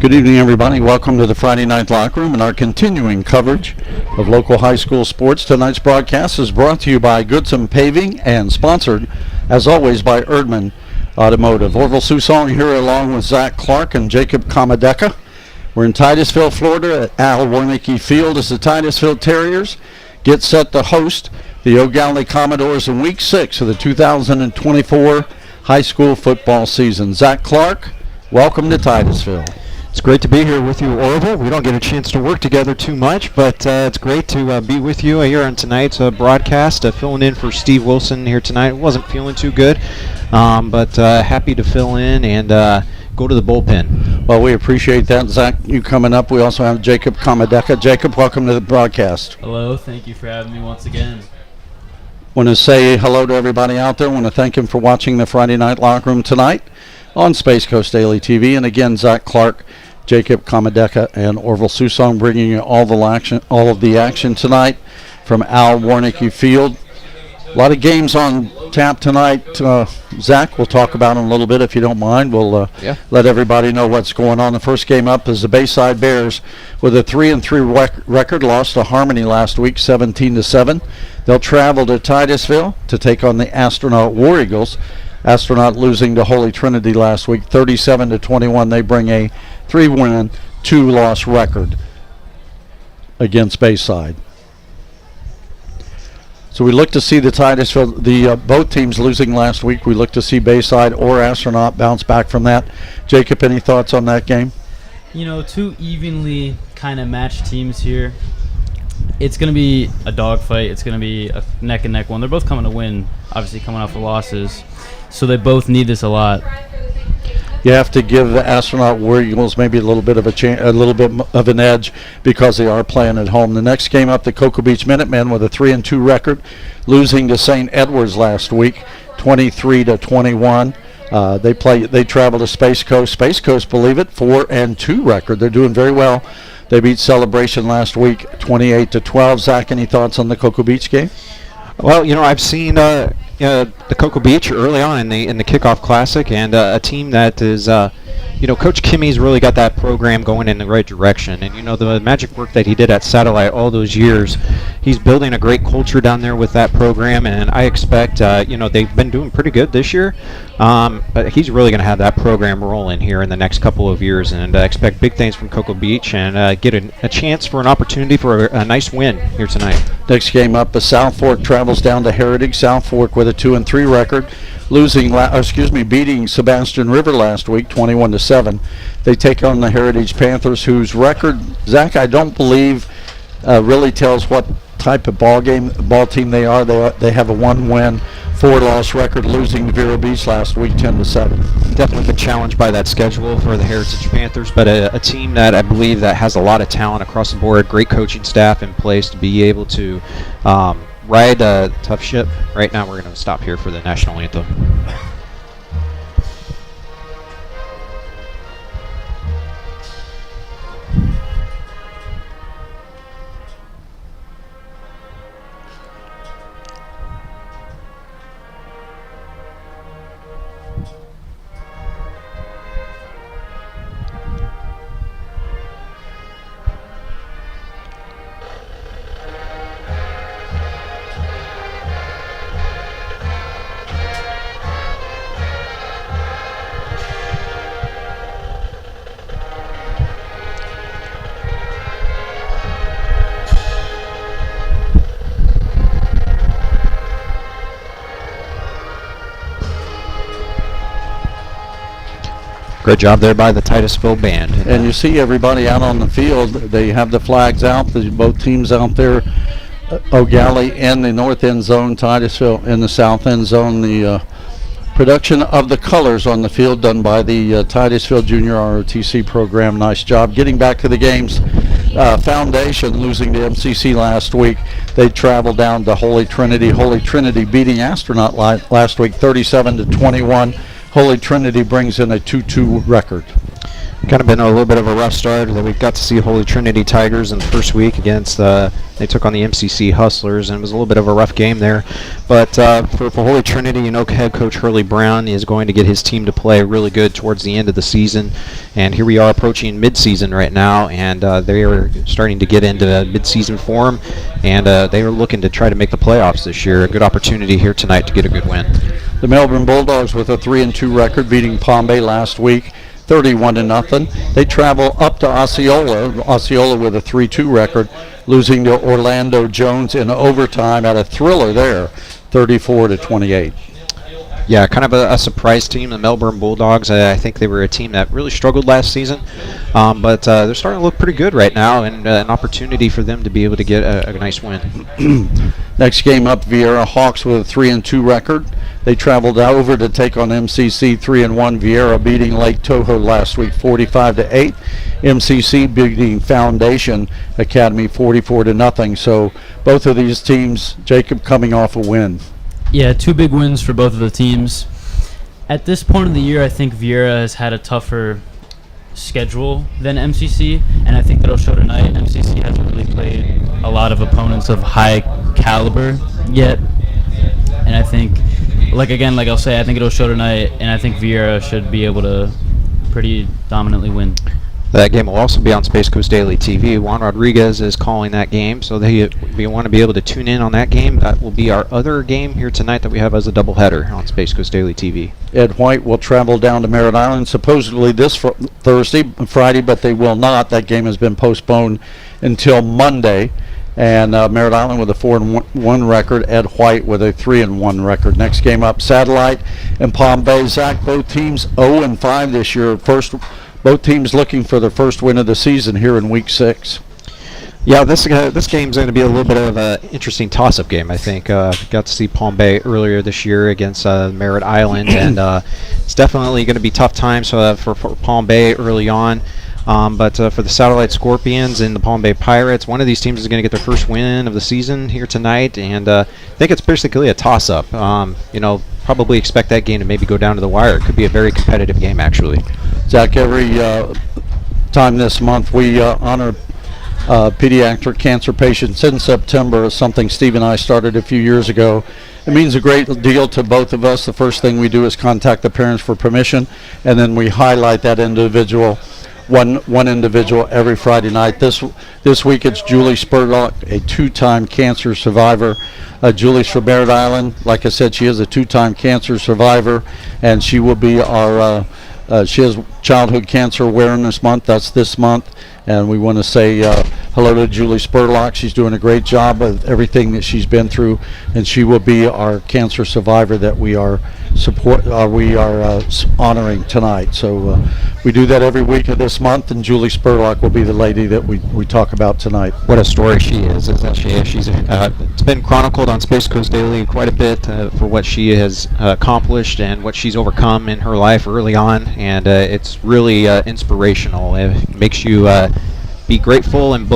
Good evening, everybody. Welcome to the Friday Night Locker Room and our continuing coverage of local high school sports. Tonight's broadcast is brought to you by Goodson Paving and sponsored, as always, by Erdman Automotive. Orville Susong here along with Zach Clark and Jacob Comodores. We're in Titusville, Florida at Al Warnicki Field as the Titusville Terriers get set to host the Eau Gallie Commmodores in Week 6 of the 2024 high school football season. Zach Clark, welcome to Titusville. It's great to be here with you, Orville. We don't get a chance to work together too much, but it's great to be with you here on tonight's broadcast. Filling in for Steve Wilson here tonight. Wasn't feeling too good, but happy to fill in and go to the bullpen. Well, we appreciate that, Zach, you coming up. We also have Jacob Comodores. Jacob, welcome to the broadcast. Hello, thank you for having me once again. Want to say hello to everybody out there. Want to thank him for watching the Friday Night Locker Room tonight on Space Coast Daily TV. And again, Zach Clark, Jacob Comodores, and Orville Susong bringing you all of the action tonight from Al Warnicki Field. A lot of games on tap tonight. Zach, we'll talk about in a little bit if you don't mind. We'll let everybody know what's going on. The first game up is the Bayside Bears with a 3-3 record. Lost to Harmony last week, 17-7. They'll travel to Titusville to take on the Astronaut War Eagles. Astronaut losing to Holy Trinity last week, 37-21. They bring a 3-win, 2-loss record against Bayside. So we look to see the Titusville, both teams losing last week. We look to see Bayside or Astronaut bounce back from that. Jacob, any thoughts on that game? You know, two evenly kind of matched teams here. It's going to be a dogfight. It's going to be a neck-and-neck one. They're both coming to win, obviously coming off the losses. So they both need this a lot. You have to give the Astronaut War Eagles maybe a little bit of an edge because they are playing at home. The next game up, the Cocoa Beach Minutemen with a 3-2 record, losing to St. Edwards last week, 23-21. They travel to Space Coast. Space Coast, believe it, 4-2 record. They're doing very well. They beat Celebration last week, 28-12. Zach, any thoughts on the Cocoa Beach game? Well, you know, I've seen the Cocoa Beach early on in the kickoff classic, and a team that is, Coach Kimmy's really got that program going in the right direction. And, the magic work that he did at Satellite all those years, he's building a great culture down there with that program. And I expect, they've been doing pretty good this year. But he's really going to have that program rolling here in the next couple of years. And I expect big things from Cocoa Beach and get a chance for an opportunity for a nice win here tonight. Next game up, the South Fork travels down to Heritage. South Fork with a 2-3 record, beating Sebastian River last week, 21-7. They take on the Heritage Panthers, whose record, Zach, I don't believe really tells what type of ball team they are. They have a 1-win, 4-loss record, losing to Vero Beach last week, 10-7. Definitely been challenged by that schedule for the Heritage Panthers, but a team that I believe that has a lot of talent across the board, great coaching staff in place to be able to ride a tough ship. Right now we're going to stop here for the national anthem. Great job there by the Titusville band. And you see everybody out on the field. They have the flags out. Both teams out there. Eau Gallie in the north end zone, Titusville in the south end zone. The production of the colors on the field done by the Titusville Junior ROTC program. Nice job. Getting back to the games. Foundation losing to MCC last week. They traveled down to Holy Trinity. Holy Trinity beating Astronaut last week, 37-21. Holy Trinity brings in a 2-2 record. Kind of been a little bit of a rough start. That we got to see Holy Trinity Tigers in the first week against. They took on the MCC Hustlers, and it was a little bit of a rough game there. But for Holy Trinity, head coach Hurley Brown is going to get his team to play really good towards the end of the season. And here we are approaching mid-season right now, and they are starting to get into mid-season form, and they are looking to try to make the playoffs this year. A good opportunity here tonight to get a good win. The Melbourne Bulldogs with a 3-2 record, beating Palm Bay last week, 31-0. They travel up to Osceola with a 3-2 record, losing to Orlando Jones in overtime at a thriller there, 34-28. Yeah, kind of a surprise team, the Melbourne Bulldogs. I think they were a team that really struggled last season, but they're starting to look pretty good right now, and an opportunity for them to be able to get a nice win. Next game up, Vieira Hawks with a 3-2 record. They traveled over to take on MCC 3-1. Vieira beating Lake Toho last week 45-8. MCC beating Foundation Academy 44-0. So both of these teams, Jacob, coming off a win. Yeah, 2 big wins for both of the teams. At this point of the year, I think Vieira has had a tougher schedule than MCC, and I think that'll show tonight. MCC hasn't really played a lot of opponents of high caliber yet, and I think, like I'll say, I think it'll show tonight, and I think Vieira should be able to pretty dominantly win. That game will also be on Space Coast Daily TV. Juan Rodriguez is calling that game, so we want to be able to tune in on that game. That will be our other game here tonight that we have as a doubleheader on Space Coast Daily TV. Ed White will travel down to Merritt Island supposedly this Friday, but they will not. That game has been postponed until Monday. And Merritt Island with a 4-1 record, Ed White with a 3-1 record. Next game up, Satellite and Palm Bay. Zach, both teams 0-5 this year. Both teams looking for their first win of the season here in Week 6. Yeah, this game's going to be a little bit of an interesting toss-up game, I think. Got to see Palm Bay earlier this year against Merritt Island, and it's definitely going to be tough times for Palm Bay early on. But for the Satellite Scorpions and the Palm Bay Pirates, one of these teams is going to get their first win of the season here tonight, and I think it's basically a toss-up. Probably expect that game to maybe go down to the wire. It could be a very competitive game, actually. Zach, every time this month we honor pediatric cancer patients in September, something Steve and I started a few years ago. It means a great deal to both of us. The first thing we do is contact the parents for permission, and then we highlight that individual. One individual every Friday night. This week it's Julie Spurlock, a 2-time cancer survivor. Julie's from Merritt Island. Like I said, she is a 2-time cancer survivor, and she will be our. She has Childhood Cancer Awareness Month. That's this month, and we want to say hello to Julie Spurlock. She's doing a great job of everything that she's been through, and she will be our cancer survivor that we are honoring tonight. So we do that every week of this month, and Julie Spurlock will be the lady that we talk about tonight. What a story she is, isn't she? It's been chronicled on Space Coast Daily quite a bit for what she has accomplished and what she's overcome in her life early on, and it's really inspirational. It makes you be grateful and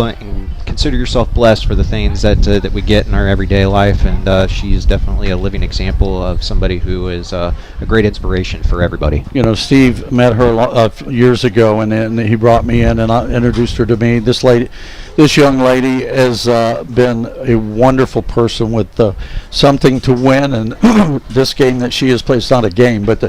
consider yourself blessed for the things that we get in our everyday life, and she is definitely a living example of somebody who is a great inspiration for everybody. Steve met her years ago, and he brought me in, and I introduced her to me. This young lady has been a wonderful person with something to win, and this game that she has played, it's not a game, but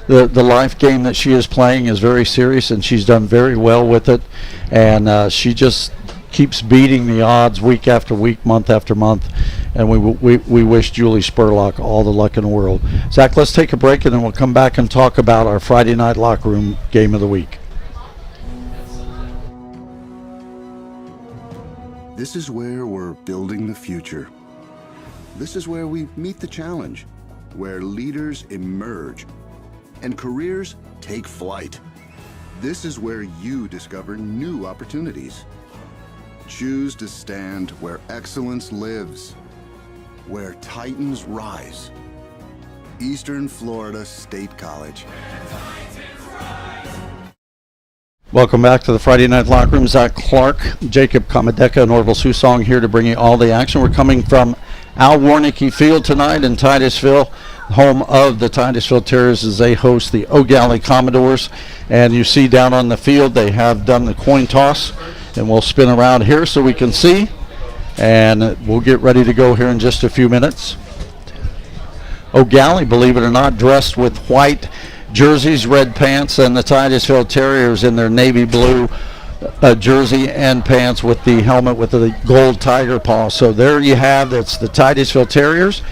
the life game that she is playing is very serious, and she's done very well with it, and she just keeps beating the odds week after week, month after month, and we wish Julie Spurlock all the luck in the world. Zach, let's take a break, and then we'll come back and talk about our Friday night locker room game of the week. This is where we're building the future. This is where we meet the challenge, where leaders emerge and careers take flight. This is where you discover new opportunities. Choose to stand where excellence lives, where titans rise. Eastern Florida State College. Welcome back to the Friday Night Locker Room. Zach Clark, Jacob Comodores, and Orville Susong here to bring you all the action. We're coming from Al Warnicki Field tonight in Titusville. home of the Titusville Terriers as they host the Eau Gallie Commodores. And you see down on the field they have done the coin toss, and we'll spin around here so we can see. And we'll get ready to go here in just a few minutes. Eau Gallie, believe it or not, dressed with white jerseys, red pants, and the Titusville Terriers in their navy blue jersey and pants with the helmet with the gold tiger paw. So there you have, that's the Titusville Terriers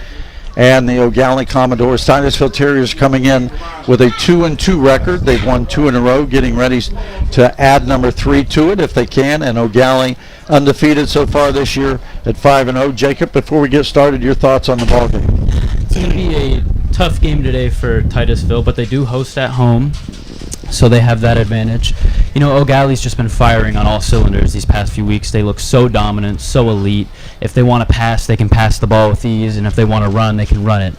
and the Eau Gallie Commodores. Titusville Terriers coming in with a 2-2 record. They've won 2 in a row, getting ready to add number 3 to it if they can. And Eau Gallie undefeated so far this year at 5-0. Jacob, before we get started, your thoughts on the ball game? It's going to be a tough game today for Titusville, but they do host at home, so they have that advantage. You know, Eau Gallie's just been firing on all cylinders these past few weeks. They look so dominant, so elite. If they want to pass, they can pass the ball with ease, and if they want to run, they can run it.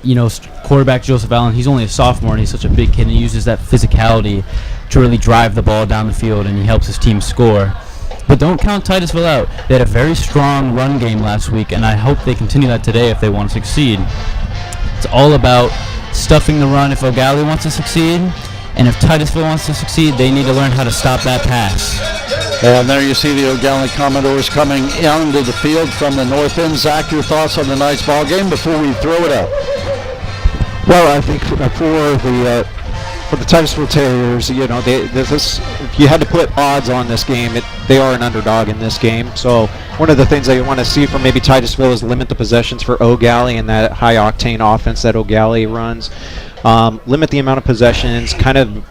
You know, quarterback Joseph Allen, he's only a sophomore, and he's such a big kid, and he uses that physicality to really drive the ball down the field, and he helps his team score. But don't count Titusville out. They had a very strong run game last week, and I hope they continue that today if they want to succeed. It's all about stuffing the run if Eau Gallie wants to succeed. And if Titusville wants to succeed, they need to learn how to stop that pass. And there you see the Eau Gallie Commodores coming onto the field from the north end. Zach, your thoughts on tonight's ball game before we throw it up? Well, I think for the Titusville Terriers, you know, if you had to put odds on this game, they are an underdog in this game. So one of the things that you want to see from maybe Titusville is limit the possessions for Eau Gallie and that high-octane offense that Eau Gallie runs. Limit the amount of possessions, kind of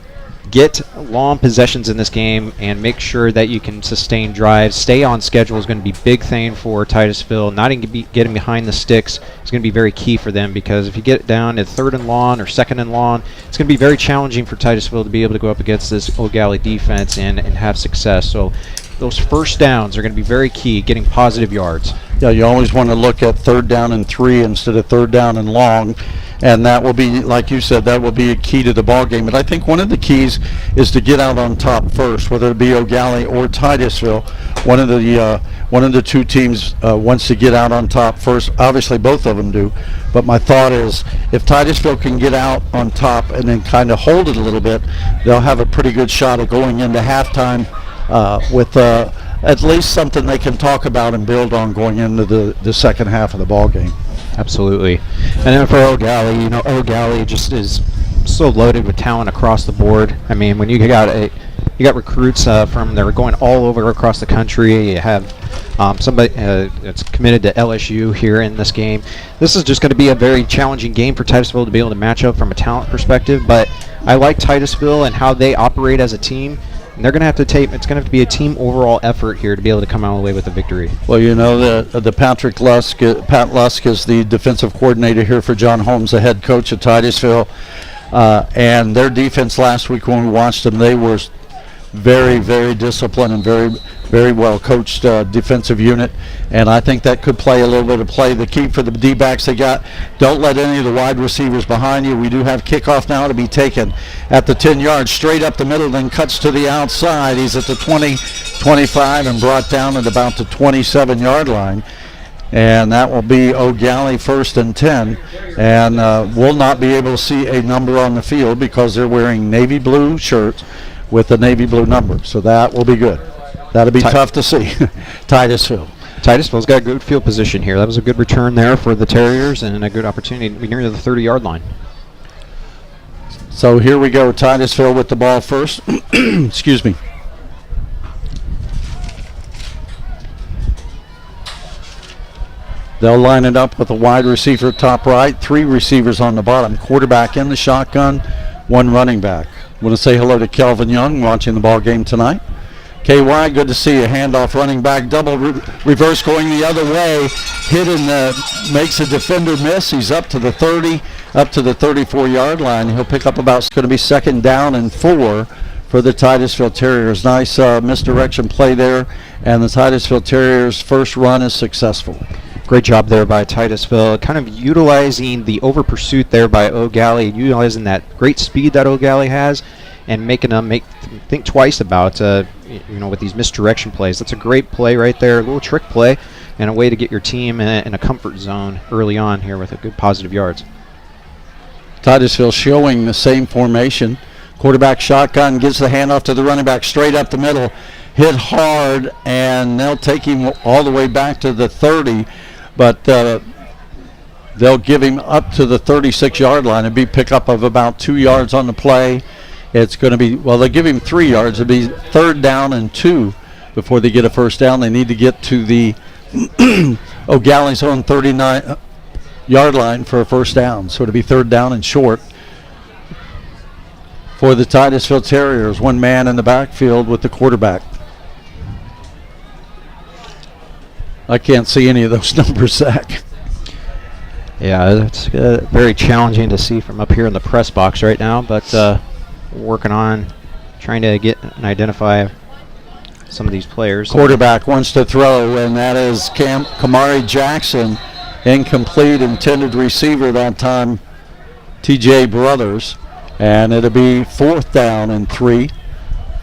get long possessions in this game and make sure that you can sustain drives. Stay on schedule is going to be a big thing for Titusville. Not getting behind the sticks is going to be very key for them, because if you get down at 3rd and long or 2nd and long, it's going to be very challenging for Titusville to be able to go up against this Eau Gallie defense and have success. So those first downs are going to be very key, getting positive yards. Yeah, you always want to look at 3rd down and 3 instead of 3rd down and long. And that will be, like you said, that will be a key to the ball game. But I think one of the keys is to get out on top first, whether it be Eau Gallie or Titusville. One of the two teams wants to get out on top first. Obviously, both of them do. But my thought is, if Titusville can get out on top and then kind of hold it a little bit, they'll have a pretty good shot at going into halftime with at least something they can talk about and build on going into the second half of the ball game. Absolutely. And then for Eau Gallie, you know, Eau Gallie just is so loaded with talent across the board. I mean, when you got recruits from they're going all over across the country. You have somebody that's committed to LSU here in this game. This is just going to be a very challenging game for Titusville to be able to match up from a talent perspective. But I like Titusville and how they operate as a team. And they're going to have to it's going to have to be a team overall effort here to be able to come out of the way with a victory. Well, you know, the Pat Lusk is the defensive coordinator here for John Holmes, the head coach at Titusville. And their defense last week when we watched them, they were very, very disciplined and very, very well coached defensive unit. And I think that could play a little bit of play. The key for the D-backs they got, don't let any of the wide receivers behind you. We do have kickoff now to be taken at the 10 yards, straight up the middle, then cuts to the outside. He's at the 20, 25, and brought down at about the 27-yard line. And that will be Eau Gallie 1st and 10. And we'll not be able to see a number on the field because they're wearing navy blue shirts with the navy blue number. So that will be good. That'll be tough to see. Titusville's got a good field position here. That was a good return there for the Terriers and a good opportunity to be near the 30-yard line. So here we go, Titusville with the ball first. Excuse me. They'll line it up with a wide receiver top right, 3 receivers on the bottom, quarterback in the shotgun, 1 running back. I want to say hello to Kelvin Young watching the ball game tonight. KY, good to see you. Handoff, running back, double reverse going the other way. Hidden, makes a defender miss. He's up to the 30, up to the 34-yard line. He'll pick up about, it's going to be 2nd down and 4 for the Titusville Terriers. Nice misdirection play there, and the Titusville Terriers' first run is successful. Great job there by Titusville, kind of utilizing the over pursuit there by Eau Gallie, utilizing that great speed that Eau Gallie has, and making them think twice about with these misdirection plays. That's a great play right there, a little trick play, and a way to get your team in a comfort zone early on here with a good positive yards. Titusville showing the same formation. Quarterback shotgun, gives the handoff to the running back straight up the middle. Hit hard, and they'll take him all the way back to the 30, but they'll give him up to the 36-yard line. It'll be pickup of about 2 yards on the play. It's going to be, well, they'll give him 3 yards. It'll be 3rd down and 2 before they get a first down. They need to get to the Eau Gallie's own 39-yard line for a first down. So it'll be 3rd down and short for the Titusville Terriers. One man in the backfield with the quarterback. I can't see any of those numbers, Zach. Yeah, it's very challenging to see from up here in the press box right now, but working on trying to get and identify some of these players. Quarterback wants to throw, and that is Kamari Jackson. Incomplete, intended receiver that time, TJ Brothers. And it'll be 4th down and 3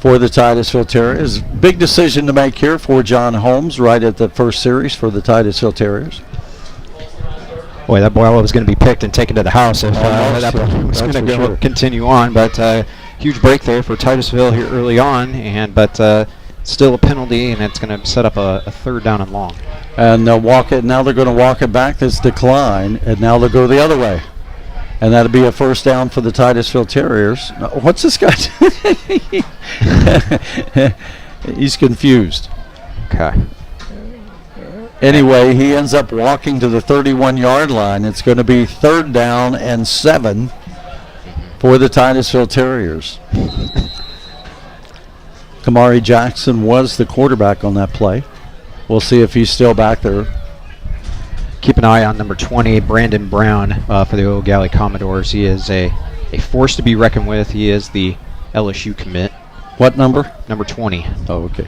for the Titusville Terriers. Big decision to make here for John Holmes right at the first series for the Titusville Terriers. Boy, that ball was going to be picked and taken to the house if that was going to continue on. But huge break there for Titusville here early on, but still a penalty, and it's going to set up a 3rd down and long. And they'll walk it. Now they're going to walk it back. This decline, and now they'll go the other way. And that'll be a first down for the Titusville Terriers. What's this guy doing? He's confused. Okay. Anyway, he ends up walking to the 31-yard line. It's going to be 3rd down and 7 for the Titusville Terriers. Kamari Jackson was the quarterback on that play. We'll see if he's still back there. Keep an eye on number 20, Brandon Brown, for the Eau Gallie Commodores. He is a force to be reckoned with. He is the LSU commit. What number? Number 20. Oh, okay.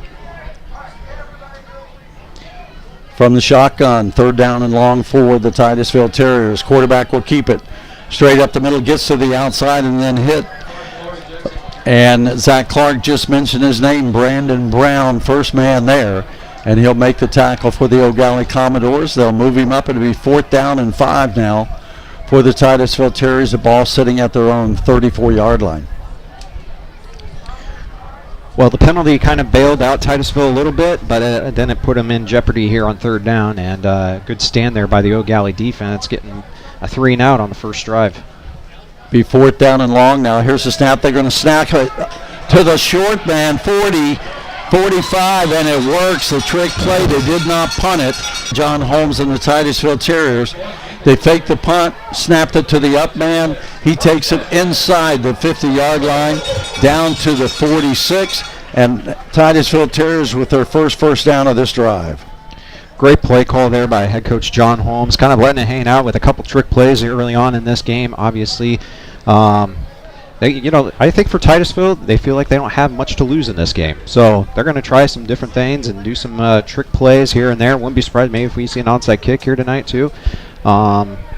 From the shotgun, 3rd down and long for the Titusville Terriers. Quarterback will keep it straight up the middle, gets to the outside, and then hit. And Zach Clark just mentioned his name, Brandon Brown, first man there. And he'll make the tackle for the Eau Gallie Commodores. They'll move him up. It'll be 4th down and 5 now for the Titusville Terriers. The ball sitting at their own 34-yard line. Well, the penalty kind of bailed out Titusville a little bit, but then it put them in jeopardy here on 3rd down. And good stand there by the Eau Gallie defense, getting a 3 and out on the first drive. Be 4th down and long now. Here's the snap. They're going to snap it to the short man, 40. 45, and it works. The trick play. They did not punt it. John Holmes and the Titusville Terriers. They faked the punt, snapped it to the up man. He takes it inside the 50-yard line, down to the 46, and Titusville Terriers with their first down of this drive. Great play call there by head coach John Holmes, kind of letting it hang out with a couple trick plays early on in this game. Obviously, I think for Titusville, they feel like they don't have much to lose in this game. So they're going to try some different things and do some trick plays here and there. Wouldn't be surprised maybe if we see an onside kick here tonight too.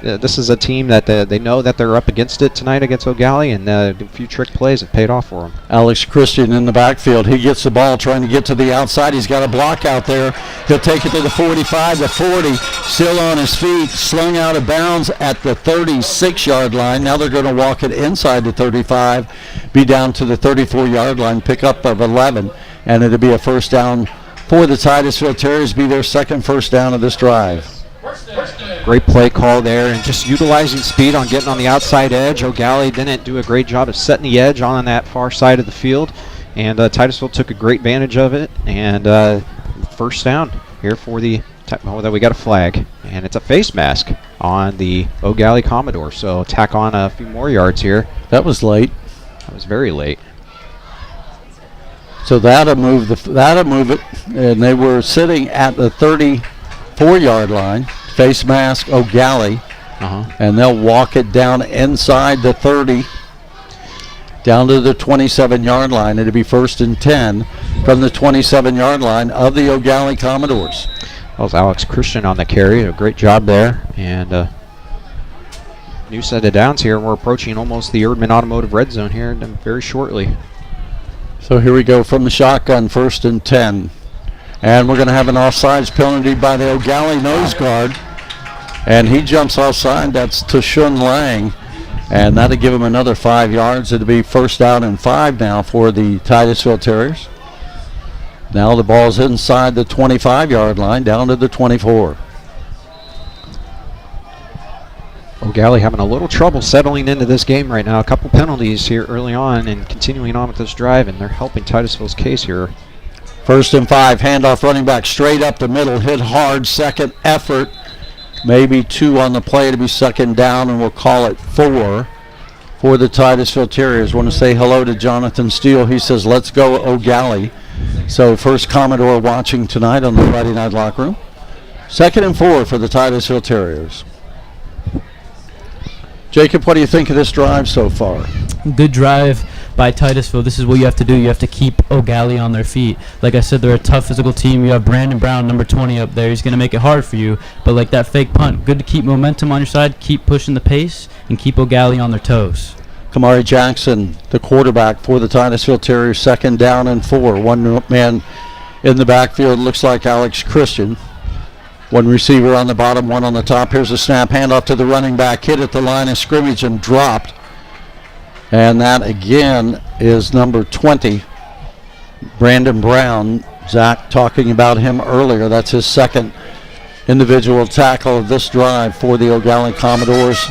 This is a team that they know that they're up against it tonight against Eau Gallie, and a few trick plays have paid off for them. Alex Christian in the backfield. He gets the ball trying to get to the outside. He's got a block out there. He'll take it to the 45, the 40, still on his feet, slung out of bounds at the 36-yard line. Now they're going to walk it inside the 35, be down to the 34-yard line, pick up of 11, and it'll be a first down for the Titusville Terriers, be their second first down of this drive. Great play call there, and just utilizing speed on getting on the outside edge. Eau Gallie didn't do a great job of setting the edge on that far side of the field, and Titusville took a great advantage of it, and first down here for the we got a flag, and it's a face mask on the Eau Gallie Commodore, so tack on a few more yards here. That was late. That was very late. So that'll move it, and they were sitting at the 34-yard line. Face mask, Eau Gallie, and they'll walk it down inside the 30, down to the 27-yard line. It'll be 1st and 10 from the 27-yard line of the Eau Gallie Commodores. That was Alex Christian on the carry. A great job there, and new set of downs here. We're approaching almost the Erdman Automotive red zone here very shortly. So here we go from the shotgun, 1st and 10. And we're going to have an offsides penalty by the Eau Gallie nose guard. And he jumps offside. That's Tashun Lang. And that'll give him another 5 yards. It'll be first down and 5 now for the Titusville Terriers. Now the ball's inside the 25-yard line, down to the 24. Eau Gallie having a little trouble settling into this game right now. A couple penalties here early on and continuing on with this drive, and they're helping Titusville's case here. First and 5, handoff running back straight up the middle, hit hard, second effort. Maybe 2 on the play to be second down, and we'll call it 4 for the Titusville Terriers. Want to say hello to Jonathan Steele. He says, let's go Eau Gallie. So first Commodore watching tonight on the Friday Night Locker Room. Second and 4 for the Titusville Terriers. Jacob, what do you think of this drive so far? Good drive by Titusville. This is what you have to do. You have to keep Eau Gallie on their feet. Like I said, they're a tough physical team. You have Brandon Brown, number 20, up there. He's going to make it hard for you. But like that fake punt, good to keep momentum on your side, keep pushing the pace, and keep Eau Gallie on their toes. Kamari Jackson, the quarterback for the Titusville Terriers, second down and 4. One man in the backfield looks like Alex Christian. One receiver on the bottom, one on the top. Here's a snap, handoff to the running back, hit at the line of scrimmage and dropped. And that again is number 20, Brandon Brown. Zach talking about him earlier. That's his second individual tackle of this drive for the Eau Gallie Commodores.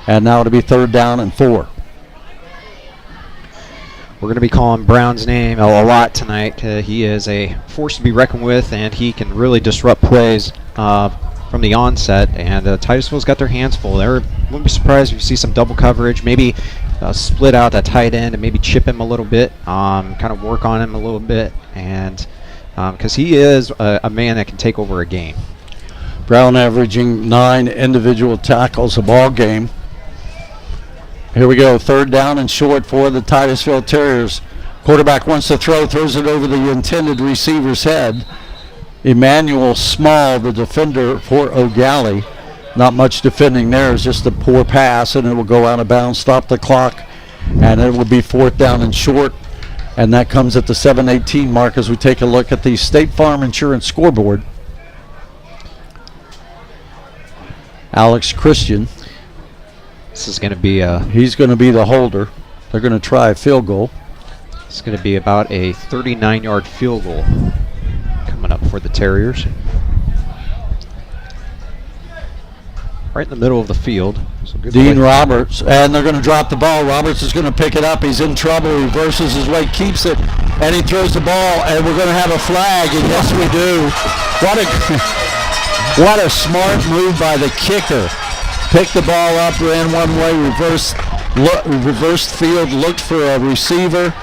And now it'll be third down and 4. We're going to be calling Brown's name a lot tonight. He is a force to be reckoned with, and he can really disrupt plays from the onset. And Titusville's got their hands full. They wouldn't be surprised if you see some double coverage, maybe split out that tight end and maybe chip him a little bit, kind of work on him a little bit, and because he is a man that can take over a game. Brown averaging 9 individual tackles a ball game. Here we go, third down and short for the Titusville Terriers. Quarterback wants to throw, throws it over the intended receiver's head. Emmanuel Small, the defender for Eau Gallie. Not much defending there, it's just a poor pass, and it will go out of bounds, stop the clock, and it will be fourth down and short. And that comes at the 7:18 mark as we take a look at the State Farm Insurance scoreboard. Alex Christian. This is going to be he's going to be the holder. They're going to try a field goal. It's going to be about a 39-yard field goal coming up for the Terriers. Right in the middle of the field. So good Dean play. Roberts, and they're going to drop the ball. Roberts is going to pick it up. He's in trouble. He reverses his way, keeps it, and he throws the ball, and we're going to have a flag, and yes, we do. What a smart move by the kicker. Picked the ball up, ran one way, reversed field, looked for a receiver,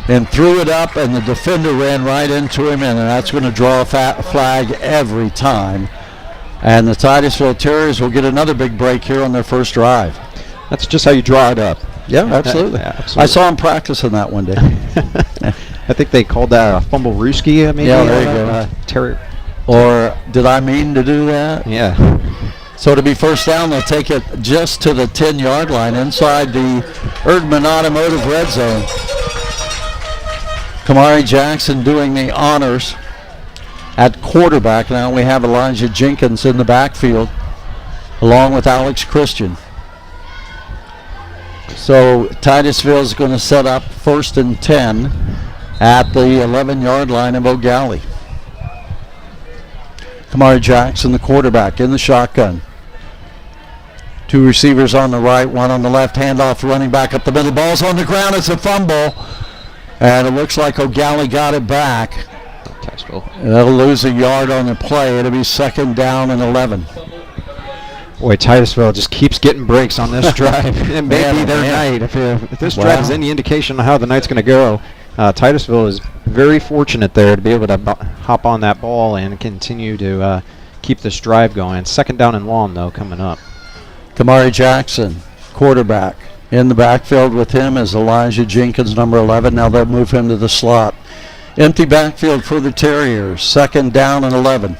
and threw it up, and the defender ran right into him, and that's going to draw a flag every time. And the Titusville Terriers will get another big break here on their first drive. That's just how you draw it up. Yeah, absolutely. Absolutely. I saw him practicing that one day. I think they called that a fumble rooski, maybe. Yeah, there you go. Or did I mean to do that? Yeah. So to be first down, they'll take it just to the 10-yard line inside the Erdman Automotive red zone. Kamari Jackson doing the honors at quarterback. Now we have Elijah Jenkins in the backfield along with Alex Christian. So Titusville is going to set up first and 10 at the 11-yard line of Eau Gallie. Kamari Jackson, the quarterback, in the shotgun. 2 receivers on the right, 1 on the left. Handoff, running back up the middle. Ball's on the ground. It's a fumble. And it looks like Eau Gallie got it back. They'll lose a yard on the play. It'll be second down and 11. Boy, Titusville just keeps getting breaks on this drive. It may be their night. If this drive is any indication of how the night's going to go, Titusville is very fortunate there to be able to hop on that ball and continue to keep this drive going. Second down and long, though, coming up. Kamari Jackson, quarterback. In the backfield with him is Elijah Jenkins, number 11. Now they'll move him to the slot. Empty backfield for the Terriers. Second down and 11.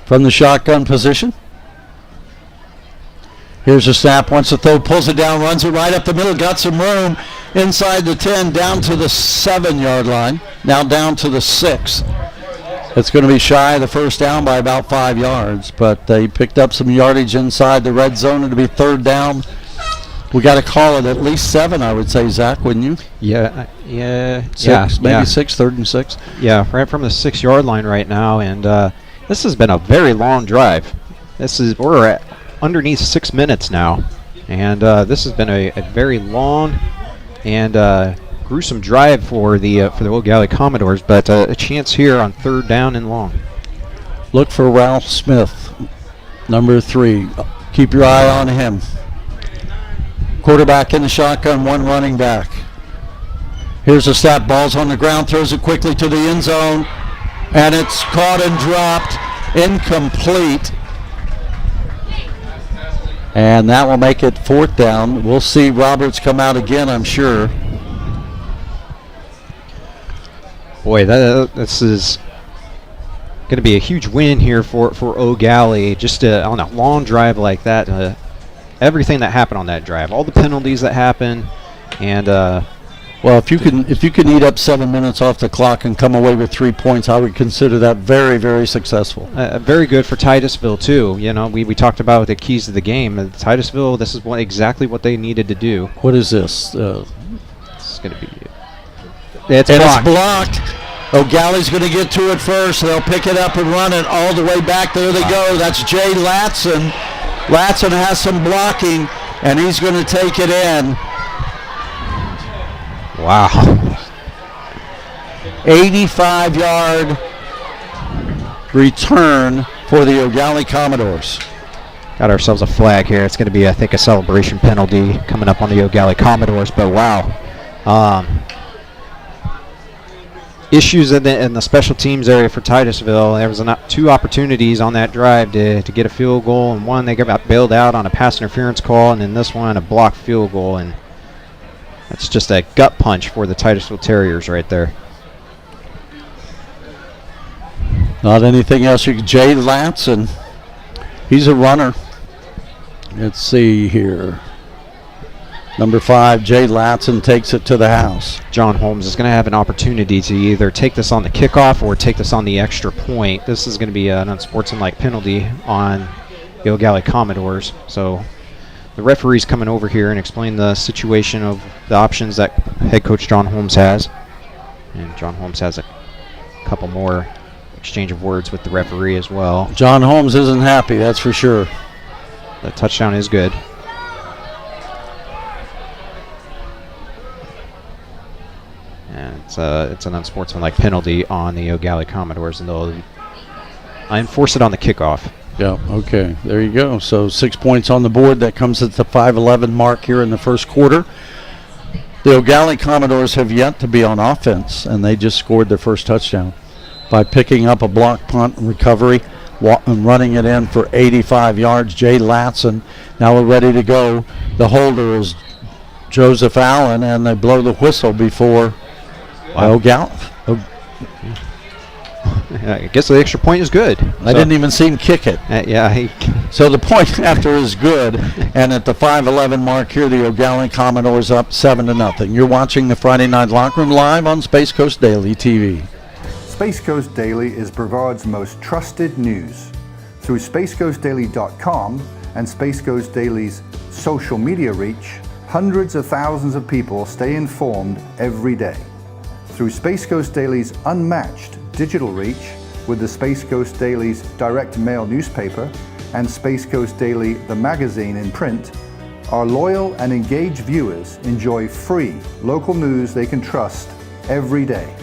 From the shotgun position. Here's a snap, wants to throw, pulls it down, runs it right up the middle, got some room inside the 10, down to the 7-yard line, now down to the 6. It's going to be shy of the first down by about 5 yards, but they picked up some yardage inside the red zone. It'll be third down. We got to call it at least 7, I would say, Zach, wouldn't you? Yeah, Maybe 6, 3rd and 6. Yeah, right from the 6-yard line right now, and this has been a very long drive. We're at underneath 6 minutes now, and this has been a very long and gruesome drive for the Eau Gallie Commodores, but a chance here on 3rd down and long. Look for Ralph Smith, number 3. Keep your eye on him. Quarterback in the shotgun, 1 running back. Here's a snap, ball's on the ground, throws it quickly to the end zone, and it's caught and dropped, incomplete. And that will make it 4th down. We'll see Roberts come out again, I'm sure. Boy, this is going to be a huge win here for Eau Gallie, just on a long drive like that. Everything that happened on that drive, all the penalties that happened, and well, if you can eat up 7 minutes off the clock and come away with 3 points, I would consider that very, very successful. Very good for Titusville too. You know, we talked about the keys to the game. Titusville, this is exactly what they needed to do. What is this? It's going to be. It's blocked. Eau Gallie's going to get to it first. They'll pick it up and run it all the way back. There they go. That's Jay Latson. Latson has some blocking, and he's going to take it in. Wow. 85-yard return for the Eau Gallie Commodores. Got ourselves a flag here. It's going to be, I think, a celebration penalty coming up on the Eau Gallie Commodores, but wow. Issues in the special teams area for Titusville. There was 2 opportunities on that drive to get a field goal, and one they got bailed out on a pass interference call, and then this one a blocked field goal, and that's just a gut punch for the Titusville Terriers right there. Not anything else. Jay Latson, he's a runner. Let's see here. Number 5, Jay Latson takes it to the house. John Holmes is going to have an opportunity to either take this on the kickoff or take this on the extra point. This is going to be an unsportsmanlike penalty on the Eau Gallie Commodores. So the referee's coming over here and explain the situation of the options that head coach John Holmes has. And John Holmes has a couple more exchange of words with the referee as well. John Holmes isn't happy, that's for sure. The touchdown is good. And it's an unsportsmanlike penalty on the Eau Gallie Commodores, and they'll enforce it on the kickoff. Yeah, okay. There you go. So 6 points on the board. That comes at the 5:11 mark here in the first quarter. The Eau Gallie Commodores have yet to be on offense, and they just scored their first touchdown by picking up a block punt and recovery and running it in for 85 yards. Jay Latson. Now we're ready to go. The holder is Joseph Allen, and they blow the whistle before Eau Gallie. I guess the extra point is good. I didn't even see him kick it. So the point after is good, and at the 5:11 mark here, the Eau Gallie Commodores up 7-0. You're watching the Friday Night Locker Room live on Space Coast Daily TV. Space Coast Daily is Brevard's most trusted news. Through spacecoastdaily.com and Space Coast Daily's social media reach, hundreds of thousands of people stay informed every day. Through Space Coast Daily's unmatched digital reach with the Space Coast Daily's direct mail newspaper and Space Coast Daily the magazine in print, our loyal and engaged viewers enjoy free local news they can trust every day,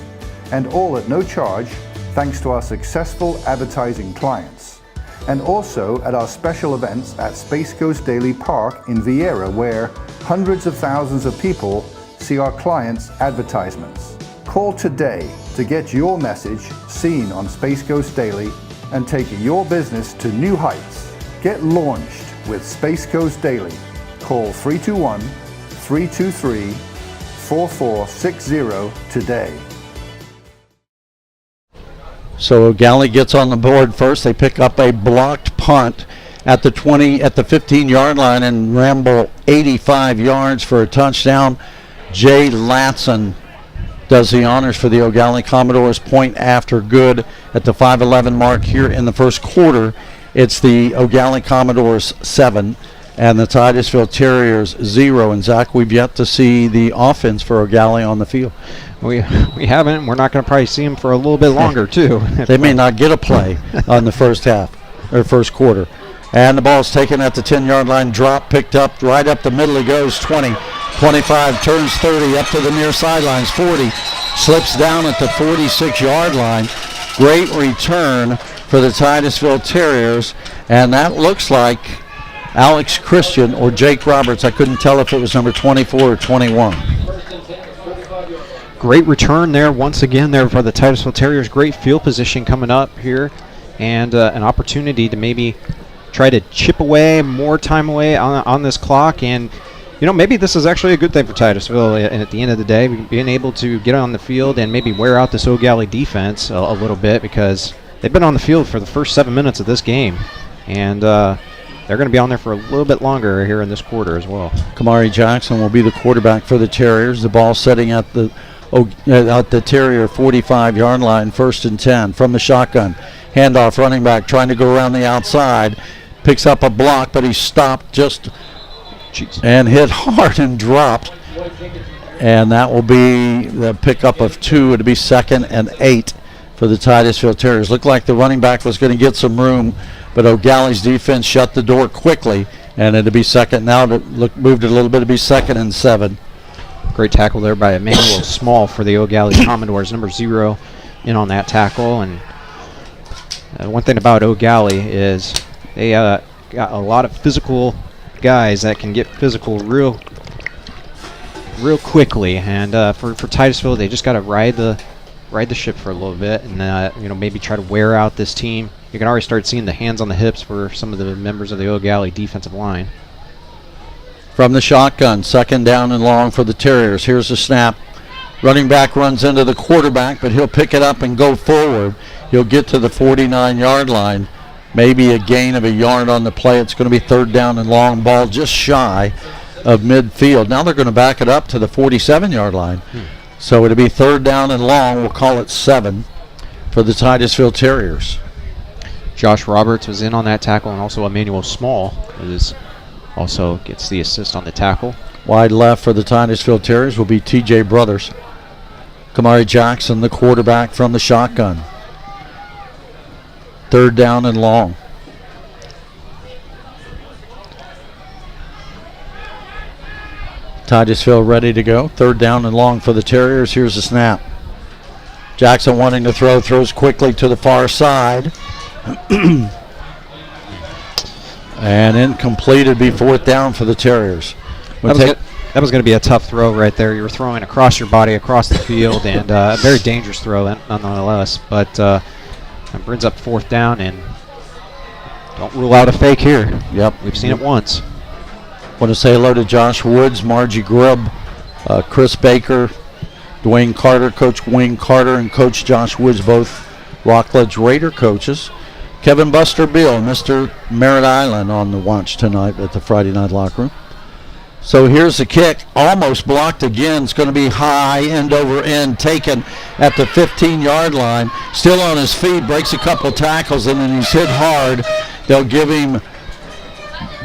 and all at no charge thanks to our successful advertising clients, and also at our special events at Space Coast Daily Park in Vieira, where hundreds of thousands of people see our clients' advertisements. Call today to get your message seen on Space Coast Daily and take your business to new heights. Get launched with Space Coast Daily. Call 321-323-4460 today. So Eau Gallie gets on the board first. They pick up a blocked punt at the 15-yard line and ramble 85 yards for a touchdown. Jay Latson does the honors for the Eau Gallie Commodores. Point after good at the 5:11 mark here in the first quarter. It's the Eau Gallie Commodores 7 and the Titusville Terriers 0. And Zach, we've yet to see the offense for Eau Gallie on the field. We haven't. We're not going to probably see them for a little bit longer, too. They may not get a play on the first half or first quarter. And the ball's taken at the 10-yard line. Drop, picked up, right up the middle he goes. 20, 25, turns 30, up to the near sidelines. 40, slips down at the 46-yard line. Great return for the Titusville Terriers. And that looks like Alex Christian or Jake Roberts. I couldn't tell if it was number 24 or 21. Great return there once again there for the Titusville Terriers. Great field position coming up here, and an opportunity to maybe try to chip away more time away on this clock. And maybe this is actually a good thing for Titusville. And at the end of the day, being able to get on the field and maybe wear out this Eau Gallie defense a little bit, because they've been on the field for the first 7 minutes of this game, and they're going to be on there for a little bit longer here in this quarter as well. Kamari Jackson will be the quarterback for the Terriers. The ball setting at the Terrier 45-yard line, 1st and 10 from the shotgun. Handoff, running back trying to go around the outside. Picks up a block, but he's stopped and hit hard and dropped. And that will be the pickup of 2. It'll be 2nd and 8 for the Titusville Terriers. Looked like the running back was going to get some room, but Eau Gallie's defense shut the door quickly, and it'll be second. Now moved it a little bit to be 2nd and 7. Great tackle there by Emmanuel Small for the Eau Gallie Commodores, number 0 in on that tackle. And one thing about Eau Gallie is they got a lot of physical guys that can get physical real quickly. And for Titusville, they just got to ride the ship for a little bit, and maybe try to wear out this team. You can already start seeing the hands on the hips for some of the members of the Eau Gallie defensive line. From the shotgun, 2nd down and long for the Terriers. Here's the snap. Running back runs into the quarterback, but he'll pick it up and go forward. He'll get to the 49-yard line. Maybe a gain of a yard on the play. It's going to be 3rd down and long. Ball just shy of midfield. Now they're going to back it up to the 47-yard line. So it'll be 3rd down and long. We'll call it 7 for the Titusville Terriers. Josh Roberts was in on that tackle, and also Emmanuel Small also gets the assist on the tackle. Wide left for the Titusville Terriers will be T.J. Brothers. Kamari Jackson, the quarterback from the shotgun. 3rd down and long. Titusville ready to go. 3rd down and long for the Terriers. Here's the snap. Jackson wanting to throw, throws quickly to the far side. And incomplete. It'd be 4th down for the Terriers. That was going to be a tough throw right there. You were throwing across your body, across the field, and a very dangerous throw nonetheless. But it brings up 4th down, and don't rule out a fake here. Yep. We've seen it once. Want to say hello to Josh Woods, Margie Grubb, Chris Baker, Dwayne Carter, Coach Wayne Carter, and Coach Josh Woods, both Rockledge Raider coaches. Kevin Buster Beal, Mr. Merritt Island on the watch tonight at the Friday Night Locker Room. So here's the kick, almost blocked again. It's going to be high, end over end, taken at the 15-yard line. Still on his feet, breaks a couple tackles, and then he's hit hard. They'll give him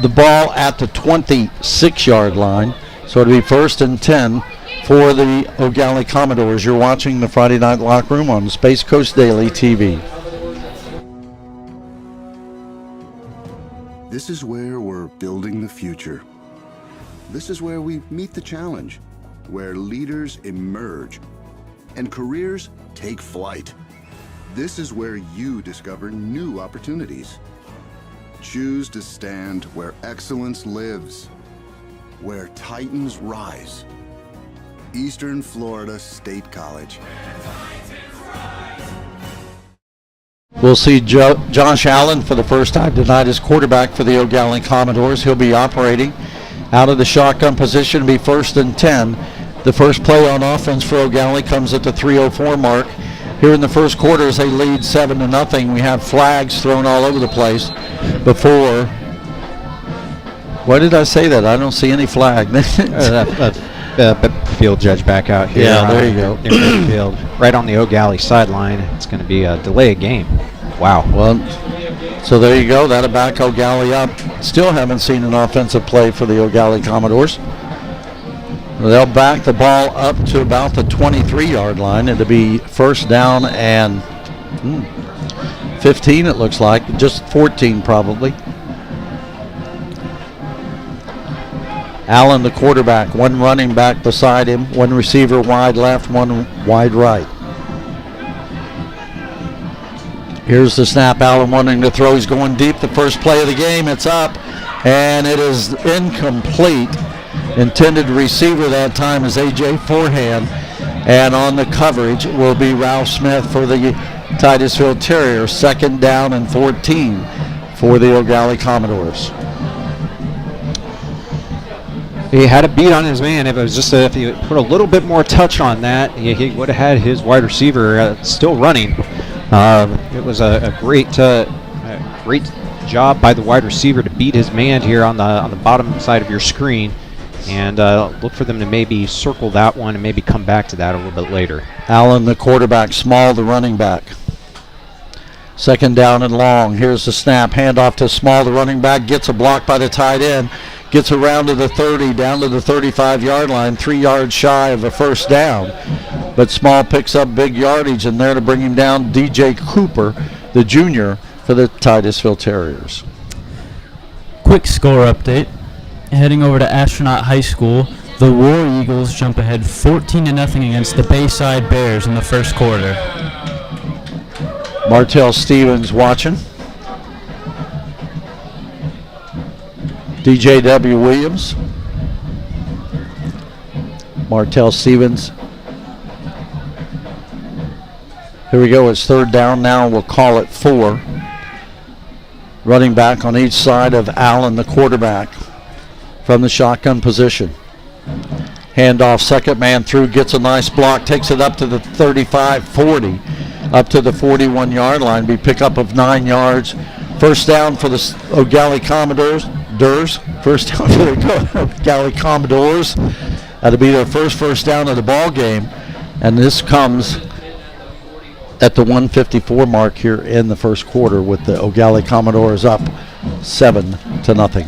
the ball at the 26-yard line. So it'll be 1st and 10 for the Eau Gallie Commodores. You're watching the Friday Night Locker Room on Space Coast Daily TV. This is where we're building the future. This is where we meet the challenge, where leaders emerge and careers take flight. This is where you discover new opportunities. Choose to stand where excellence lives, where titans rise. Eastern Florida State College. We'll see Josh Allen for the first time tonight as quarterback for the Eau Gallie Commodores. He'll be operating out of the shotgun position, be 1st and 10. The first play on offense for Eau Gallie comes at the 3:04 mark. Here in the first quarter as they lead 7-0. We have flags thrown all over the place before. Why did I say that? I don't see any flag. field judge back out here. Yeah, there you go. Near midfield, right on the Eau Gallie sideline. It's going to be a delay of game. Wow. Well, so there you go. That'll back Eau Gallie up. Still haven't seen an offensive play for the Eau Gallie Commodores. They'll back the ball up to about the 23-yard line. It'll be first down and 15, it looks like. Just 14 probably. Allen, the quarterback, one running back beside him, one receiver wide left, one wide right. Here's the snap. Allen wanting to throw. He's going deep. The first play of the game. It's up, and it is incomplete. Intended receiver that time is A.J. Forehand, and on the coverage will be Ralph Smith for the Titusville Terriers. Second down and 14 for the Eau Gallie Commodores. He had a beat on his man. If it was just if he put a little bit more touch on that, he would have had his wide receiver still running. It was a great job by the wide receiver to beat his man here on the bottom side of your screen, and look for them to maybe circle that one and maybe come back to that a little bit later. Allen, the quarterback, Small, the running back. Second down and long. Here's the snap. Handoff to Small, the running back. Gets a block by the tight end. Gets around to the 30, down to the 35-yard line, 3 yards shy of a first down. But Small picks up big yardage, and there to bring him down, DJ Cooper, the junior, for the Titusville Terriers. Quick score update. Heading over to Astronaut High School, the War Eagles jump ahead 14-0 against the Bayside Bears in the first quarter. Martell Stevens watching. DJW Williams. Martell Stevens. Here we go. It's third down now. We'll call it 4. Running back on each side of Allen, the quarterback, from the shotgun position. Handoff, second man through, gets a nice block, takes it up to the 35, 40, up to the 41-yard line. Be pickup of 9 yards. First down for the Eau Gallie Commodores. First down for the Eau Gallie Commodores. That'll be their first down of the ball game, and this comes at the 154 mark here in the first quarter, with the Eau Gallie Commodores up 7-0.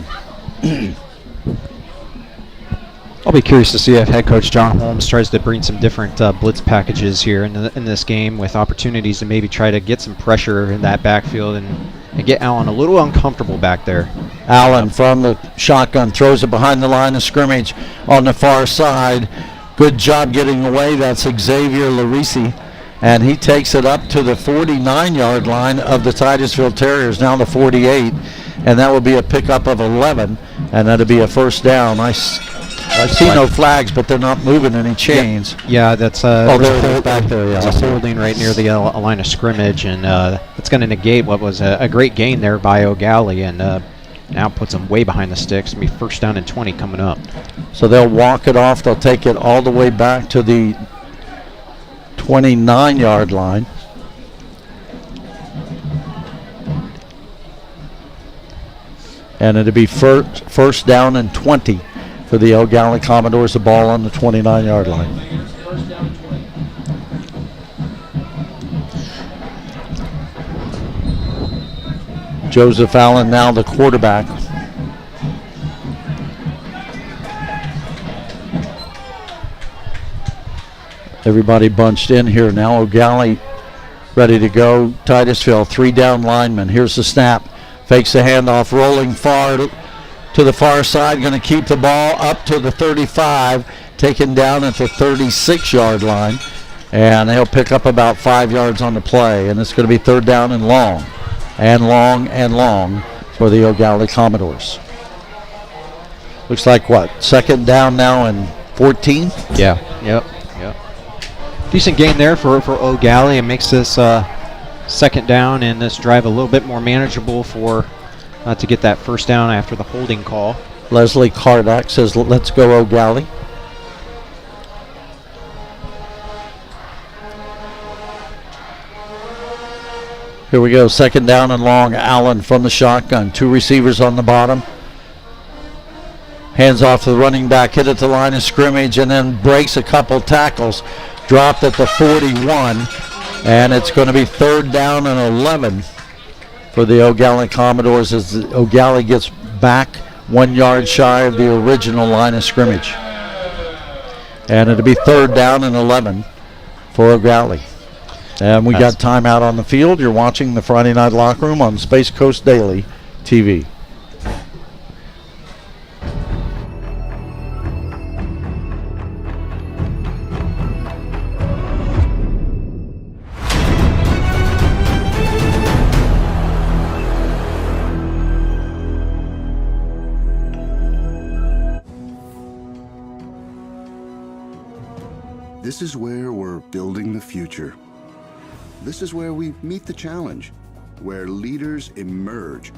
I'll be curious to see if head coach John Holmes tries to bring some different blitz packages here in this game, with opportunities to maybe try to get some pressure in that backfield and get Allen a little uncomfortable back there. Allen from the shotgun throws it behind the line of scrimmage on the far side. Good job getting away. That's Xavier Larisi. And he takes it up to the 49-yard line of the Titusville Terriers, now the 48. And that will be a pickup of 11, and that'll be a first down. I see no flags, but they're not moving any chains. Yeah, that's they're back there. Yeah, it's a holding right near the line of scrimmage, and it's going to negate what was a great gain there by Eau Gallie, and now puts them way behind the sticks. It'll be first down and 20 coming up. So they'll walk it off. They'll take it all the way back to the 29-yard line. And it'll be first down and 20 for the Eau Gallie Commodores. The ball on the 29-yard line. Joseph Allen now the quarterback. Everybody bunched in here now. Eau Gallie ready to go. Titusville, 3 down linemen. Here's the snap. Fakes the handoff, rolling far to the far side. Going to keep the ball up to the 35. Taken down at the 36-yard line. And they'll pick up about 5 yards on the play. And it's going to be third down and long. And long and long for the Eau Gallie Commodores. Looks like what? Second down now and 14? Yeah. Yep. Decent gain there for Eau Gallie, and makes this second down and this drive a little bit more manageable for to get that first down after the holding call. Leslie Kardak says, let's go Eau Gallie. Here we go, second down and long. Allen from the shotgun. 2 receivers on the bottom. Hands off to the running back, hit at the line of scrimmage, and then breaks a couple tackles. Dropped at the 41, and it's going to be 3rd down and 11 for the Eau Gallie Commodores as Eau Gallie gets back 1 yard shy of the original line of scrimmage. And it'll be 3rd down and 11 for Eau Gallie. And we got timeout on the field. You're watching the Friday Night Locker Room on Space Coast Daily TV. This is where we're building the future. This is where we meet the challenge, where leaders emerge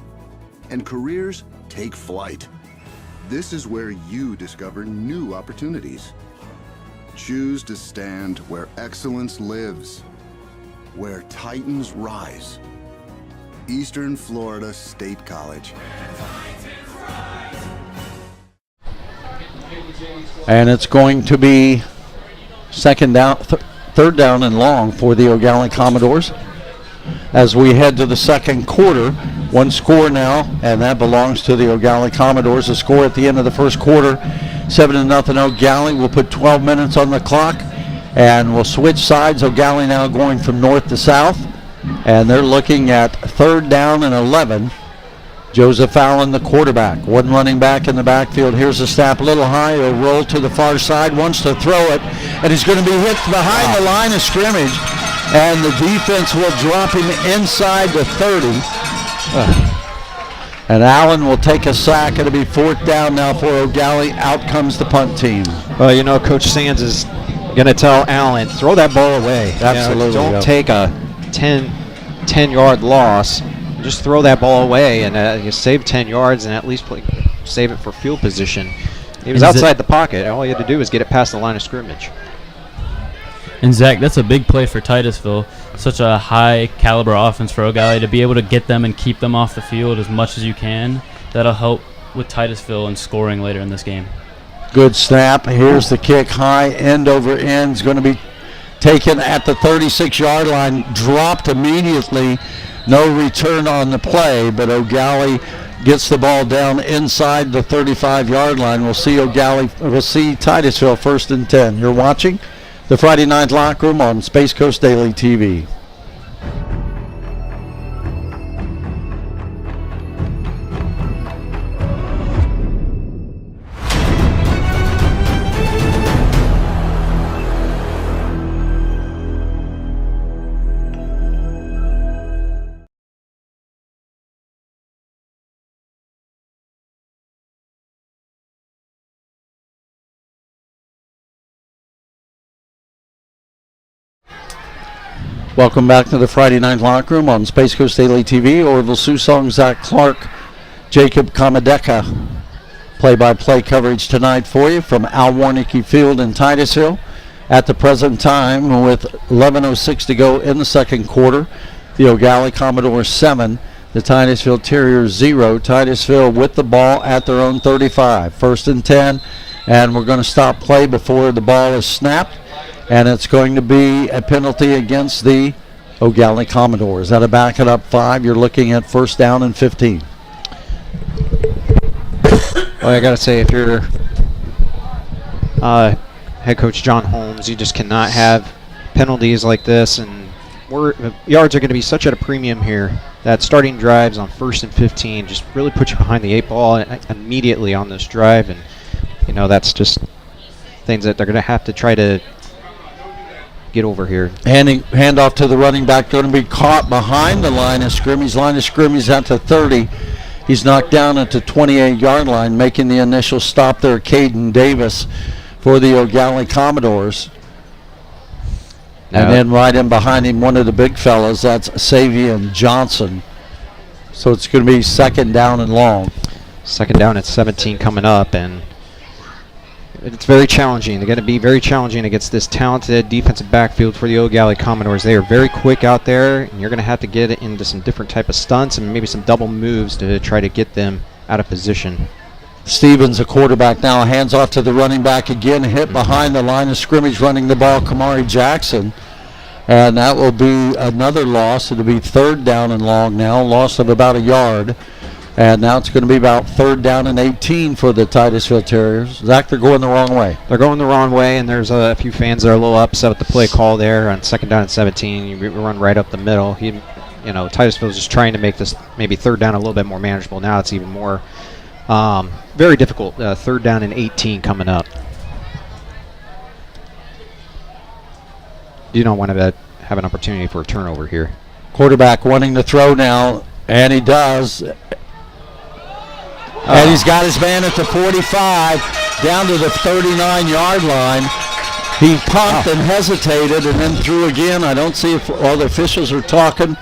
and careers take flight. This is where you discover new opportunities. Choose to stand where excellence lives, where titans rise. Eastern Florida State College. And it's going to be 3rd down and long for the Eau Gallie Commodores as we head to the second quarter. One score now, and that belongs to the Eau Gallie Commodores. The score at the end of the first quarter, 7-0 Eau Gallie. We'll put 12 minutes on the clock, and we'll switch sides. Eau Gallie now going from north to south, and they're looking at 3rd down and 11. Joseph Allen, the quarterback. One running back in the backfield. Here's a snap, a little high. He'll roll to the far side, wants to throw it, and he's going to be hit behind the line of scrimmage, and the defense will drop him inside the 30. And Allen will take a sack. It'll be 4th down now for Eau Gallie. Out comes the punt team. Well, you know, Coach Sands is going to tell Allen, throw that ball away. Absolutely. Don't take a 10-yard loss. Just throw that ball away and you save 10 yards and at least save it for field position. He was outside the pocket. All you had to do was get it past the line of scrimmage. And Zach, that's a big play for Titusville. Such a high caliber offense for Eau Gallie to be able to get them and keep them off the field as much as you can. That'll help with Titusville and scoring later in this game. Good snap. Here's the kick, high, end over end. Is going to be taken at the 36-yard line, dropped immediately. No return on the play, but Eau Gallie gets the ball down inside the 35-yard line. We'll see Titusville 1st and 10. You're watching the Friday Night Locker Room on Space Coast Daily TV. Welcome back to the Friday Night Locker Room on Space Coast Daily TV. Orville Susong, Zach Clark, Jacob Comodecca. Play-by-play coverage tonight for you from Al Warnicki Field in Titusville. At the present time, with 11:06 to go in the second quarter, the Eau Gallie Commodores 7, the Titusville Terriers 0. Titusville with the ball at their own 35. 1st and 10, and we're going to stop play before the ball is snapped. And it's going to be a penalty against the Eau Gallie Commodores. That'll back it up 5. You're looking at 1st down and 15. Well, I got to say, if you're head coach John Holmes, you just cannot have penalties like this. And yards are going to be such at a premium here that starting drives on 1st and 15 just really put you behind the 8 ball immediately on this drive. And, you know, that's just things that they're going to have to try to get over here. Hand off to the running back, going to be caught behind the line of scrimmage. Line of scrimmage at the 30. He's knocked down at the 28-yard line, making the initial stop there. Caden Davis for the Eau Gallie Commodores. And then right in behind him, one of the big fellas, that's Savion Johnson. So it's going to be 2nd down and long. 2nd down at 17 coming up, and it's very challenging. They're going to be very challenging against this talented defensive backfield for the Eau Gallie Commodores. They are very quick out there, and you're going to have to get into some different type of stunts and maybe some double moves to try to get them out of position. Stevens, the quarterback now, hands off to the running back again, hit behind the line of scrimmage running the ball, Kamari Jackson. And that will be another loss. It'll be 3rd down and long now, loss of about a yard. And now it's going to be about 3rd down and 18 for the Titusville Terriers. Zach, they're going the wrong way. They're going the wrong way, and there's a few fans that are a little upset with the play call there on 2nd down and 17. You run right up the middle. Titusville's just trying to make this maybe 3rd down a little bit more manageable. Now it's even more very difficult. 3rd down and 18 coming up. You don't want to have an opportunity for a turnover here. Quarterback wanting to throw now, and he does. And he's got his man at the 45, down to the 39-yard line. He pumped and hesitated and then threw again. I don't see if all the officials are talking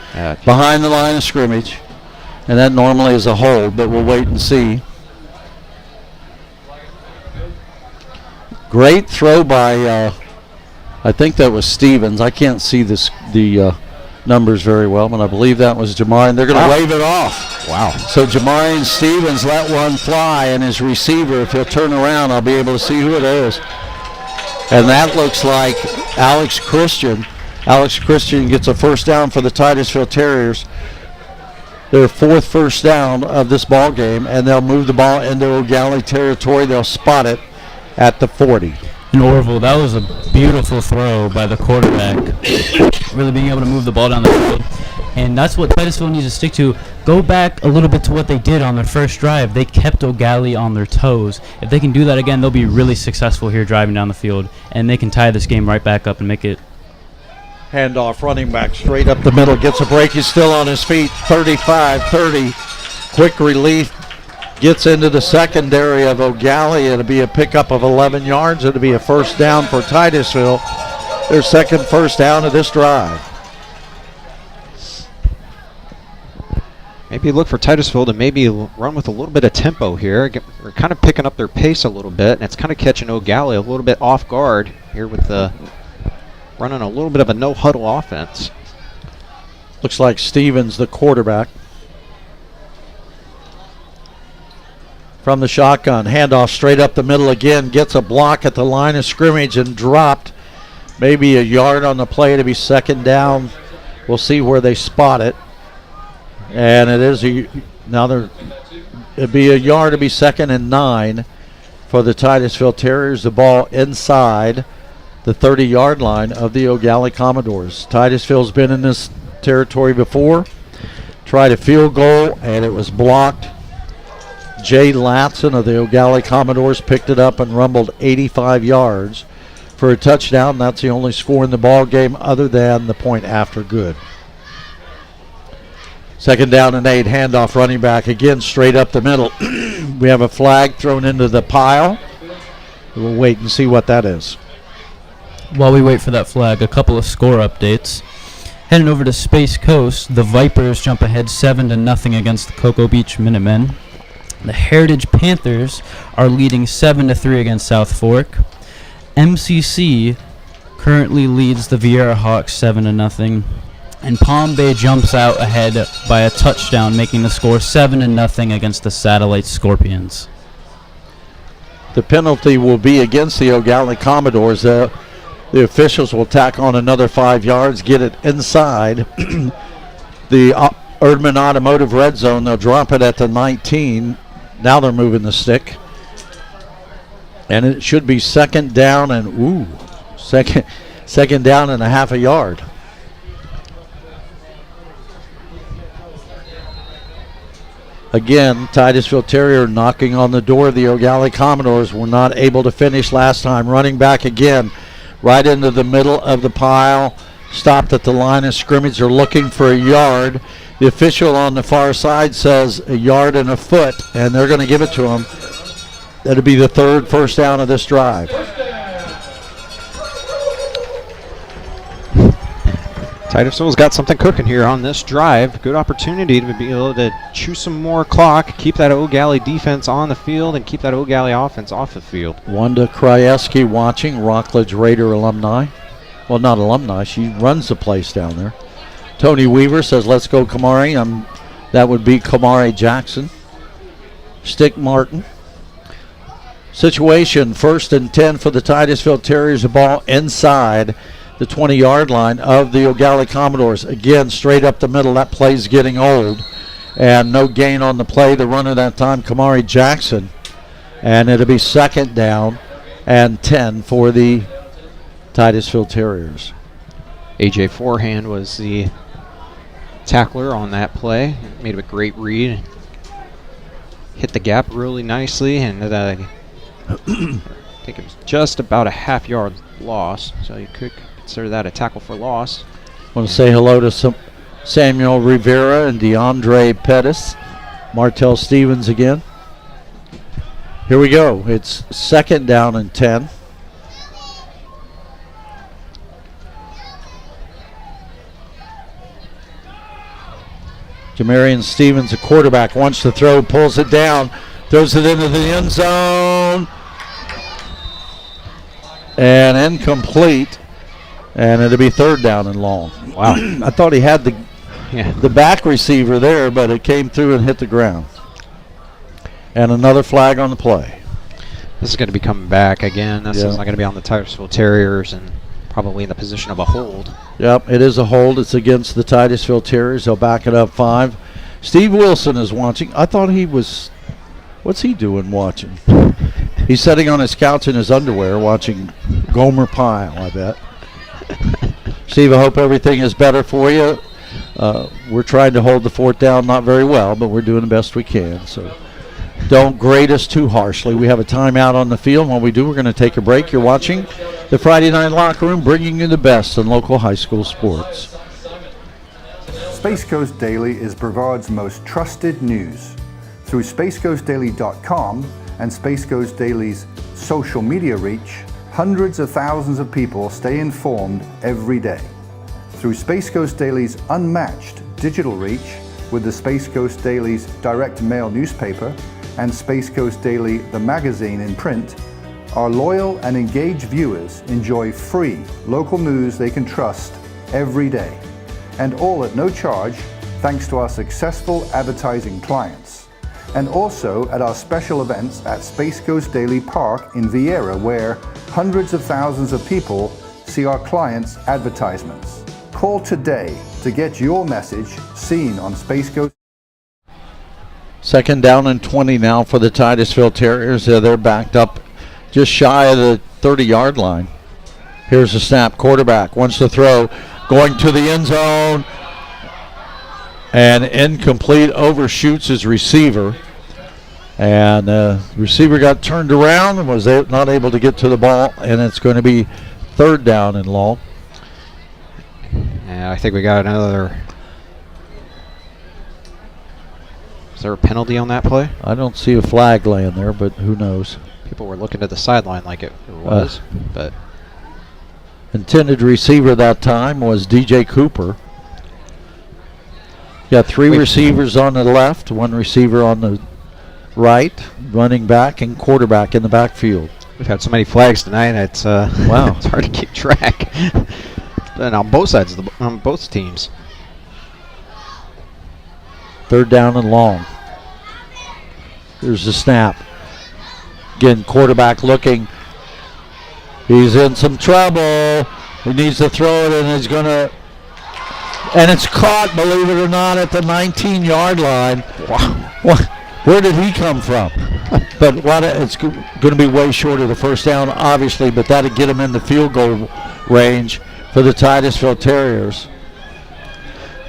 behind the line of scrimmage. And that normally is a hold, but we'll wait and see. Great throw by, I think that was Stevens. I can't see the numbers very well, but I believe that was Jamari. They're going to wave it off. Wow. So Jamari Stevens let one fly, and his receiver, if he'll turn around, I'll be able to see who it is. And that looks like Alex Christian. Alex Christian gets a 1st down for the Titusville Terriers. Their 4th first down of this ball game, and they'll move the ball into Eau Gallie territory. They'll spot it at the 40. And Orville, that was a beautiful throw by the quarterback. Really being able to move the ball down the field. And that's what Titusville needs to stick to. Go back a little bit to what they did on their first drive. They kept Eau Gallie on their toes. If they can do that again, they'll be really successful here driving down the field. And they can tie this game right back up and make it. Handoff, running back straight up the middle. Gets a break. He's still on his feet. 35-30. Quick relief. Gets into the secondary of Eau Gallie. It'll be a pickup of 11 yards. It'll be a 1st down for Titusville. Their 2nd 1st down of this drive. Maybe look for Titusville to maybe run with a little bit of tempo here. We're kind of picking up their pace a little bit, and it's kind of catching Eau Gallie a little bit off guard here with the running a little bit of a no-huddle offense. Looks like Stevens, the quarterback. From the shotgun, handoff straight up the middle again, gets a block at the line of scrimmage and dropped. Maybe a yard on the play to be 2nd down. We'll see where they spot it. And it is it'd be a yard to be 2nd and 9 for the Titusville Terriers. The ball inside the 30-yard line of the Eau Gallie Commodores. Titusville's been in this territory before. Tried a field goal, and it was blocked. Jay Latson of the Eau Gallie Commodores picked it up and rumbled 85 yards for a touchdown. That's the only score in the ball game other than the point after good. 2nd down and 8, handoff, running back again straight up the middle. We have a flag thrown into the pile. We'll wait and see what that is. While we wait for that flag, a couple of score updates. Heading over to Space Coast, the Vipers jump ahead 7-0 against the Cocoa Beach Minutemen. The Heritage Panthers are leading 7-3 against South Fork. MCC currently leads the Vieira Hawks 7-0. And Palm Bay jumps out ahead by a touchdown, making the score 7-0 against the Satellite Scorpions. The penalty will be against the Eau Gallie Commodores. The officials will tack on another 5 yards, get it inside the Erdman Automotive red zone. They'll drop it at the 19. Now they're moving the stick. And it should be 2nd down and, second down and a half a yard. Again, Titusville Terrier knocking on the door of the Eau Gallie Commodores. Were not able to finish last time. Running back again, right into the middle of the pile. Stopped at the line of scrimmage. They're looking for a yard. The official on the far side says a yard and a foot, and they're going to give it to him. That'll be the 3rd 1st down of this drive. Titusville's got something cooking here on this drive. Good opportunity to be able to chew some more clock, keep that Eau Gallie defense on the field, and keep that Eau Gallie offense off the field. Wanda Krajewski watching, Rockledge Raider alumni. Well, not alumni. She runs the place down there. Tony Weaver says, let's go Kamari. That would be Kamari Jackson. Stick Martin. situation. 1st and 10 for the Titusville Terriers. The ball inside the 20-yard line of the Eau Gallie Commodores. Again, straight up the middle. That play's getting old. And no gain on the play. The runner that time, Kamari Jackson. And it'll be 2nd down and 10 for the Titusville Terriers. A.J. Forehand was the tackler on that play. Made a great read. Hit the gap really nicely, and I think it was just about a half-yard loss, so you could consider that a tackle for loss. I want to say hello to Samuel Rivera and DeAndre Pettis. Martell Stevens again. Here we go. It's 2nd down and 10. Jamarian Stevens, a quarterback, wants to throw, pulls it down, throws it into the end zone, and incomplete, and it'll be 3rd down and long. Wow. I thought he had the back receiver there, but it came through and hit the ground. And another flag on the play. This is going to be coming back again. This is not going to be on the Titusville Terriers, and probably in the position of a hold. Yep, it is a hold. It's against the Titusville Terriers. They'll back it up 5. Steve Wilson is watching. I thought he was, what's he doing watching? He's sitting on his couch in his underwear watching Gomer Pyle, I bet. Steve, I hope everything is better for you. We're trying to hold the fort down, not very well, but we're doing the best we can. So don't grade us too harshly. We have a timeout on the field. While we do, we're going to take a break. You're watching the Friday Night Locker Room, bringing you the best in local high school sports. Space Coast Daily is Brevard's most trusted news. Through spacecoastdaily.com and Space Coast Daily's social media reach, hundreds of thousands of people stay informed every day. Through Space Coast Daily's unmatched digital reach with the Space Coast Daily's direct mail newspaper and Space Coast Daily, the magazine in print, our loyal and engaged viewers enjoy free local news they can trust every day, and all at no charge thanks to our successful advertising clients. And also at our special events at Space Coast Daily Park in Vieira, where hundreds of thousands of people see our clients' advertisements. Call today to get your message seen on Space Coast. 2nd down and 20 now for the Titusville Terriers. They're backed up just shy of the 30-yard line. Here's the snap. Quarterback wants to throw, going to the end zone, and incomplete, overshoots his receiver. And receiver got turned around and was not able to get to the ball, and it's going to be 3rd down and long. Yeah, I think we got another. Is there a penalty on that play? I don't see a flag laying there, but who knows. People were looking at the sideline like it was, but intended receiver that time was DJ Cooper. Got 3 receivers on the left, 1 receiver on the right, running back and quarterback in the backfield. We've had so many flags tonight. It's wow, it's hard to keep track. And on both sides of on both teams. 3rd down and long. Here's the snap. Again, quarterback looking. He's in some trouble. He needs to throw it, and he's going to. And it's caught, believe it or not, at the 19-yard line. Wow. Where did he come from? But it's going to be way short of the 1st down, obviously, but that'll get him in the field goal range for the Titusville Terriers.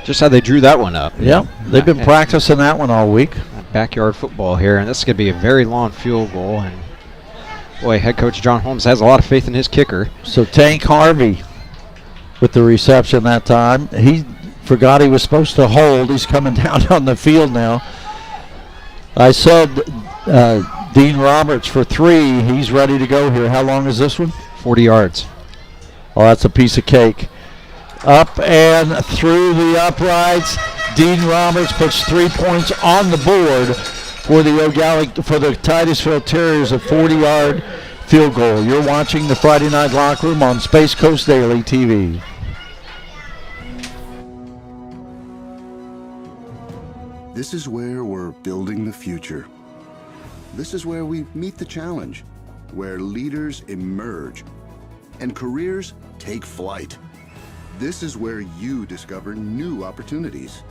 Just how they drew that one up. Yep, they've been practicing that one all week. Backyard football here, and this is going to be a very long field goal. And boy, head coach John Holmes has a lot of faith in his kicker. So Tank Harvey with the reception that time. He forgot he was supposed to hold. He's coming down on the field now. I said Dean Roberts for 3. He's ready to go here. How long is this one? 40 yards. Oh, that's a piece of cake. Up and through the uprights. Dean Roberts puts 3 points on the board for the Eau Gallie, for the Titusville Terriers, a 40-yard field goal. You're watching the Friday Night Locker Room on Space Coast Daily TV. This is where we're building the future. This is where we meet the challenge, where leaders emerge and careers take flight. This is where you discover new opportunities.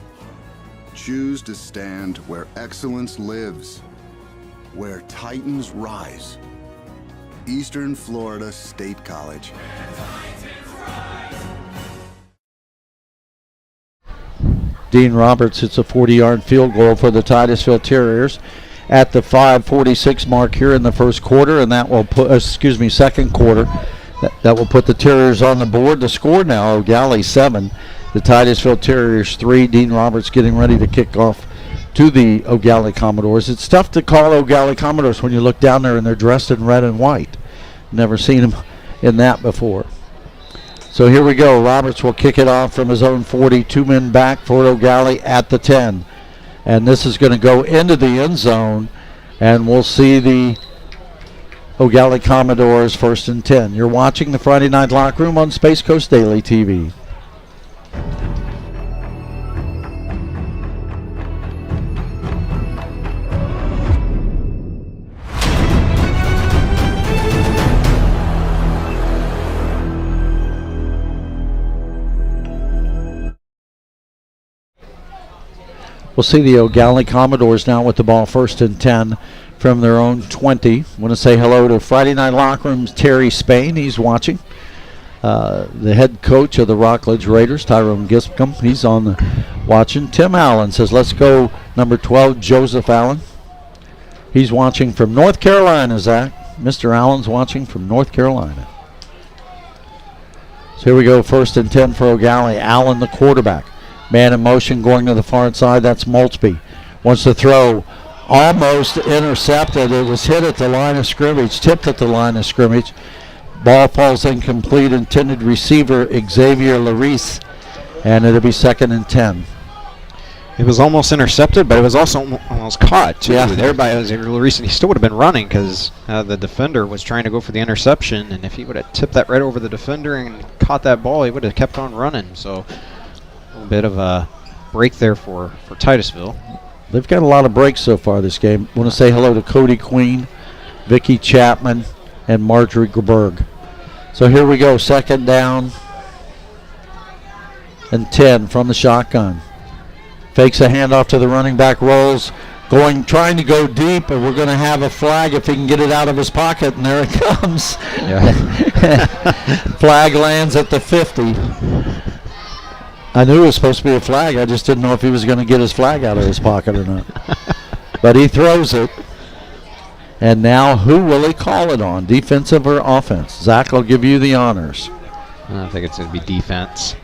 Choose to stand where excellence lives, where titans rise. Eastern Florida State College. Dean Roberts hits a 40-yard field goal for the Titusville Terriers at the 5:46 mark here in the first quarter, and that will put, second quarter. That will put the Terriers on the board. The score now, Eau Gallie 7, the Titusville Terriers 3. Dean Roberts getting ready to kick off to the Eau Gallie Commodores. It's tough to call Eau Gallie Commodores when you look down there and they're dressed in red and white. Never seen them in that before. So here we go. Roberts will kick it off from his own 40. 2 men back for Eau Gallie at the 10. And this is going to go into the end zone. And we'll see the Eau Gallie Commodores 1st and 10. You're watching the Friday Night Locker Room on Space Coast Daily TV. We'll see the Eau Gallie Commodores now with the ball 1st and 10 from their own 20. I want to say hello to Friday Night Locker Room's Terry Spain. He's watching. The head coach of the Rockledge Raiders, Tyrone Giscombe, he's on watching. Tim Allen says, let's go number 12, Joseph Allen. He's watching from North Carolina, Zach. Mr. Allen's watching from North Carolina. So here we go, 1st and 10 for Eau Gallie. Allen, the quarterback. Man in motion going to the far side. That's Maltzby. Wants to throw. Almost intercepted. It was hit at the line of scrimmage, tipped at the line of scrimmage. Ball falls incomplete. Intended receiver Xavier Larice. And it'll be 2nd and 10. It was almost intercepted, but it was also almost caught, too. Yeah. Thereby, Xavier Larice, and he still would have been running because the defender was trying to go for the interception. And if he would have tipped that right over the defender and caught that ball, he would have kept on running. So a little bit of a break there for Titusville. They've got a lot of breaks so far this game. I want to say hello to Cody Queen, Vicky Chapman, and Marjorie Gerberg. So here we go, 2nd down and 10 from the shotgun. Fakes a handoff to the running back, rolls, trying to go deep, and we're going to have a flag if he can get it out of his pocket, and there it comes. Yeah. Flag lands at the 50. I knew it was supposed to be a flag. I just didn't know if he was going to get his flag out of his pocket or not. But he throws it. And now who will he call it on, defensive or offense? Zach will give you the honors. I think it's going to be defense.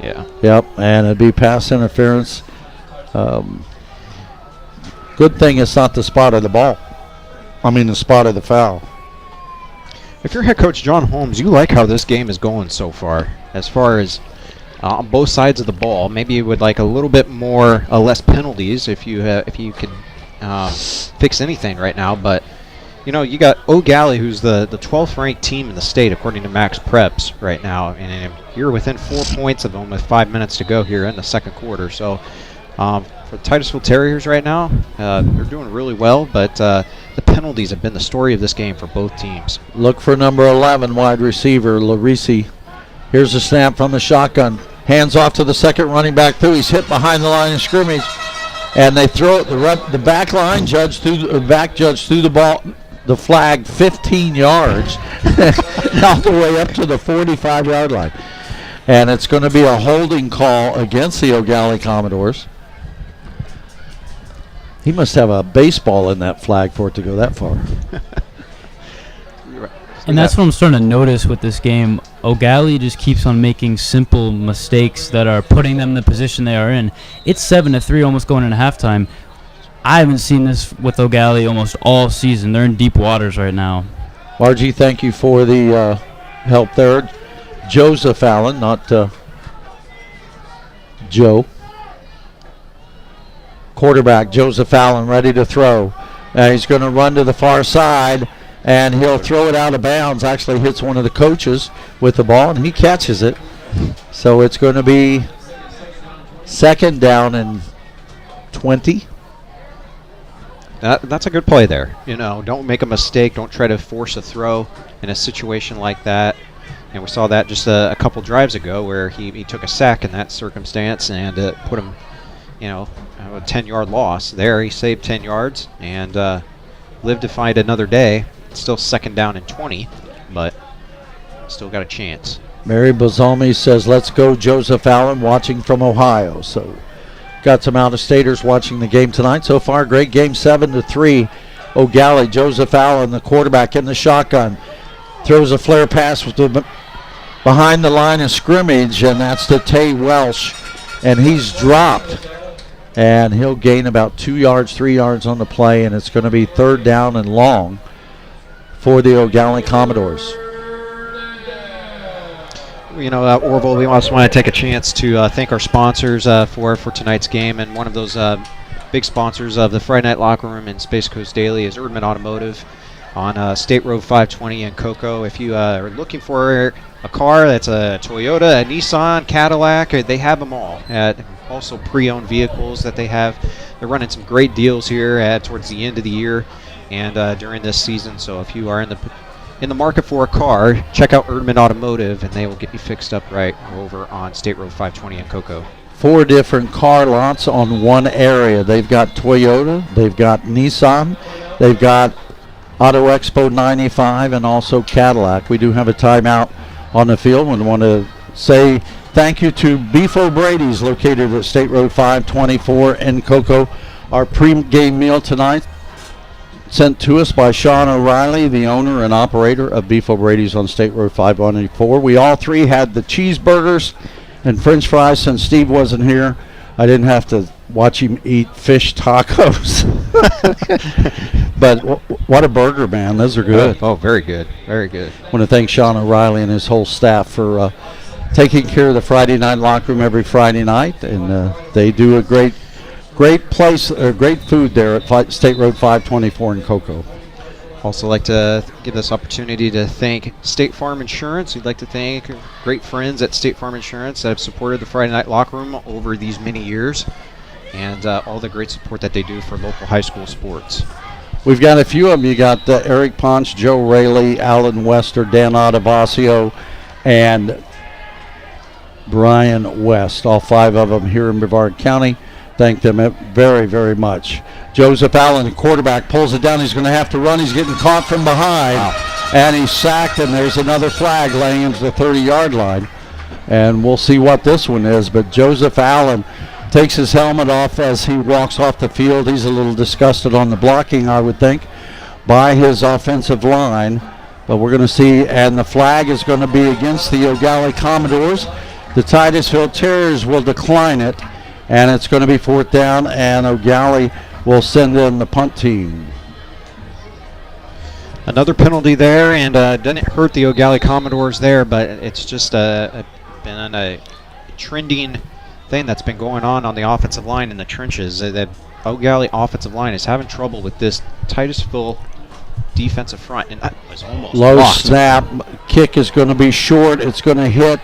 Yeah. Yep, and it'd be pass interference. Good thing it's not the spot of the ball. The spot of the foul. If you're head coach John Holmes, you like how this game is going so far. As far as on both sides of the ball, maybe you would like a little bit more, less penalties if you could fix anything right now. But you got Eau Gallie, who's the 12th ranked team in the state according to Max Preps right now, and you're within 4 points of them with 5 minutes to go here in the second quarter. So for the Titusville Terriers right now, they're doing really well, but the penalties have been the story of this game for both teams. Look for number 11, wide receiver, Larice. Here's a snap from the shotgun. Hands off to the second running back, through. He's hit behind the line of scrimmage. And they throw it, the back line judge through the ball, the flag 15 yards, all the way up to the 45-yard line. And it's going to be a holding call against the Eau Gallie Commodores. He must have a baseball in that flag for it to go that far. And that's what I'm starting to notice with this game. Eau Gallie just keeps on making simple mistakes that are putting them in the position they are in. It's 7-3, almost going into halftime. I haven't seen this with Eau Gallie almost all season. They're in deep waters right now. Margie, thank you for the help there. Joseph Allen, not Joe. Quarterback Joseph Allen ready to throw. He's going to run to the far side, and he'll throw it out of bounds. Actually hits one of the coaches with the ball, and he catches it. So it's going to be 2nd down and 20. That's a good play there. Don't make a mistake. Don't try to force a throw in a situation like that. And we saw that just a couple drives ago where he took a sack in that circumstance and put him, a 10-yard loss. There he saved 10 yards and lived to fight another day. Still 2nd down and 20, but still got a chance. Mary Bazalmi says, let's go Joseph Allen, watching from Ohio. So got some out-of-staters watching the game tonight. So far, great game, 7-3. Eau Gallie, Joseph Allen, the quarterback in the shotgun. Throws a flare pass behind the line of scrimmage, and that's to Tay Welsh. And he's dropped. And he'll gain about 2 yards, 3 yards on the play, and it's going to be 3rd down and long for the Eau Gallie Commodores. Orville, we also want to take a chance to thank our sponsors for tonight's game. And one of those big sponsors of the Friday Night Locker Room and Space Coast Daily is Erdman Automotive on State Road 520 in Cocoa. If you are looking for a car that's a Toyota, a Nissan, Cadillac, they have them all. Also pre-owned vehicles that they have. They're running some great deals here towards the end of the year and during this season. So if you are in the market for a car, check out Erdman Automotive, and they will get you fixed up right over on State Road 520 in Cocoa. 4 different car lots on one area. They've got Toyota, they've got Nissan, they've got Auto Expo 95, and also Cadillac. We do have a timeout on the field. We want to say thank you to Beef O'Brady's, located at State Road 524 in Cocoa. Our pre-game meal tonight sent to us by Sean O'Reilly, the owner and operator of Beef O'Brady's on State Road 524. We all 3 had the cheeseburgers and french fries. Since Steve wasn't here, I didn't have to watch him eat fish tacos. But what a burger, man. Those are good. Oh, very good. Very good. I want to thank Sean O'Reilly and his whole staff for taking care of the Friday night locker room every Friday night. And they do a great place, great food there at State Road 524 in Cocoa. Also like to give this opportunity to thank State Farm Insurance. We'd like to thank great friends at State Farm Insurance that have supported the Friday Night Locker Room over these many years, and all the great support that they do for local high school sports. We've got a few of them. You got Eric Ponch, Joe Rayleigh, Alan Wester, Dan Adavasio, and Brian West. All 5 of them here in Brevard County. Thank them very, very much. Joseph Allen, the quarterback, pulls it down. He's going to have to run. He's getting caught from behind. Wow. And he's sacked, and there's another flag laying into the 30-yard line. And we'll see what this one is. But Joseph Allen takes his helmet off as he walks off the field. He's a little disgusted on the blocking, I would think, by his offensive line. But we're going to see, and the flag is going to be against the Eau Gallie Commodores. The Titusville Terriers will decline it. And it's going to be 4th down, and Eau Gallie will send in the punt team. Another penalty there, and didn't hurt the Eau Gallie Commodores there, but it's just been a trending thing that's been going on the offensive line in the trenches. The Eau Gallie offensive line is having trouble with this Titusville defensive front, and that was almost low blocked. Snap. Kick is going to be short. It's going to hit.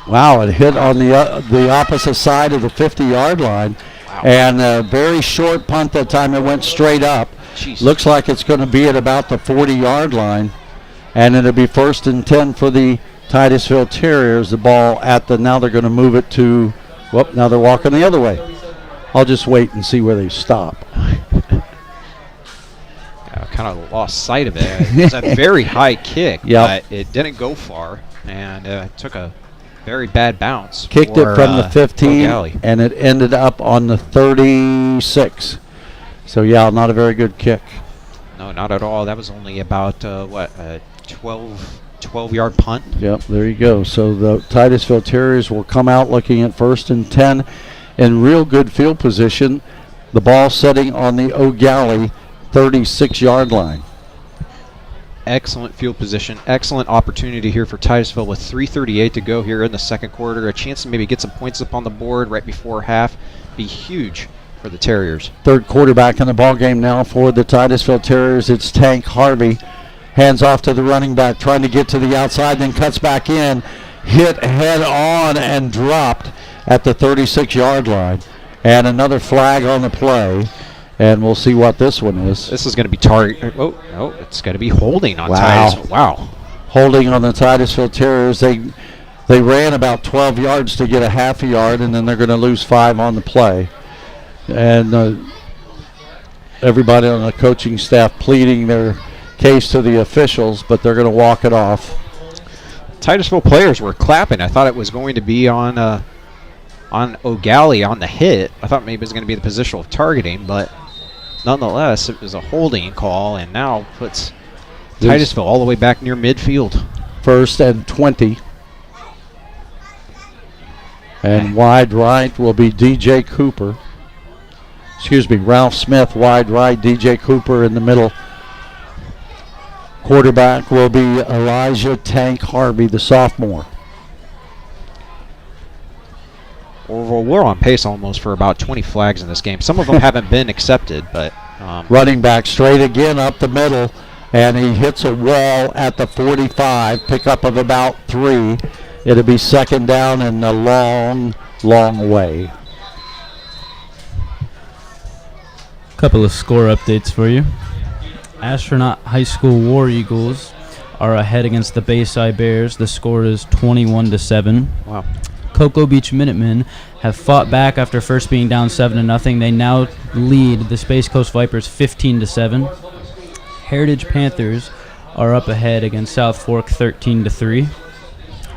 Wow, it hit on the opposite side of the 50-yard line. Wow. And a very short punt that time. It went straight up. Jeez. Looks like it's going to be at about the 40-yard line. And it'll be 1st and 10 for the Titusville Terriers. The ball now they're going to move it to, now they're walking the other way. I'll just wait and see where they stop. Kind of lost sight of it. It's a very high kick, but it didn't go far. And it took a very bad bounce. Kicked it from the 15, and it ended up on the 36. So, not a very good kick. No, not at all. That was only about, a 12-yard punt? Yep, there you go. So the Titusville Terriers will come out looking at 1st and 10 in real good field position. The ball setting on the Eau Gallie 36-yard line. Excellent field position, excellent opportunity here for Titusville with 3:38 to go here in the second quarter. A chance to maybe get some points up on the board right before half. Be huge for the Terriers. 3rd quarterback in the ball game now for the Titusville Terriers. It's Tank Harvey. Hands off to the running back, trying to get to the outside, then cuts back in. Hit head on and dropped at the 36-yard line. And another flag on the play. And we'll see what this one is. This is going to be target. Oh, no, it's going to be holding on Wow. Titusville. Wow. Holding on the Titusville Terriers. They ran about 12 yards to get a half a yard, and then they're going to lose 5 on the play. And everybody on the coaching staff pleading their case to the officials, but they're going to walk it off. Titusville players were clapping. I thought it was going to be on Eau Gallie on the hit. I thought maybe it was going to be the positional targeting, but nonetheless, it was a holding call, and now puts Titusville all the way back near midfield. 1st and 20. And wide right will be DJ Cooper. Excuse me, Ralph Smith, wide right, DJ Cooper in the middle. Quarterback will be Elijah Tank Harvey, the sophomore. Well, we're on pace almost for about 20 flags in this game. Some of them haven't been accepted, but... Running back straight again up the middle, and he hits a wall at the 45, pickup of about 3. It'll be 2nd down and a long, long way. Couple of score updates for you. Astronaut High School War Eagles are ahead against the Bayside Bears. The score is 21-7. Wow. Cocoa Beach Minutemen have fought back after first being down 7-0. They now lead the Space Coast Vipers 15-7. Heritage Panthers are up ahead against South Fork 13-3.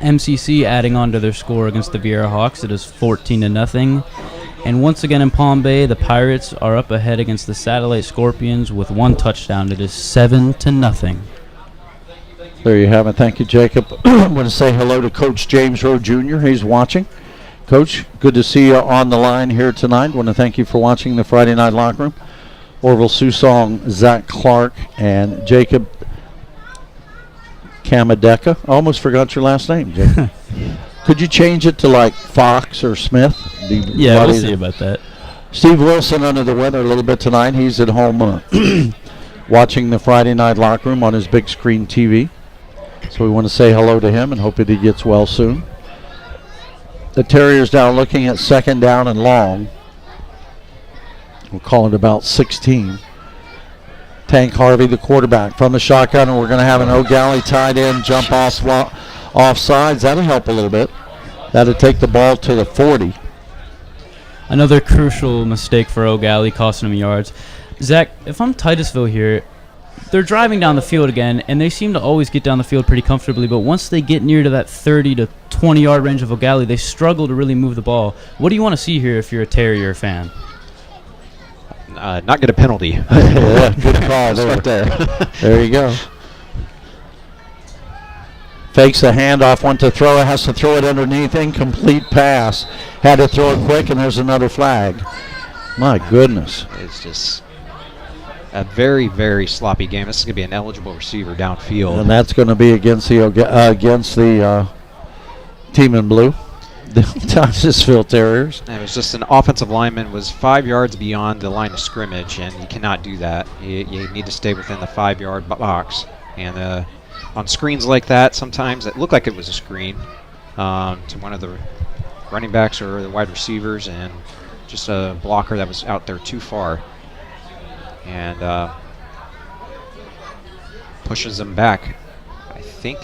MCC adding on to their score against the Vieira Hawks. It is 14-0. And once again in Palm Bay, the Pirates are up ahead against the Satellite Scorpions with 1 touchdown. It is 7-0. There you have it. Thank you, Jacob. I want to say hello to Coach James Rowe Jr. He's watching. Coach, good to see you on the line here tonight. I want to thank you for watching the Friday Night Locker Room. Orville Susong, Zach Clark, and Jacob Comodores. I almost forgot your last name, Jacob. Could you change it to like Fox or Smith? Yeah, we'll see about that. Steve Wilson under the weather a little bit tonight. He's at home watching the Friday Night Locker Room on his big screen TV. So we want to say hello to him and hope that he gets well soon. The Terriers now looking at 2nd down and long. We'll call it about 16. Tank Harvey, the quarterback, from the shotgun, and we're going to have an Eau Gallie tight end jump offsides. That'll help a little bit. That'll take the ball to the 40. Another crucial mistake for Eau Gallie, costing them yards. Zach, if I'm Titusville here, they're driving down the field again, and they seem to always get down the field pretty comfortably, but once they get near to that 30 to 20-yard range of Eau Gallie, they struggle to really move the ball. What do you want to see here if you're a Terrier fan? Not get a penalty. Yeah, good call there. There you go. Fakes the handoff, went to throw it, has to throw it underneath, incomplete pass. Had to throw it quick, and there's another flag. My goodness. It's just a very, very sloppy game. This is going to be an eligible receiver downfield. And that's going to be against the team in blue, the Titusville Terriers. And it was just an offensive lineman was 5 yards beyond the line of scrimmage, and you cannot do that. You need to stay within the 5-yard box. And on screens like that, sometimes it looked like it was a screen to one of the running backs or the wide receivers, and just a blocker that was out there too far. And pushes them back. I think,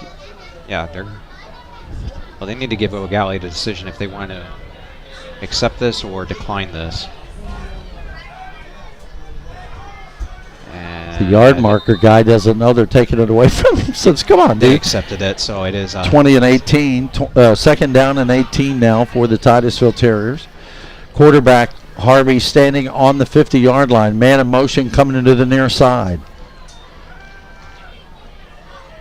yeah, they need to give Eau Gallie the decision if they want to accept this or decline this. The yard marker guy doesn't know they're taking it away from him. So come on, They dude. accepted it, so it is 20 and 18, 2nd down and 18 now for the Titusville Terriers. Quarterback Harvey standing on the 50-yard line. Man in motion coming into the near side.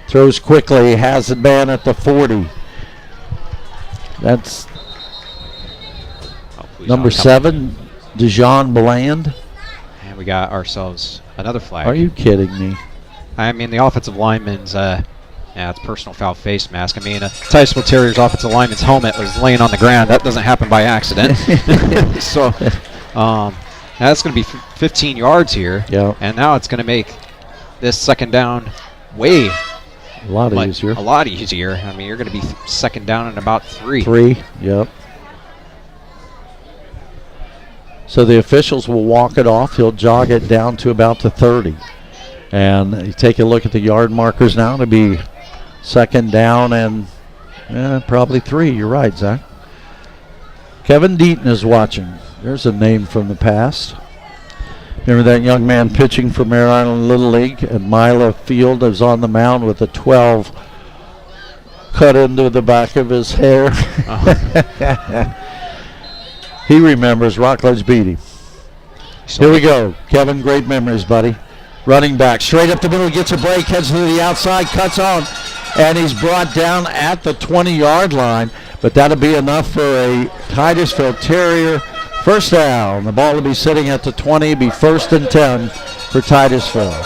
Throws quickly, has the man at the 40. That's number 7, Dejon Bland. And we got ourselves another flag. Are you kidding me? I mean, the offensive lineman's, it's personal foul face mask. I mean, Titusville Terriers offensive lineman's helmet was laying on the ground. That doesn't happen by accident. So that's going to be 15 yards here. Yeah. And now it's going to make this 2nd down way A lot easier. A lot easier. I mean, you're going to be 2nd down and about 3. 3, yep. So the officials will walk it off. He'll jog it down to about the 30. And you take a look at the yard markers now. It'll be second down and probably 3. You're right, Zach. Kevin Deaton is watching. There's a name from the past. Remember that young man pitching for Mare Island Little League? And Mila Field is on the mound with a 12 cut into the back of his hair. He remembers. Rockledge beat him. Here we go. Kevin, great memories, buddy. Running back. Straight up the middle, gets a break, heads to the outside, cuts on, and he's brought down at the 20-yard line. But that'll be enough for a Titusville Terrier first down. The ball will be sitting at the 20, be 1st and 10 for Titusville.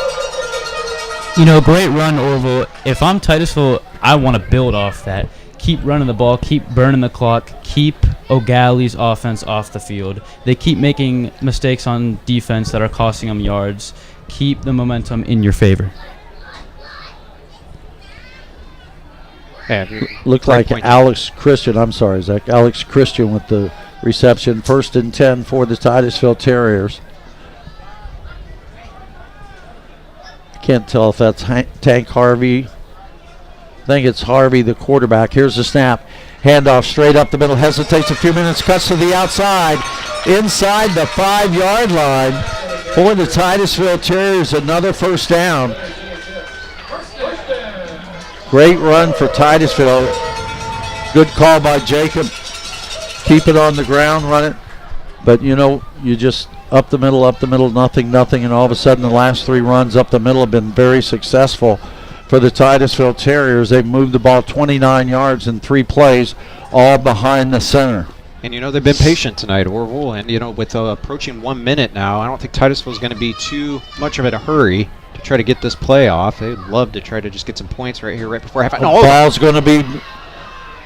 You know, great run, Orville. If I'm Titusville, I want to build off that. Keep running the ball, keep burning the clock, keep Eau Gallie's offense off the field. They keep making mistakes on defense that are costing them yards. Keep the momentum in your favor. Looked like Alex Christian. I'm sorry, Zach. Alex Christian with the reception. 1st and 10 for the Titusville Terriers. Can't tell if that's Tank Harvey. I think it's Harvey, the quarterback. Here's the snap. Handoff straight up the middle. Hesitates a few minutes. Cuts to the outside. Inside the 5-yard line for the Titusville Terriers. Another first down. Great run for Titusville. Good call by Jacob. Keep it on the ground, run it. But, you know, you just up the middle, nothing, and all of a sudden the last 3 runs up the middle have been very successful for the Titusville Terriers. They've moved the ball 29 yards in 3 plays, all behind the center. And, you know, they've been patient tonight, Orville. And, you know, with approaching 1 minute now, I don't think Titusville's going to be too much of in a hurry to try to get this play off. They'd love to try to just get some points right here, right before half. The ball's going to be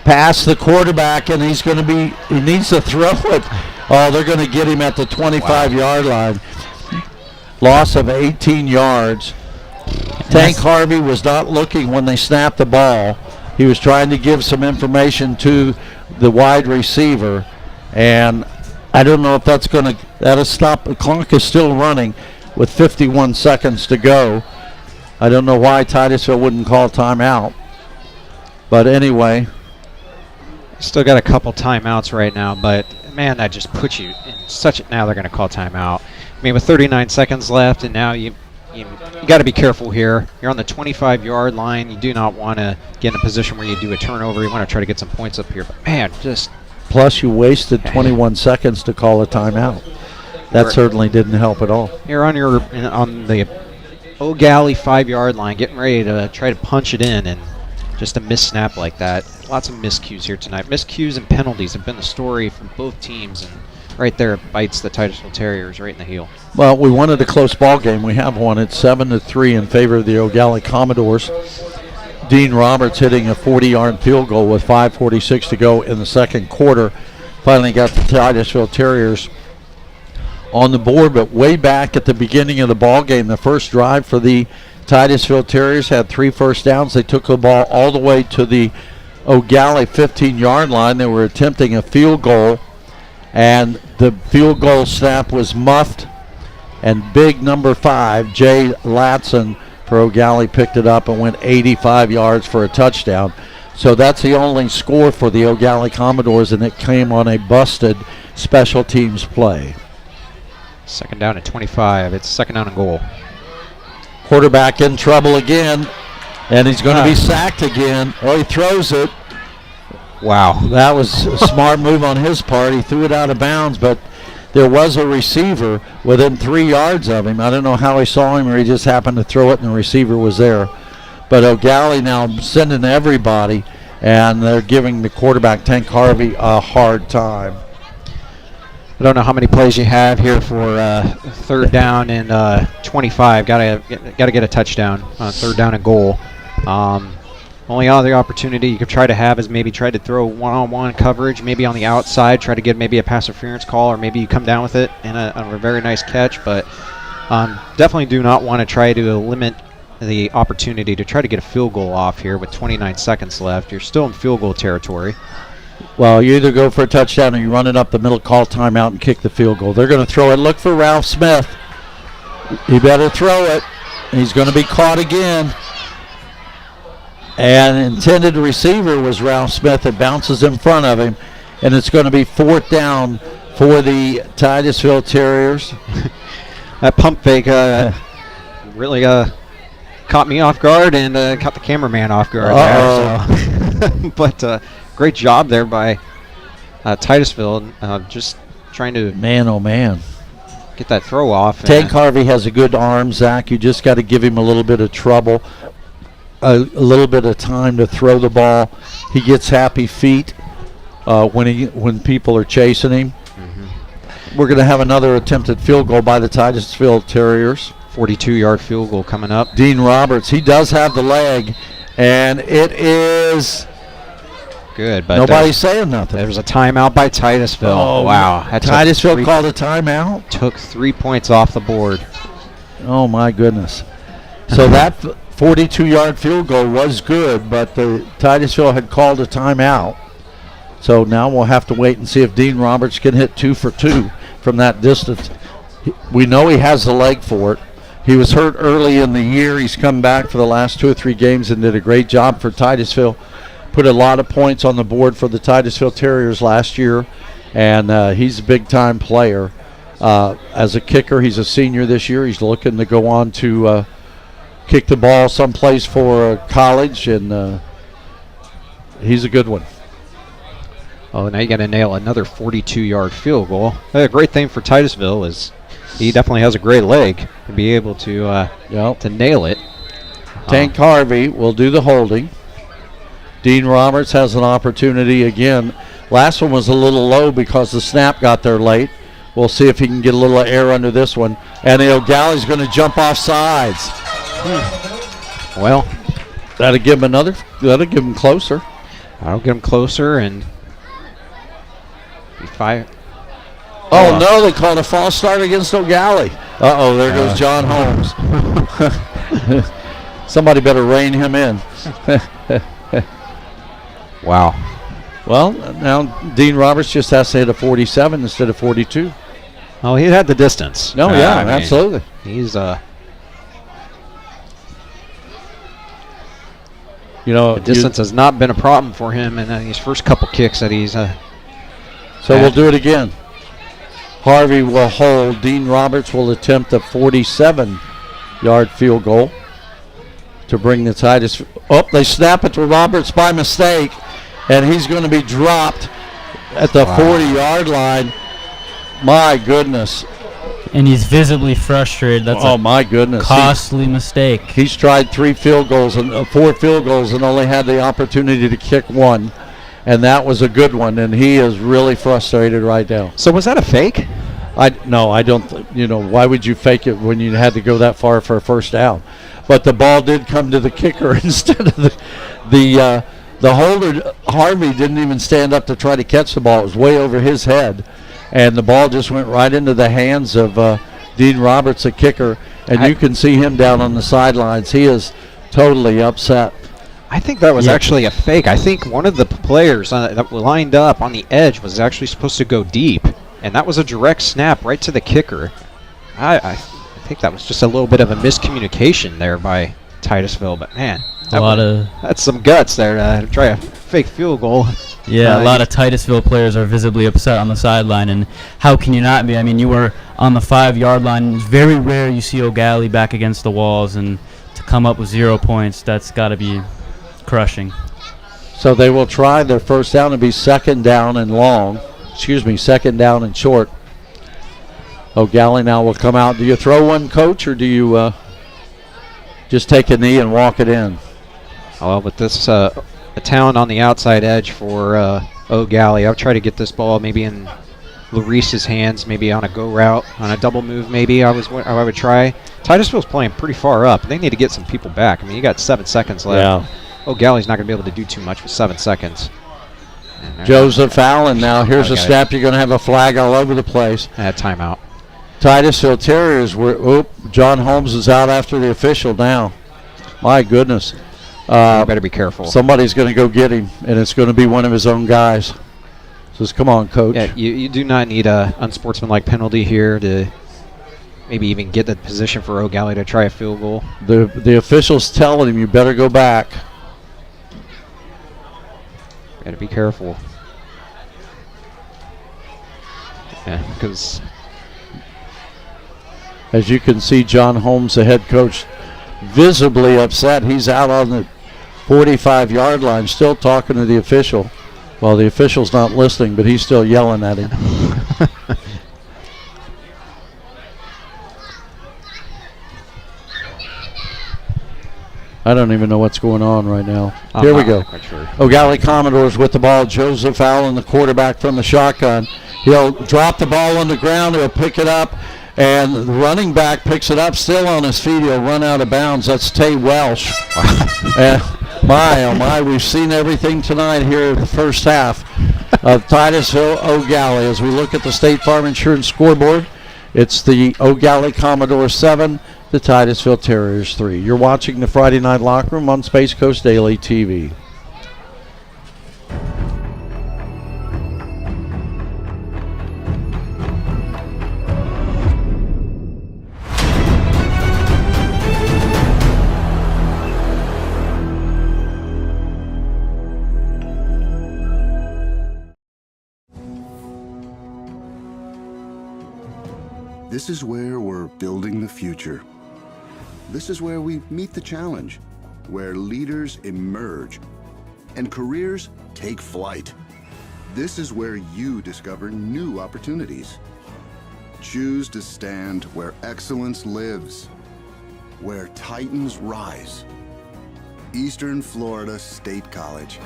past the quarterback, and he needs to throw it. Oh, they're going to get him at the 25-yard line. Loss of 18 yards. Tank Harvey was not looking when they snapped the ball. He was trying to give some information to the wide receiver, and I don't know if that'll stop. The clock is still running with 51 seconds to go. I don't know why Titusville wouldn't call timeout, but anyway. Still got a couple timeouts right now, but man, that just puts you in now they're going to call timeout. I mean, with 39 seconds left, and now you got to be careful here. You're on the 25-yard line. You do not want to get in a position where you do a turnover. You want to try to get some points up here, but man, just plus you wasted 21 seconds to call a timeout. That certainly didn't help at all. You're on the Eau Gallie 5-yard line, getting ready to try to punch it in, and just a missed snap like that. Lots of miscues here tonight. Miscues and penalties have been the story from both teams, and right there it bites the Titusville Terriers right in the heel. Well, we wanted a close ball game. We have one. It's 7-3 in favor of the Eau Gallie Commodores. Dean Roberts hitting a 40-yard field goal with 5:46 to go in the second quarter. Finally got the Titusville Terriers on the board, but way back at the beginning of the ball game, the first drive for the Titusville Terriers had 3 first downs. They took the ball all the way to the Eau Gallie 15-yard line. They were attempting a field goal, and the field goal snap was muffed, and big number 5, Jay Latson for Eau Gallie, picked it up and went 85 yards for a touchdown. So that's the only score for the Eau Gallie Commodores, and it came on a busted special teams play. Second down at 25. It's second down and goal. Quarterback in trouble again, and he's going to be sacked again. Oh, he throws it. Wow. That was a smart move on his part. He threw it out of bounds, but there was a receiver within 3 yards of him. I don't know how he saw him, or he just happened to throw it and the receiver was there. But Eau Gallie now sending everybody, and they're giving the quarterback, Tank Harvey, a hard time. I don't know how many plays you have here for third down and 25. Got to get a touchdown on third down and goal. Only other opportunity you could try to have is maybe try to throw one-on-one coverage, maybe on the outside, try to get maybe a pass interference call, or maybe you come down with it in a very nice catch. But definitely do not want to try to limit the opportunity to try to get a field goal off here with 29 seconds left. You're still in field goal territory. Well, you either go for a touchdown or you run it up the middle, call timeout, and kick the field goal. They're going to throw it. Look for Ralph Smith. He better throw it. He's going to be caught again. And intended receiver was Ralph Smith. It bounces in front of him, and it's going to be 4th down for the Titusville Terriers. That pump fake really caught me off guard and caught the cameraman off guard there. So. But great job there by Titusville, just trying to Man, oh man. get that throw off. Tank Harvey has a good arm, Zach. You just got to give him a little bit of trouble, a little bit of time to throw the ball. He gets happy feet when people are chasing him. We're going to have another attempted field goal by the Titusville Terriers. 42-yard field goal coming up. Dean Roberts, he does have the leg, and it is Good, but nobody's saying nothing. there was a timeout by Titusville. Oh, wow. That took Titusville called a timeout? took 3 points off the board. Oh, my goodness. So that 42-yard field goal was good, but the Titusville had called a timeout. So now we'll have to wait and see if Dean Roberts can hit 2 for 2 from that distance. We know he has the leg for it. He was hurt early in the year. He's come back for the last 2 or 3 games and did a great job for Titusville. Put a lot of points on the board for the Titusville Terriers last year, and he's a big-time player. As a kicker, he's a senior this year. He's looking to go on to kick the ball someplace for college, and he's a good one. Oh, now you got to nail another 42-yard field goal. The great thing for Titusville is he definitely has a great leg to be able to nail it. Tank Harvey will do the holding. Dean Roberts has an opportunity again. Last one was a little low because the snap got there late. We'll see if he can get a little air under this one. And Eau Gallie's going to jump off sides. Well, That'll give him closer. I'll get him closer and be fired. Oh, no, they called a false start against Eau Gallie. Uh-oh, there goes John Holmes. Somebody better rein him in. Wow. Well, now Dean Roberts just has to hit a 47 instead of 42. Oh, he had the distance. No, yeah, absolutely. He's You know, the distance has not been a problem for him in these first couple kicks that he's so we'll do it again. Harvey will hold. Dean Roberts will attempt a 47-yard field goal to bring the Titus. Oh, they snap it to Roberts by mistake, and he's going to be dropped at the 40-yard line. My goodness. And he's visibly frustrated. That's my goodness. costly mistake. He's tried 4 field goals and only had the opportunity to kick 1. And that was a good one, and he is really frustrated right now. So was that a fake? No, I don't. Why would you fake it when you had to go that far for a first down? But the ball did come to the kicker instead of the holder. Harvey didn't even stand up to try to catch the ball. It was way over his head, and the ball just went right into the hands of Dean Roberts, the kicker. And you can see him down on the sidelines. He is totally upset. I think that was actually a fake. I think one of the players that lined up on the edge was actually supposed to go deep, and that was a direct snap right to the kicker. I think that was just a little bit of a miscommunication there by Titusville, but man, that's some guts there to try a fake field goal. Yeah, a lot of Titusville players are visibly upset on the sideline, and how can you not be? I mean, you were on the 5-yard line. It's very rare you see Eau Gallie back against the walls, and to come up with 0 points, that's got to be crushing. So they will try their first down to be second down and short. Eau Gallie now will come out. Do you throw one, Coach, or do you just take a knee and walk it in? Well, with this a talent on the outside edge for Eau Gallie, I'll try to get this ball maybe in Larice's hands, maybe on a go route, on a double move maybe I would try. Titusville's playing pretty far up. They need to get some people back. I mean, you got 7 seconds left. Yeah. Eau Gallie's not going to be able to do too much with 7 seconds. Joseph Allen now. Here's a snap. You're going to have a flag all over the place. Timeout. Titusville Terriers John Holmes is out after the official now. My goodness. You better be careful. Somebody's going to go get him, and it's going to be one of his own guys. Says, come on, coach. Yeah, you do not need a unsportsmanlike penalty here to maybe even get the position for Eau Gallie to try a field goal. The official's telling him you better go back. Got to be careful. Yeah, because as you can see, John Holmes, the head coach, visibly upset. He's out on the 45-yard line still talking to the official. Well, the official's not listening, but he's still yelling at him. I don't even know what's going on right now. Here we go. Sure. Eau Gallie Commodores with the ball. Joseph Allen, the quarterback from the shotgun. He'll drop the ball on the ground. He'll pick it up, and the running back picks it up, still on his feet. He'll run out of bounds. That's Tay Welsh. And my, oh my, we've seen everything tonight here in the first half of Titusville, Eau Gallie. As we look at the State Farm Insurance scoreboard, it's the Eau Gallie Commodores 7, the Titusville Terriers 3. You're watching the Friday Night Locker Room on Space Coast Daily TV. This is where we're building the future. This is where we meet the challenge, where leaders emerge and careers take flight. This is where you discover new opportunities. Choose to stand where excellence lives, where titans rise. Eastern Florida State College.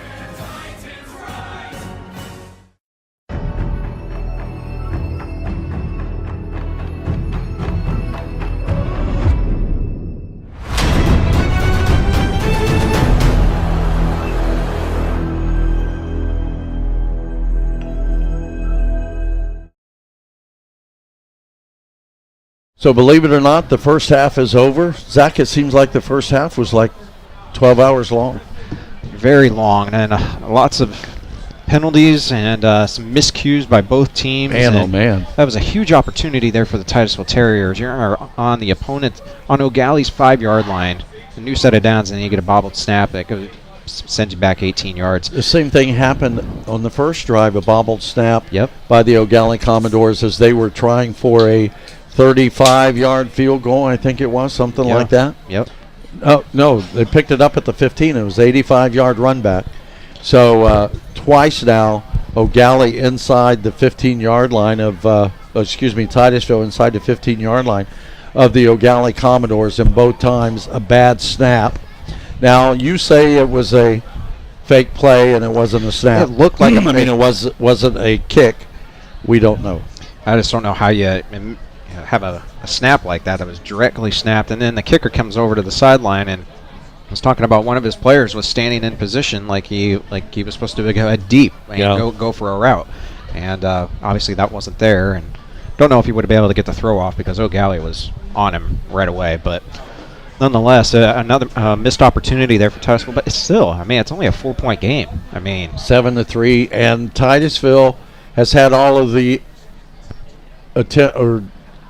So believe it or not, the first half is over. Zach, it seems like the first half was like 12 hours long. Very long, and lots of penalties and some miscues by both teams. Man, and oh man. That was a huge opportunity there for the Titusville Terriers. You're on the opponent, on Eau Gallie's 5-yard line, a new set of downs, and then you get a bobbled snap that sends you back 18 yards. The same thing happened on the first drive, a bobbled snap Yep. by the Eau Gallie Commodores as they were trying for a 35-yard field goal, I think it was, something like that. Yep. Oh, no, they picked it up at the 15. It was 85-yard run back. So twice now, Eau Gallie inside the 15-yard line of, Titusville inside the 15-yard line of the Eau Gallie Commodores, and both times a bad snap. Now, you say it was a fake play and it wasn't a snap. It looked like it wasn't a kick. We don't know. I just don't know how you have a snap like that was directly snapped, and then the kicker comes over to the sideline and was talking about one of his players was standing in position like he was supposed to go deep and go for a route, and obviously that wasn't there, and don't know if he would have been able to get the throw off because Eau Gallie was on him right away, but nonetheless another missed opportunity there for Titusville. But it's still, it's only a 4-point game. 7-3, and Titusville has had all of the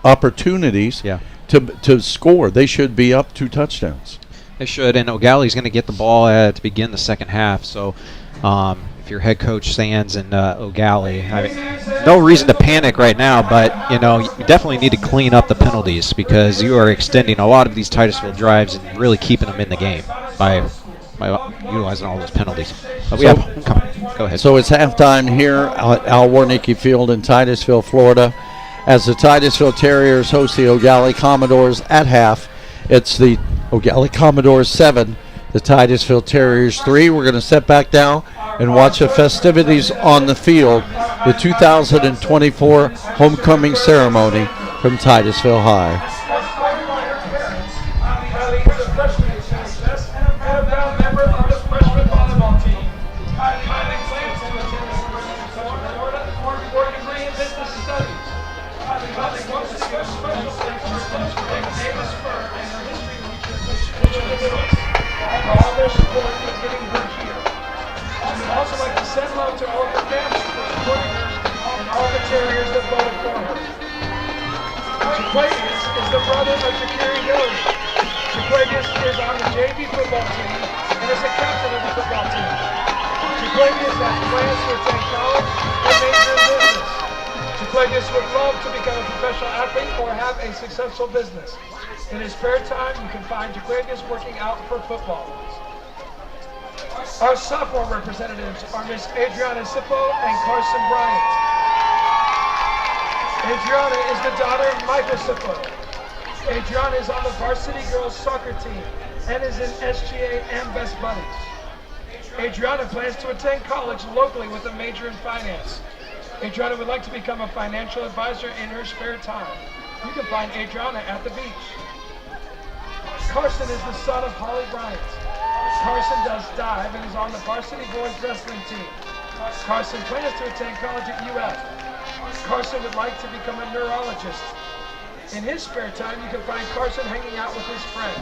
opportunities to score. They should be up 2 touchdowns. They should, and Eau Gallie's going to get the ball to begin the second half. So if your head coach Sands and Eau Gallie, no reason to panic right now, but you definitely need to clean up the penalties because you are extending a lot of these Titusville drives and really keeping them in the game by utilizing all those penalties. But we have homecoming. Go ahead. So it's halftime here at Al Warnicki Field in Titusville, Florida, as the Titusville Terriers host the Eau Gallie Commodores at half. It's the Eau Gallie Commodores 7, the Titusville Terriers 3. We're going to step back down and watch the festivities on the field, the 2024 homecoming ceremony from Titusville High. Also like to send love to all of the families for supporting Terriers that voted for her. Jaquavius is the brother of Shakiri Hillary. Jaquavius is on the JV football team and is the captain of the football team. Jaquavius has plans to attend college and major in business. Jaquavius would love to become a professional athlete or have a successful business. In his spare time, you can find Jaquavius working out for football. Our sophomore representatives are Miss Adriana Sippo and Carson Bryant. Adriana is the daughter of Michael Sippo. Adriana is on the varsity girls soccer team and is in SGA and Best Buddies. Adriana plans to attend college locally with a major in finance. Adriana would like to become a financial advisor in her spare time. You can find Adriana at the beach. Carson is the son of Holly Bryant. Carson does dive and is on the varsity boys wrestling team. Carson plans to attend college at UF. Carson would like to become a neurologist. In his spare time, you can find Carson hanging out with his friends.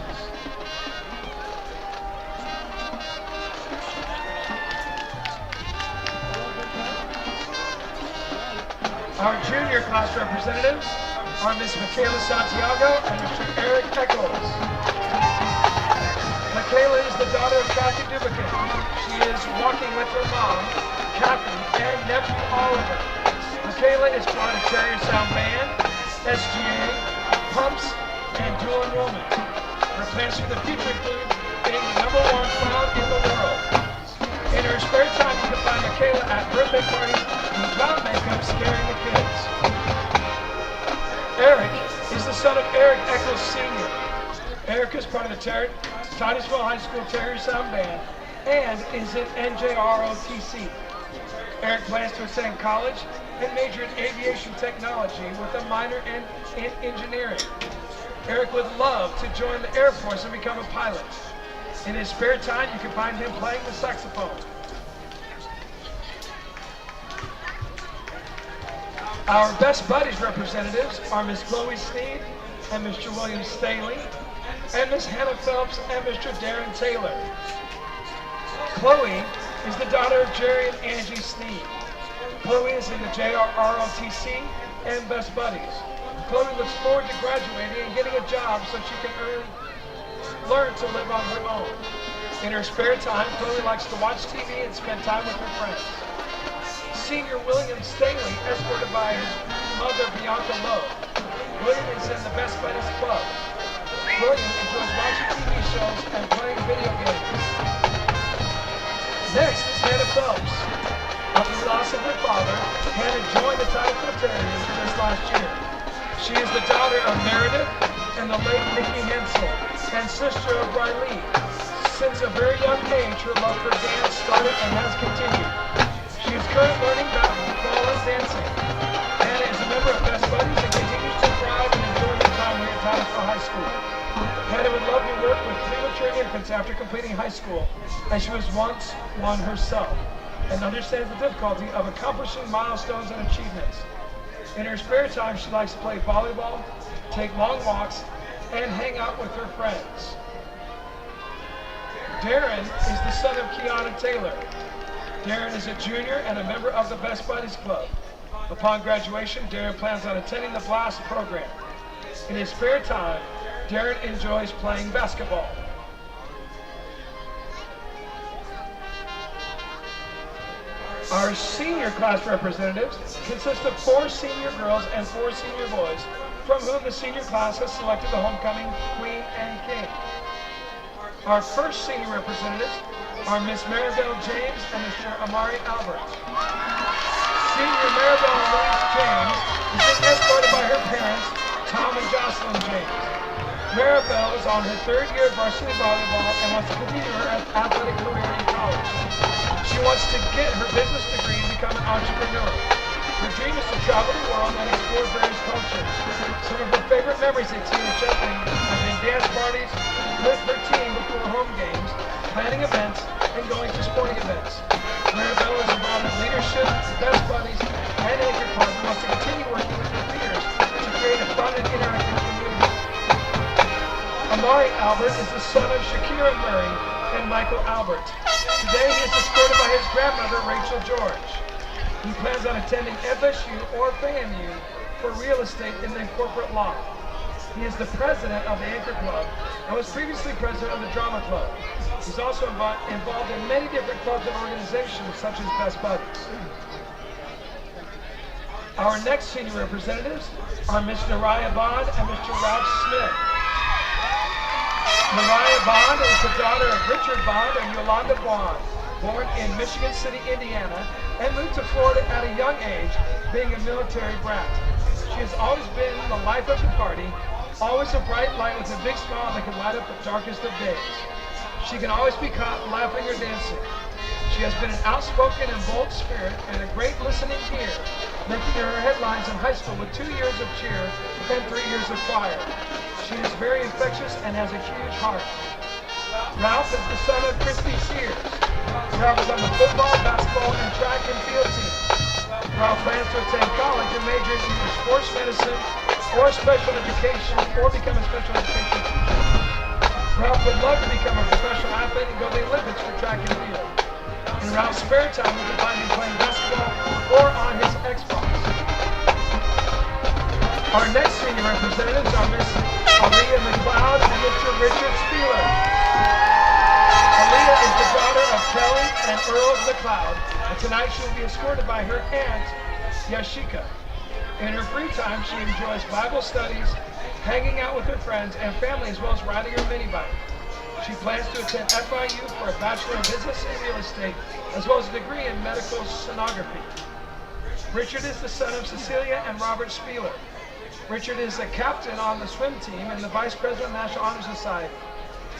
Our junior class representatives are Miss Michaela Santiago and Mr. Eric Eccles. Michaela is the daughter of Kathy Dubican. She is walking with her mom, Kathy, and nephew Oliver. Michaela is part of Terrier Sound Band, SGA, Pumps, and dual enrollment. Her plans for the future include being the #1 clown in the world. In her spare time, you can find Michaela at birthday parties with clown makeup scaring the kids. Eric is the son of Eric Eccles Sr. Eric is part of the Titusville High School Terrier Sound Band and is in NJROTC. Eric plans to attend college and major in aviation technology with a minor in engineering. Eric would love to join the Air Force and become a pilot. In his spare time, you can find him playing the saxophone. Our Best Buddies representatives are Miss Chloe Sneed and Mr. William Staley, and Miss Hannah Phelps and Mr. Darren Taylor. Chloe is the daughter of Jerry and Angie Sneed. Chloe is in the JROTC and Best Buddies. Chloe looks forward to graduating and getting a job so she can learn to live on her own. In her spare time, Chloe likes to watch TV and spend time with her friends. Senior William Staley, escorted by his mother Bianca Lowe. William is in the Best Buddies Club. William enjoys watching TV shows and playing video games. Next is Hannah Phelps. After the loss of her father, Hannah joined the Titusville Terriers just last year. She is the daughter of Meredith and the late Nikki Hensel, and sister of Riley. Since a very young age, her love for dance started and has continued. She is currently learning basketball and dancing. Hannah is a member of Best Buddies and continues to thrive and enjoy her time here at Titusville High School. Hannah would love to work with premature infants after completing high school, as she was once one herself, and understands the difficulty of accomplishing milestones and achievements. In her spare time, she likes to play volleyball, take long walks, and hang out with her friends. Darren is the son of Kiana Taylor. Darren is a junior and a member of the Best Buddies Club. Upon graduation, Darren plans on attending the BLAST program. In his spare time, Darren enjoys playing basketball. Our senior class representatives consist of 4 senior girls and 4 senior boys, from whom the senior class has selected the homecoming queen and king. Our first senior representatives are Miss Maribel James and Mr. Amari Albert. Senior Maribel Louise James is being escorted by her parents, Tom and Jocelyn James. Maribel is on her 3rd year of varsity volleyball and wants to continue her athletic career in college. She wants to get her business degree and become an entrepreneur. Her dream is to travel the world and explore various cultures. Some of her favorite memories at Tina Shepping have been dance parties with her team before home games, planning events, and going to sporting events. Maribel is involved in leadership, Best Buddies, and Anchor Club and wants to continue working with her peers to create a fun and interactive community. Amari Albert is the son of Shakira Murray and Michael Albert. Today he is escorted by his grandmother, Rachel George. He plans on attending FSU or FAMU for real estate and then corporate law. He is the president of the Anchor Club and was previously president of the Drama Club. He's also involved in many different clubs and organizations such as Best Buddies. Our next senior representatives are Miss Nariah Bond and Mr. Ralph Smith. Nariah Bond is the daughter of Richard Bond and Yolanda Bond, born in Michigan City, Indiana, and moved to Florida at a young age, being a military brat. She has always been the life of the party, always a bright light with a big smile that can light up the darkest of days. She can always be caught laughing or dancing. She has been an outspoken and bold spirit and a great listening ear, making her headlines in high school with 2 years of cheer and 3 years of choir. She is very infectious and has a huge heart. Ralph is the son of Christy Sears. Ralph is on the football, basketball, and track and field team. Ralph plans to attend college and major in either sports medicine or special education or become a special education teacher. Ralph would love to become a professional athlete and go to the Olympics for track and field. In Ralph's spare time, we can find him playing basketball or on his Xbox. Our next senior representatives are Miss Aaliyah McLeod and Mr. Richard Spieler. Aaliyah is the daughter of Kelly and Earl McLeod, and tonight she will be escorted by her aunt, Yashika. In her free time, she enjoys Bible studies, hanging out with her friends and family, as well as riding her mini bike. She plans to attend FIU for a Bachelor of Business and Real Estate, as well as a degree in medical sonography. Richard is the son of Cecilia and Robert Spieler. Richard is the captain on the swim team and the vice president of the National Honor Society.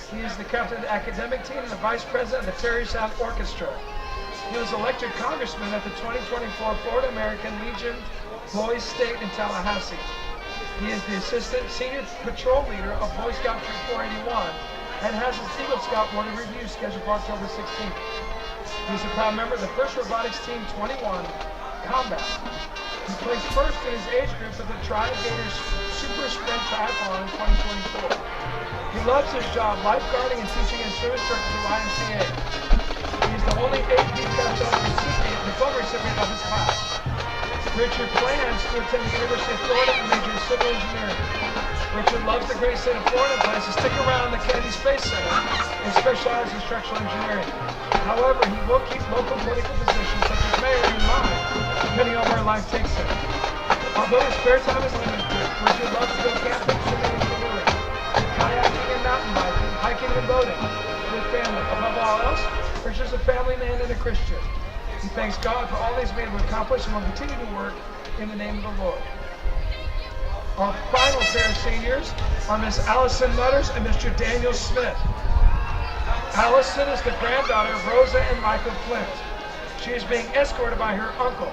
He is the captain of the academic team and the vice president of the Terry Sound Orchestra. He was elected congressman at the 2024 Florida American Legion Boys State in Tallahassee. He is the assistant senior patrol leader of Boy Scout Troop 481 and has his Eagle Scout morning review scheduled for October 16th. He is a proud member of the 1st Robotics Team 21 Combat. He placed first in his age group at the Tri-Gators Super Sprint Triathlon in 2024. He loves his job, lifeguarding and teaching as swim instructor at the YMCA. He is the only AP Capstone recipient, diploma recipient of his class. Richard plans to attend the University of Florida and major in civil engineering. Richard loves the great state of Florida and plans to stick around the Kennedy Space Center and specialize in structural engineering. However, he will keep local political positions such as mayor in mind, depending on where life takes him. Although his spare time is limited, Richard loves to go camping, swimming, and canoeing, kayaking and mountain biking, hiking and boating with family. Above all else, Richard's a family man and a Christian. He thanks God for all he's been able to accomplish and will continue to work in the name of the Lord. Our final pair of seniors are Miss Allison Mutters and Mr. Daniel Smith. Allison is the granddaughter of Rosa and Michael Flint. She is being escorted by her uncle.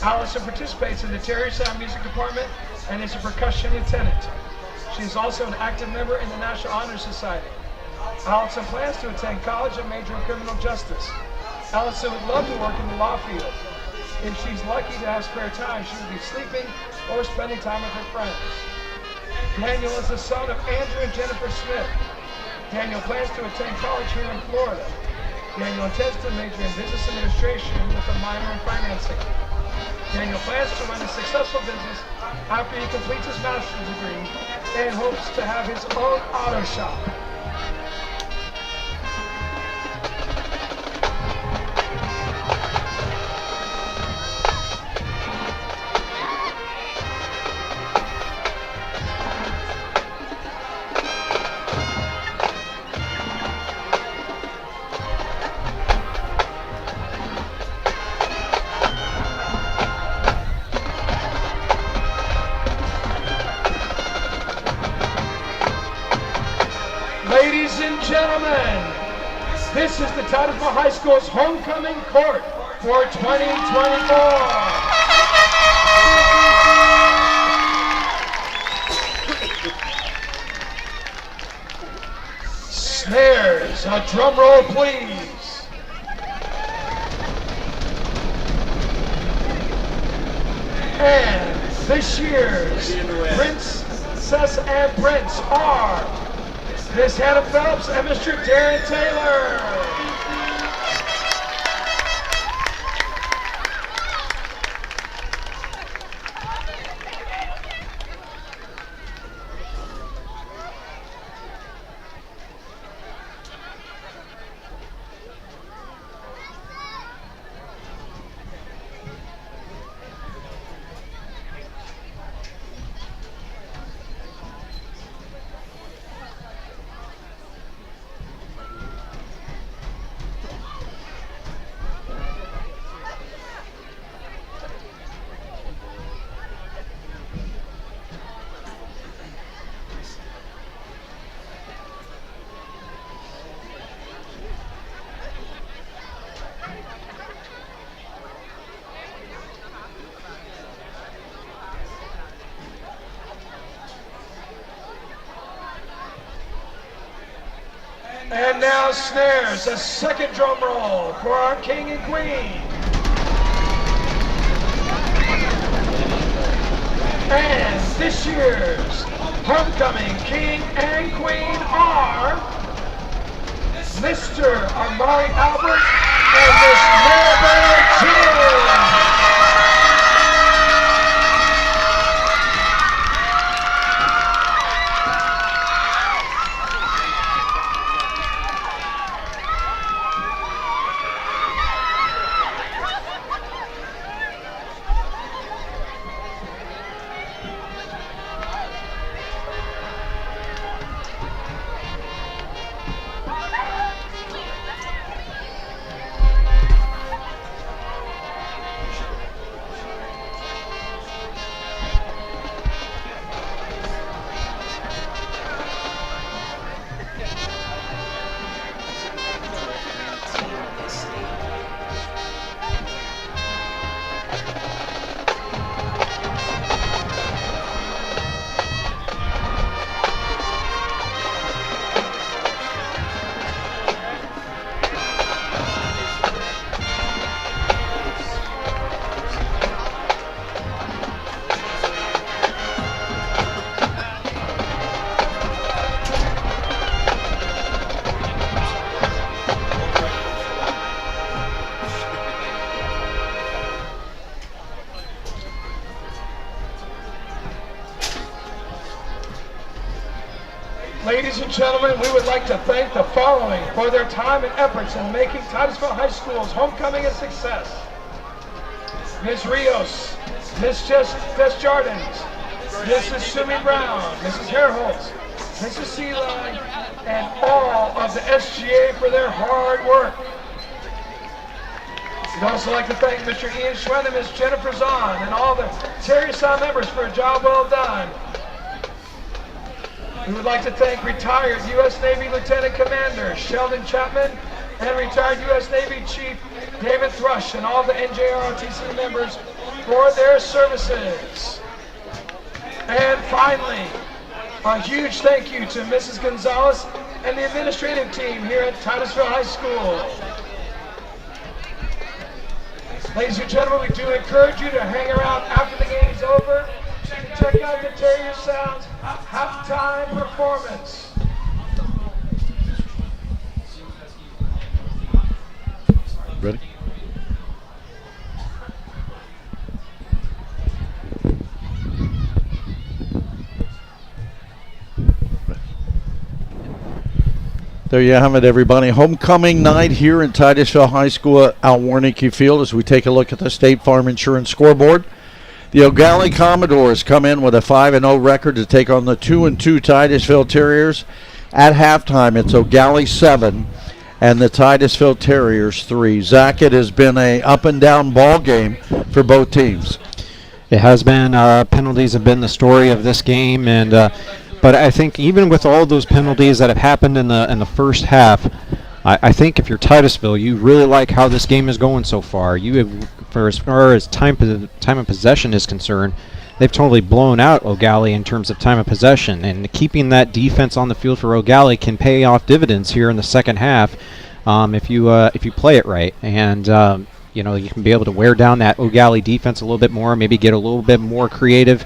Allison participates in the Terry Sound Music Department and is a percussion lieutenant. She is also an active member in the National Honor Society. Allison plans to attend college and major in criminal justice. Allison would love to work in the law field. If she's lucky to have spare time, she will be sleeping or spending time with her friends. Daniel is the son of Andrew and Jennifer Smith. Daniel plans to attend college here in Florida. Daniel intends to major in business administration with a minor in financing. Daniel plans to run a successful business after he completes his master's degree and hopes to have his own auto shop. Ladies and gentlemen, this is the Titusville High School's homecoming court for 2024. Snares, a drum roll please. And this year's Princess and Prince are Miss Hannah Phelps and Mr. Darren Taylor. And now snares, a second drum roll for our king and queen. And this year's homecoming king and queen are Mr. Amari Albert and Miss Maribel Jim. Ladies and gentlemen, we would like to thank the following for their time and efforts in making Titusville High School's homecoming a success. Ms. Rios, Ms. Desjardins, Mrs. Sumi Brown, Mrs. Hairholtz, Mrs. Seeline, and all of the SGA for their hard work. We'd also like to thank Mr. Ian Schwen and Ms. Jennifer Zahn and all the Terrier Sound members for a job well done. We would like to thank retired U.S. Navy Lieutenant Commander Sheldon Chapman and retired U.S. Navy Chief David Thrush and all the NJROTC members for their services. And finally, a huge thank you to Mrs. Gonzalez and the administrative team here at Titusville High School. Ladies and gentlemen, we do encourage you to hang around after the game is over to check out the Terrier Sounds halftime performance. Ready? There you have it, everybody. Homecoming night here in Titusville High School at Warnicki Field as we take a look at the State Farm Insurance scoreboard. The Eau Gallie Commmodores come in with a 5-0 record to take on the 2-2 Titusville Terriers. At halftime, it's Eau Gallie 7 and the Titusville Terriers 3. Zach, it has been a up-and-down ball game for both teams. It has been. Penalties have been the story of this game, and but I think even with all those penalties that have happened in the first half, I think if you're Titusville, you really like how this game is going so far. You have, for as far as time of possession is concerned, they've totally blown out Eau Gallie in terms of time of possession, and keeping that defense on the field for Eau Gallie can pay off dividends here in the second half if you play it right, and you know, you can be able to wear down that Eau Gallie defense a little bit more, maybe get a little bit more creative.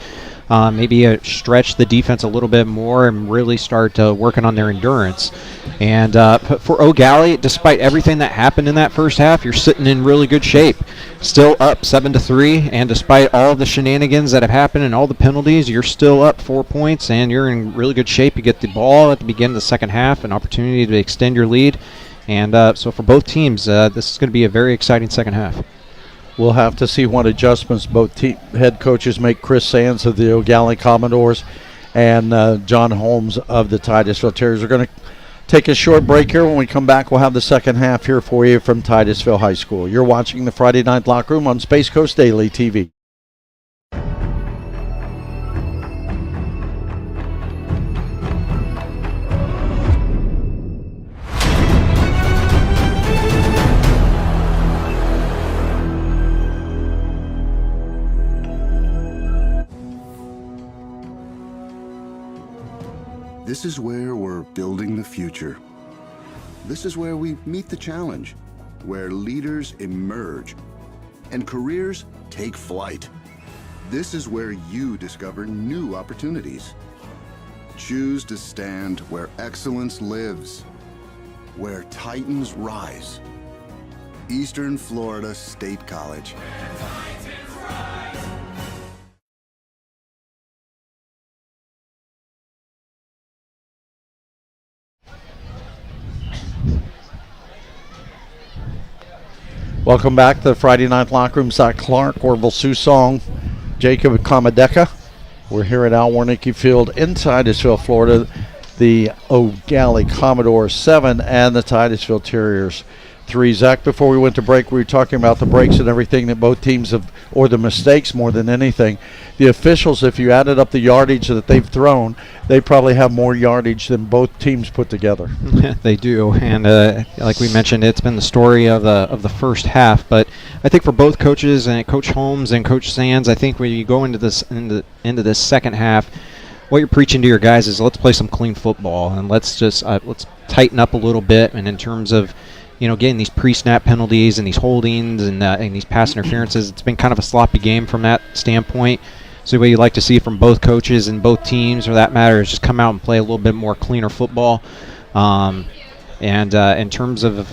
Maybe stretch the defense a little bit more and really start working on their endurance. And for Eau Gallie, despite everything that happened in that first half, you're sitting in really good shape. Still up 7-3, and despite all of the shenanigans that have happened and all the penalties, you're still up 4 points, and you're in really good shape. You get the ball at the beginning of the second half, an opportunity to extend your lead. And so for both teams, this is going to be a very exciting second half. We'll have to see what adjustments both head coaches make. Chris Sands of the Eau Gallie Commodores and John Holmes of the Titusville Terriers. We're going to take a short break here. When we come back, we'll have the second half here for you from Titusville High School. You're watching the Friday Night Locker Room on Space Coast Daily TV. This is where we're building the future. This is where we meet the challenge, where leaders emerge and careers take flight. This is where you discover new opportunities. Choose to stand where excellence lives, where titans rise. Eastern Florida State College. Welcome back to the Friday Night Locker Room. Zach Clark, Orville Susong, Jacob Comodecca. We're here at Al Warnicki Field in Titusville, Florida. The Eau Gallie Commmodores 7 and the Titusville Terriers 3. Zach, before we went to break, we were talking about the breaks and everything that both teams have, or the mistakes more than anything. The officials, if you added up the yardage that they've thrown, they probably have more yardage than both teams put together. They do, and like we mentioned, it's been the story of the first half. But I think for both coaches, and Coach Holmes and Coach Sands, I think when you go into this second half, what you're preaching to your guys is let's play some clean football and let's tighten up a little bit. And in terms of getting these pre-snap penalties and these holdings and these pass interferences, it's been kind of a sloppy game from that standpoint. So what you'd like to see from both coaches and both teams, for that matter, is just come out and play a little bit more cleaner football. And in terms of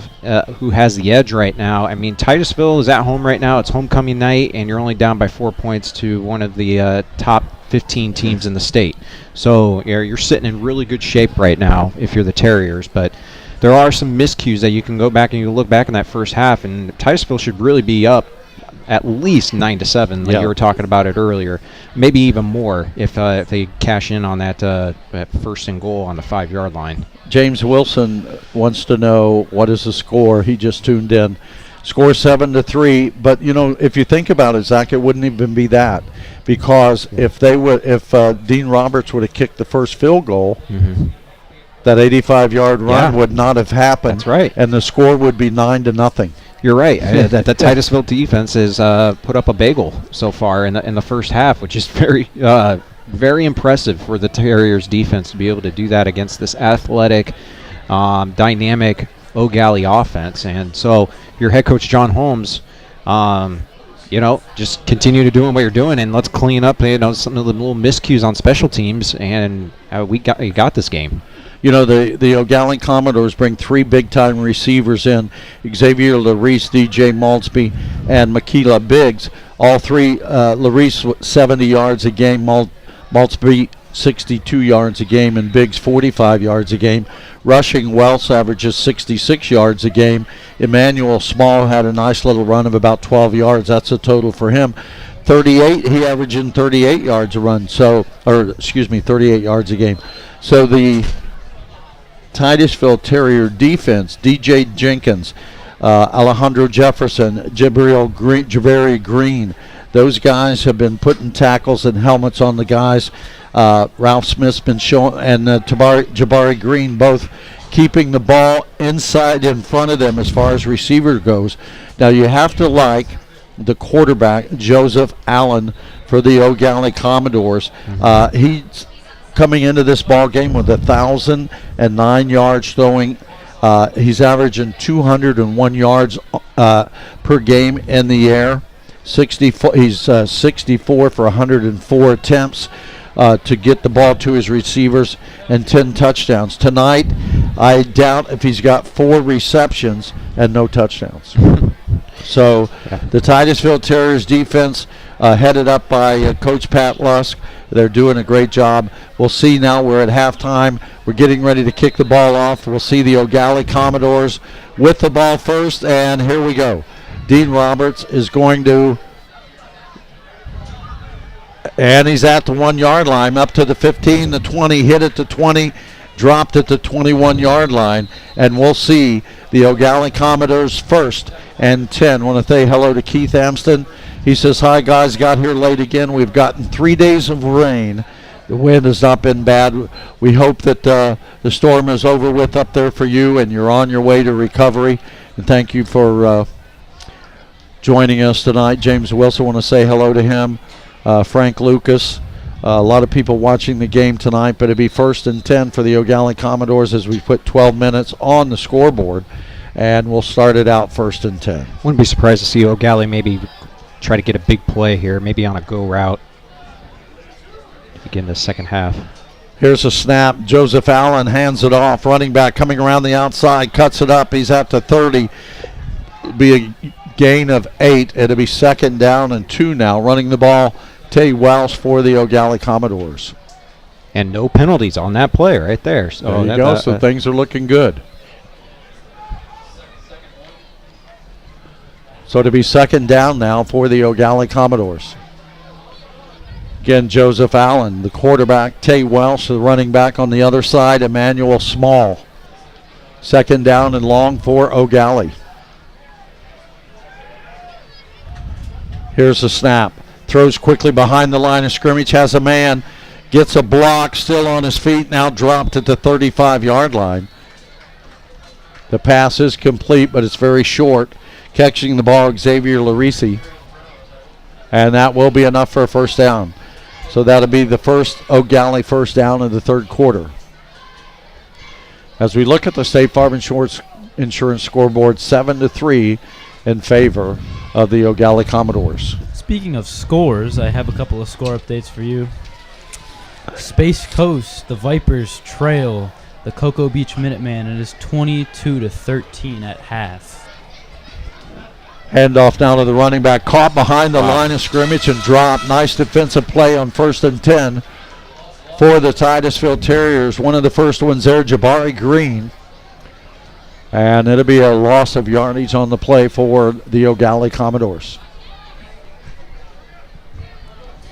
who has the edge right now, I mean, Titusville is at home right now. It's homecoming night, and you're only down by 4 points to one of the top 15 teams in the state. So you're sitting in really good shape right now if you're the Terriers. But there are some miscues that you can go back and you look back in that first half, and Titusville should really be up at least 9-7, like you were talking about it earlier. Maybe even more if they cash in on that first and goal on the 5-yard line. James Wilson wants to know what is the score. He just tuned in. Score 7-3, but if you think about it, Zach, it wouldn't even be that, because if Dean Roberts would have kicked the first field goal, that 85-yard run would not have happened. That's right, and the score would be 9-0. You're right. The Titusville defense has put up a bagel so far in the first half, which is very very impressive for the Terriers defense to be able to do that against this athletic, dynamic Eau Gallie offense. And so your head coach John Holmes, just continue to doing what you're doing, and let's clean up some of the little miscues on special teams, and we got this game. The Eau Gallie Commodores bring 3 big-time receivers in, Xavier Larice, DJ Maltsby, and Makila Biggs. All 3, Larice 70 yards a game, Maltsby 62 yards a game, and Biggs 45 yards a game. Rushing, Wells averages 66 yards a game. Emmanuel Small had a nice little run of about 12 yards. That's a total for him. 38, he averaging 38 yards a run. 38 yards a game. So the Titusville Terrier defense, DJ Jenkins, Alejandro Jefferson, Javeri Green, those guys have been putting tackles and helmets on the guys. Ralph Smith's been showing, and Jabari Green both keeping the ball inside in front of them as far as receiver goes. Now you have to like the quarterback, Joseph Allen, for the Eau Gallie Commodores. He's coming into this ball game with 1,009 yards throwing. He's averaging 201 yards per game in the air. 64. He's 64 for 104 attempts to get the ball to his receivers, and 10 touchdowns. Tonight, I doubt if he's got 4 receptions and no touchdowns. So the Titusville Terriers defense, headed up by Coach Pat Lusk, they're doing a great job. We'll see now. We're at halftime. We're getting ready to kick the ball off. We'll see the Eau Gallie Commodores with the ball first, and here we go. Dean Roberts is going to, and he's at the 1-yard line, up to the 15, the 20, hit at the 20, dropped at the 21-yard line, and we'll see the Eau Gallie Commodores first and 10. I want to say hello to Keith Amston. He says, hi, guys, got here late again. We've gotten 3 days of rain. The wind has not been bad. We hope that the storm is over with up there for you and you're on your way to recovery. And thank you for joining us tonight. James Wilson, want to say hello to him. Frank Lucas, A lot of people watching the game tonight, but it'd be 1st and 10 for the Eau Gallie Commodores as we put 12 minutes on the scoreboard, and we'll start it out 1st and 10. Wouldn't be surprised to see Eau Gallie maybe try to get a big play here, maybe on a go route to begin the second half. Here's a snap. Joseph Allen hands it off. Running back coming around the outside, cuts it up. He's at the 30. It'll be a gain of 8. It'll be 2nd down and 2 now. Running the ball, Tay Welsh for the Eau Gallie Commodores. And no penalties on that play right there. So There you go. So things are looking good. So to be 2nd down now for the Eau Gallie Commodores. Again, Joseph Allen, the quarterback. Tay Welsh, the running back on the other side. Emmanuel Small. 2nd down and long for Eau Gallie. Here's the snap. Throws quickly behind the line of scrimmage. Has a man. Gets a block. Still on his feet. Now dropped at the 35-yard line. The pass is complete, but it's very short. Catching the ball, Xavier Larisi. And that will be enough for a 1st down. So that'll be the first Eau Gallie 1st down in the 3rd quarter. As we look at the State Farm Insurance scoreboard, 7-3 in favor of the Eau Gallie Commodores. Speaking of scores, I have a couple of score updates for you. Space Coast, the Vipers trail the Cocoa Beach Minuteman. It is 22-13 at half. Handoff now to the running back. Caught behind the line of scrimmage and dropped. Nice defensive play on 1st and 10 for the Titusville Terriers. One of the first ones there, Jabari Green. And it'll be a loss of yardage on the play for the Eau Gallie Commodores.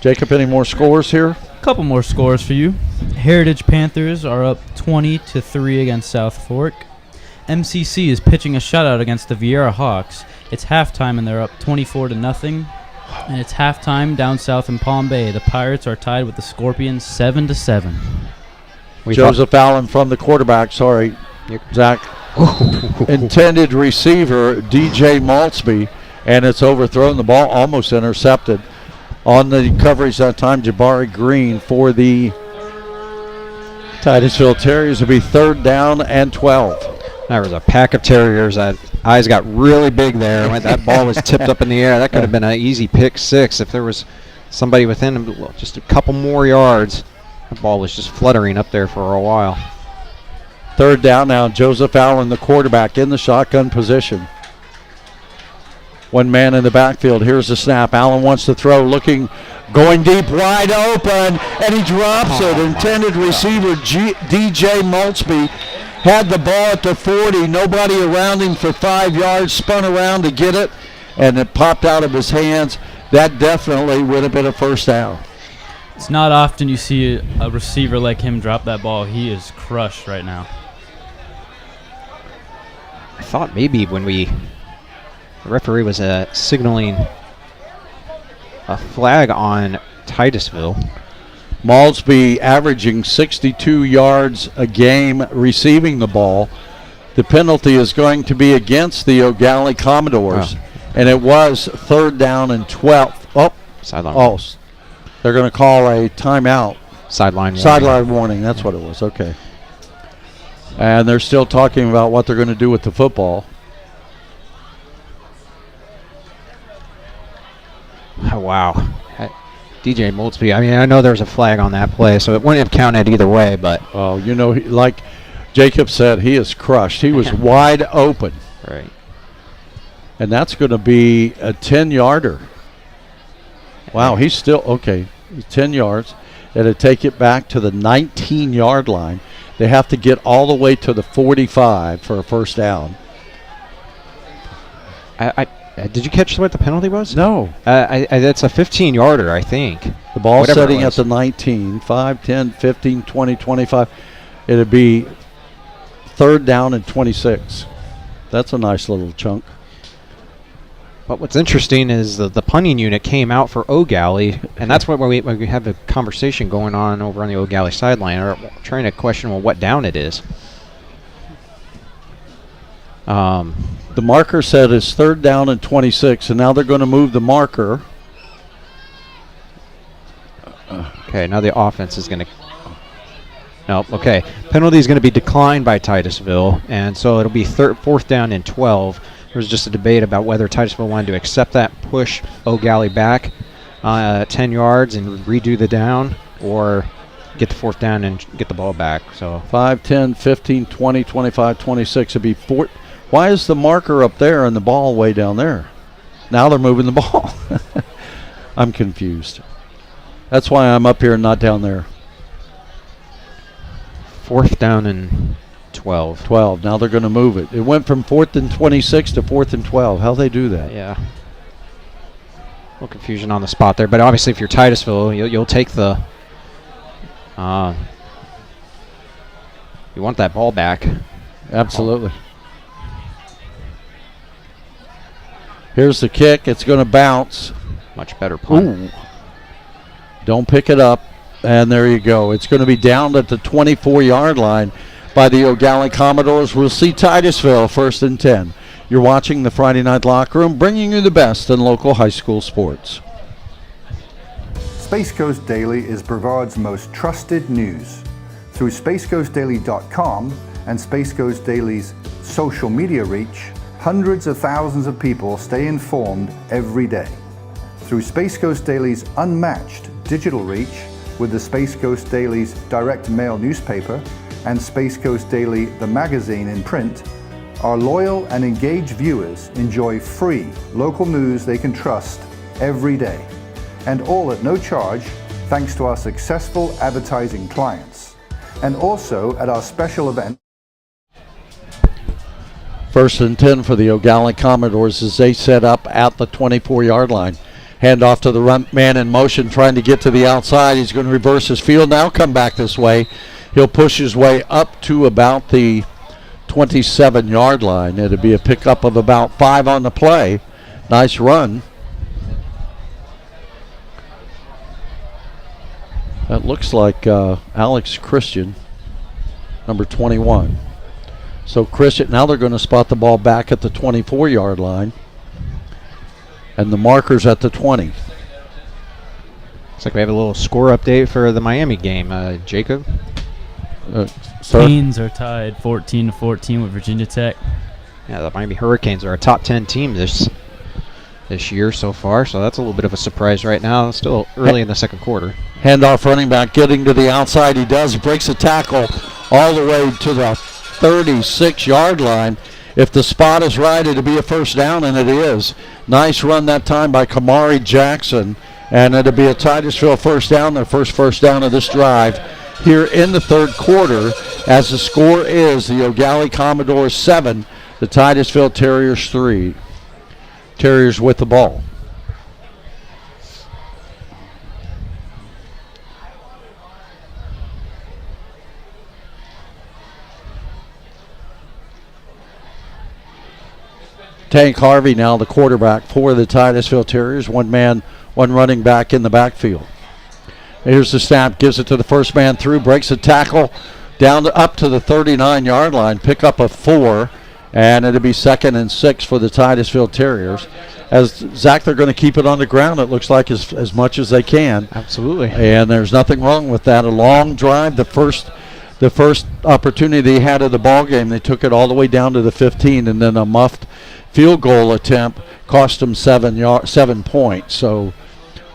Jacob, any more scores here? A couple more scores for you. Heritage Panthers are up 20-3 against South Fork. MCC is pitching a shutout against the Vieira Hawks. It's halftime and they're up 24-0. And it's halftime down south in Palm Bay. The Pirates are tied with the Scorpions 7-7. Joseph Allen from the quarterback. Sorry, Zach. Intended receiver, DJ Maltzby, and it's overthrown. The ball almost intercepted. On the coverage that time, Jabari Green for the Titusville Terriers. Will be 3rd down and 12. There was a pack of Terriers. Eyes got really big there. When that ball was tipped up in the air, that could have been an easy pick 6 if there was somebody within just a couple more yards. The ball was just fluttering up there for a while. 3rd down now. Joseph Allen, the quarterback, in the shotgun position. One man in the backfield. Here's the snap. Allen wants to throw, going deep, wide open, and he drops it. Intended receiver, DJ Maltzby, had the ball at the 40. Nobody around him for 5 yards. Spun around to get it, and it popped out of his hands. That definitely would have been a 1st down. It's not often you see a receiver like him drop that ball. He is crushed right now. I thought maybe when the referee was signaling a flag on Titusville. Maltzby averaging 62 yards a game receiving the ball. The penalty is going to be against the Eau Gallie Commodores. Oh. And it was 3rd down and 12. Sideline. Oh, they're going to call a timeout. Sideline warning. Sideline warning, that's what it was, okay. And they're still talking about what they're going to do with the football. Oh, wow. DJ Maltzby, I know there's a flag on that play, so it wouldn't have counted either way, but... Oh, like Jacob said, he is crushed. He was wide open. Right. And that's going to be a 10-yarder. Wow, he's still, okay, 10 yards. It'll take it back to the 19-yard line. They have to get all the way to the 45 for a 1st down. Did you catch what the penalty was? No. That's a 15-yarder, I think. The ball Whatever setting at the 19, 5, 10, 15, 20, 25. It'll be 3rd down and 26. That's a nice little chunk. But what's interesting is the punting unit came out for Eau Gallie, and that's when we have a conversation going on over on the Eau Gallie sideline, or trying to question what down it is. The marker said it's 3rd down and 26, and now they're going to move the marker. Okay, Okay, now the offense is going to... Nope, okay. Penalty is going to be declined by Titusville, and so it'll be 4th down and 12. There was just a debate about whether Titusville wanted to accept that, push Eau Gallie back 10 yards and redo the down, or get the 4th down and get the ball back. So 5, 10, 15, 20, 25, 26 would be 4. Why is the marker up there and the ball way down there? Now they're moving the ball. I'm confused. That's why I'm up here and not down there. 4th down and 12. 12. Now they're going to move it. It went from 4th and 26 to 4th and 12. How'd they do that? Yeah. A little confusion on the spot there, but obviously if you're Titusville, you'll take the... you want that ball back. Absolutely. Here's the kick. It's going to bounce. Much better punt. Ooh. Don't pick it up. And there you go. It's going to be down at the 24-yard line by the Eau Gallie Commodores. We'll see Titusville 1st and 10. You're watching the Friday Night Locker Room, bringing you the best in local high school sports. Space Coast Daily is Brevard's most trusted news. Through spacecoastdaily.com and Space Coast Daily's social media reach, hundreds of thousands of people stay informed every day. Through Space Coast Daily's unmatched digital reach, with the Space Coast Daily's direct mail newspaper and Space Coast Daily, the magazine in print, our loyal and engaged viewers enjoy free local news they can trust every day, and all at no charge thanks to our successful advertising clients, and also at our special event. 1st and 10 for the Eau Gallie Commodores as they set up at the 24-yard line. Hand off to the run man in motion, trying to get to the outside. He's going to reverse his field now, come back this way. He'll push his way up to about the 27-yard line. It'll be a pickup of about 5 on the play. Nice run. That looks like Alex Christian, number 21. So Christian, now they're going to spot the ball back at the 24-yard line. And the marker's at the 20. Looks like we have a little score update for the Miami game. Jacob? Canes are tied 14-14 with Virginia Tech. Yeah, the Miami Hurricanes are a top 10 team this year so far, so that's a little bit of a surprise right now. It's still early in the second quarter. Handoff running back getting to the outside. He does, breaks a tackle all the way to the 36-yard line. If the spot is right, it'll be a 1st down, and it is. Nice run that time by Kamari Jackson, and it'll be a Titusville 1st down, their first 1st down of this drive here in the 3rd quarter, as the score is the Eau Gallie Commodores 7, the Titusville Terriers 3. Terriers with the ball. Tank Harvey now the quarterback for the Titusville Terriers. One man, one running back in the backfield. Here's the snap, gives it to the first man through, breaks a tackle down to, up to the 39-yard line, pick up a 4, and it'll be 2nd and 6 for the Titusville Terriers. As Zach, they're going to keep it on the ground, it looks like, as much as they can. Absolutely. And there's nothing wrong with that. A long drive, the first opportunity they had of the ball game, they took it all the way down to the 15, and then a muffed field goal attempt cost them 7 points. So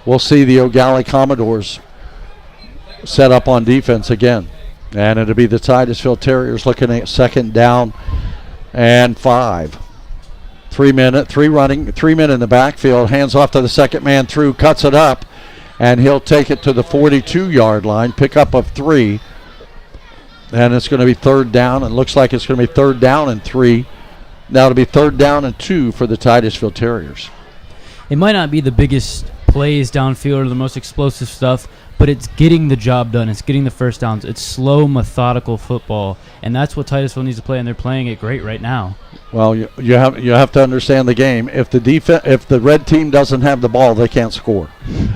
we'll see the Eau Gallie Commodores set up on defense again. And it'll be the Titusville Terriers looking at 2nd down and 5. 3 men in the backfield, hands off to the 2nd man through, cuts it up, and he'll take it to the 42-yard line, pick up of 3. And it's going to be 3rd down. It looks like it's going to be 3rd down and 3. Now it'll be 3rd down and 2 for the Titusville Terriers. It might not be the biggest plays downfield or the most explosive stuff, but it's getting the job done. It's getting the 1st downs. It's slow, methodical football, and that's what Titusville needs to play, and they're playing it great right now. Well, you have to understand the game. If the red team doesn't have the ball, they can't score.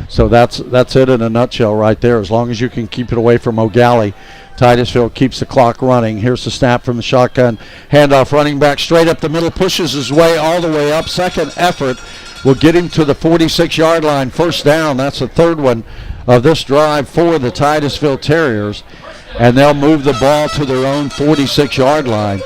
So that's it in a nutshell right there. As long as you can keep it away from Eau Gallie, Titusville keeps the clock running. Here's the snap from the shotgun. Handoff running back straight up the middle, pushes his way all the way up. Second effort will get him to the 46-yard line. 1st down. That's the 3rd one of this drive for the Titusville Terriers, and they'll move the ball to their own 46-yard line,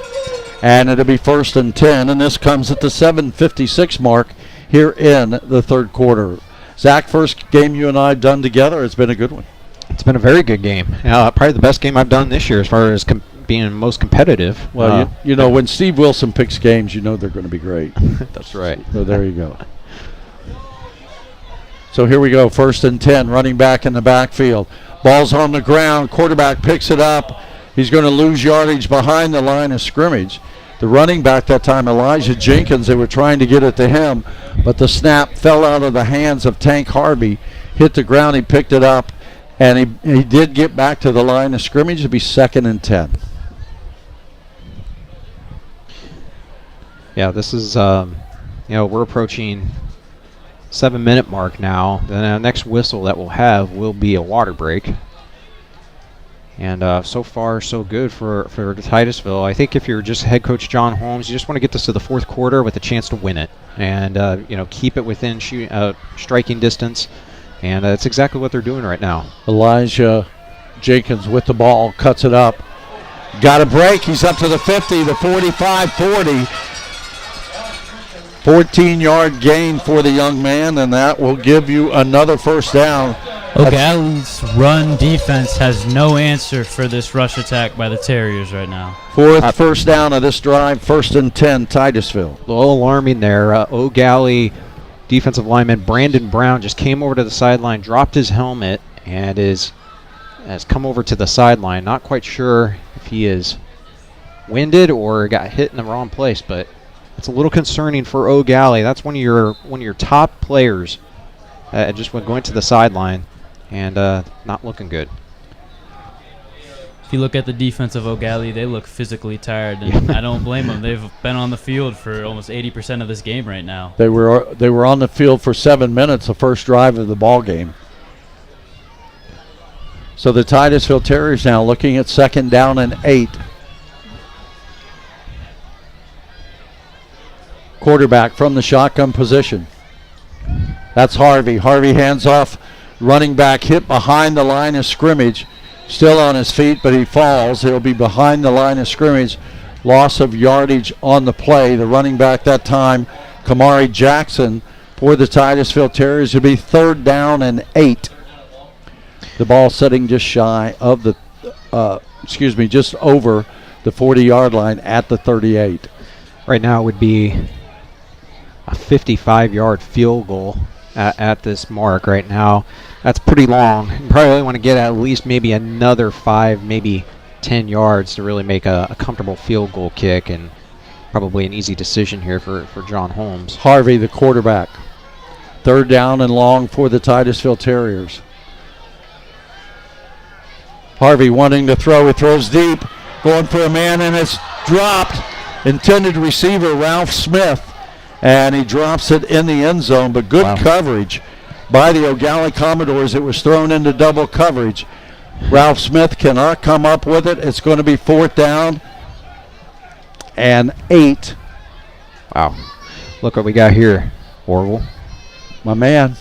and it'll be 1st and 10, and this comes at the 7:56 mark here in the third quarter. Zach, first game you and I have done together. It's been a good one. It's been a very good game. Probably the best game I've done this year as far as being most competitive. Well, you know, when Steve Wilson picks games, you know they're going to be great. That's right. So there you go. So here we go, 1st and 10, running back in the backfield. Ball's on the ground, quarterback picks it up. He's going to lose yardage behind the line of scrimmage. The running back that time, Elijah Jenkins, they were trying to get it to him, but the snap fell out of the hands of Tank Harvey, hit the ground, he picked it up, and he did get back to the line of scrimmage. It'll be 2nd and 10. Yeah, this is, we're approaching 7-minute mark now. The next whistle that we'll have will be a water break. And so far, so good for Titusville. I think if you're just head coach John Holmes, you just want to get this to the fourth quarter with a chance to win it, and keep it within striking distance. And that's exactly what they're doing right now. Elijah Jenkins with the ball, cuts it up. Got a break. He's up to the 50, the 45, 40. 14-yard gain for the young man, and that will give you another first down. Eau Gallie's run defense has no answer for this rush attack by the Terriers right now. Fourth first down of this drive, 1st and 10, Titusville. A little alarming there. Eau Gallie defensive lineman Brandon Brown just came over to the sideline, dropped his helmet, and has come over to the sideline. Not quite sure if he is winded or got hit in the wrong place, but it's a little concerning for Eau Gallie. That's one of your top players. Just went going to the sideline and not looking good. If you look at the defense of Eau Gallie, they look physically tired, and I don't blame them. They've been on the field for almost 80% of this game right now. They were on the field for 7 minutes, the first drive of the ball game. So the Titusville Terriers now looking at 2nd down and 8. Quarterback from the shotgun position. That's Harvey. Harvey hands off. Running back hit behind the line of scrimmage. Still on his feet, but he falls. He'll be behind the line of scrimmage. Loss of yardage on the play. The running back that time, Kamari Jackson, for the Titusville Terriers. It'll be 3rd down and 8. The ball sitting just shy of the, just over the 40-yard line at the 38. Right now it would be a 55-yard field goal at this mark right now. That's pretty long. You probably want to get at least maybe another 5, maybe 10 yards to really make a comfortable field goal kick, and probably an easy decision here for John Holmes. Harvey, the quarterback. 3rd down and long for the Titusville Terriers. Harvey wanting to throw. He throws deep, going for a man, and it's dropped. Intended receiver Ralph Smith, and he drops it in the end zone, but good coverage by the Eau Gallie Commodores. It was thrown into double coverage. Ralph Smith cannot come up with it. It's going to be 4th down and 8. Wow. Look what we got here, Orville. My man.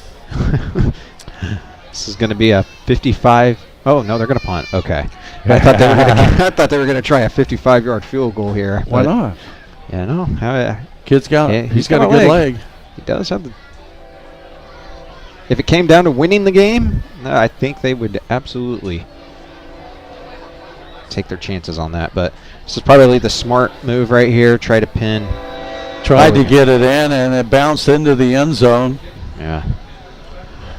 This is going to be a 55. Oh, no, they're going to punt. Okay. I thought they were going to try a 55-yard field goal here. Why not? Yeah, no. He's got a good leg. He does have the. If it came down to winning the game, I think they would absolutely take their chances on that. But this is probably the smart move right here. Try to pin. Tried to get it in, and it bounced into the end zone. Yeah.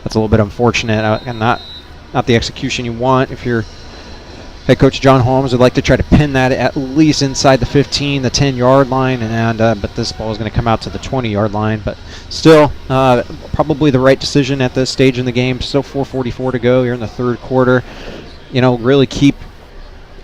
That's a little bit unfortunate, and not the execution you want. If you're head coach John Holmes would like to try to pin that at least inside the 15, the 10-yard line, and but this ball is going to come out to the 20-yard line. But still, probably the right decision at this stage in the game. Still 4:44 to go here in the third quarter. Really keep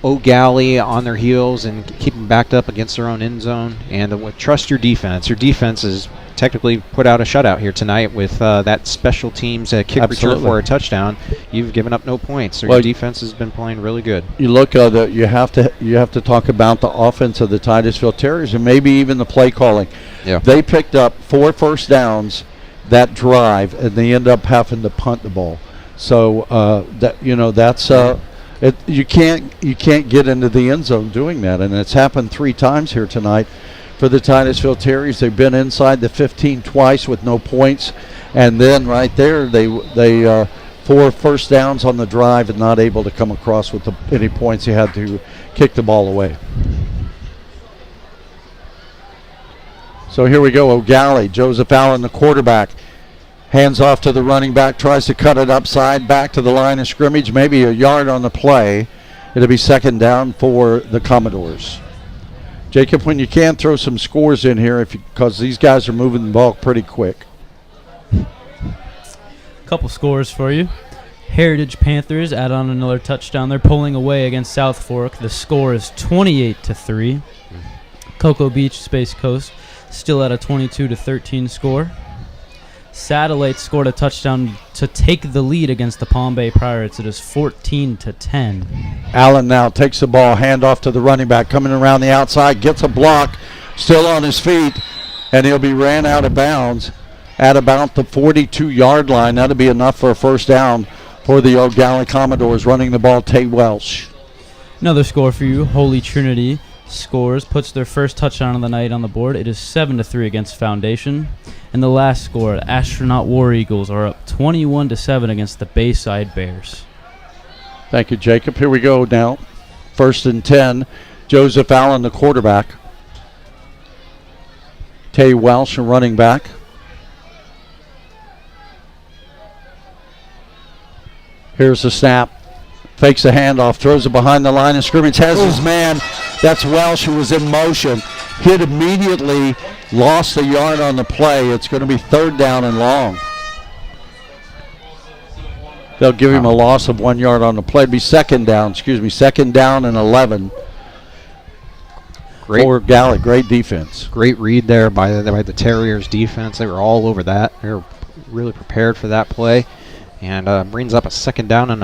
Eau Gallie on their heels and keep them backed up against their own end zone. And trust your defense. Your defense is technically put out a shutout here tonight with that special teams kick return for a touchdown. You've given up no points, so your defense has been playing really good. You look you have to talk about the offense of the Titusville Terriers and maybe even the play calling. Yeah. They picked up 4 first downs that drive, and they end up having to punt the ball. So that's you can't get into the end zone doing that, and it's happened 3 times here tonight for the Titusville Terriers. They've been inside the 15 twice with no points, and then right there they 4 first downs on the drive and not able to come across with any points. He had to kick the ball away. So here we go, Eau Gallie. Joseph Allen, the quarterback. Hands off to the running back, tries to cut it upside, back to the line of scrimmage, maybe a yard on the play. It'll be second down for the Commodores. Jacob, when you can, throw some scores in here because these guys are moving the ball pretty quick. Couple scores for you. Heritage Panthers add on another touchdown. They're pulling away against South Fork. The score is 28-3. Cocoa Beach, Space Coast, still at a 22-13 score. Satellite scored a touchdown to take the lead against the Palm Bay Pirates. It is 14-10. Allen now takes the ball, handoff to the running back, coming around the outside, gets a block, still on his feet, and he'll be ran out of bounds at about the 42-yard line. That'll be enough for a first down for the Eau Gallie Commodores. Running the ball, Tay Welsh. Another score for you. Holy Trinity scores, puts their first touchdown of the night on the board. It is 7-3 against Foundation. And the last score, Astronaut War Eagles are up 21-7 against the Bayside Bears. Thank you, Jacob. Here we go now. 1st and 10. Joseph Allen, the quarterback. Tay Welsh, a running back. Here's the snap. Fakes the handoff, throws it behind the line of scrimmage, has his man. That's Welsh, who was in motion. Hit immediately, lost a yard on the play. It's going to be 3rd down and long. They'll give him a loss of 1 yard on the play. It'll be 2nd down and 11. For Gallie, great defense. Great read there by the Terriers defense. They were all over that. They were really prepared for that play, and brings up a 2nd down and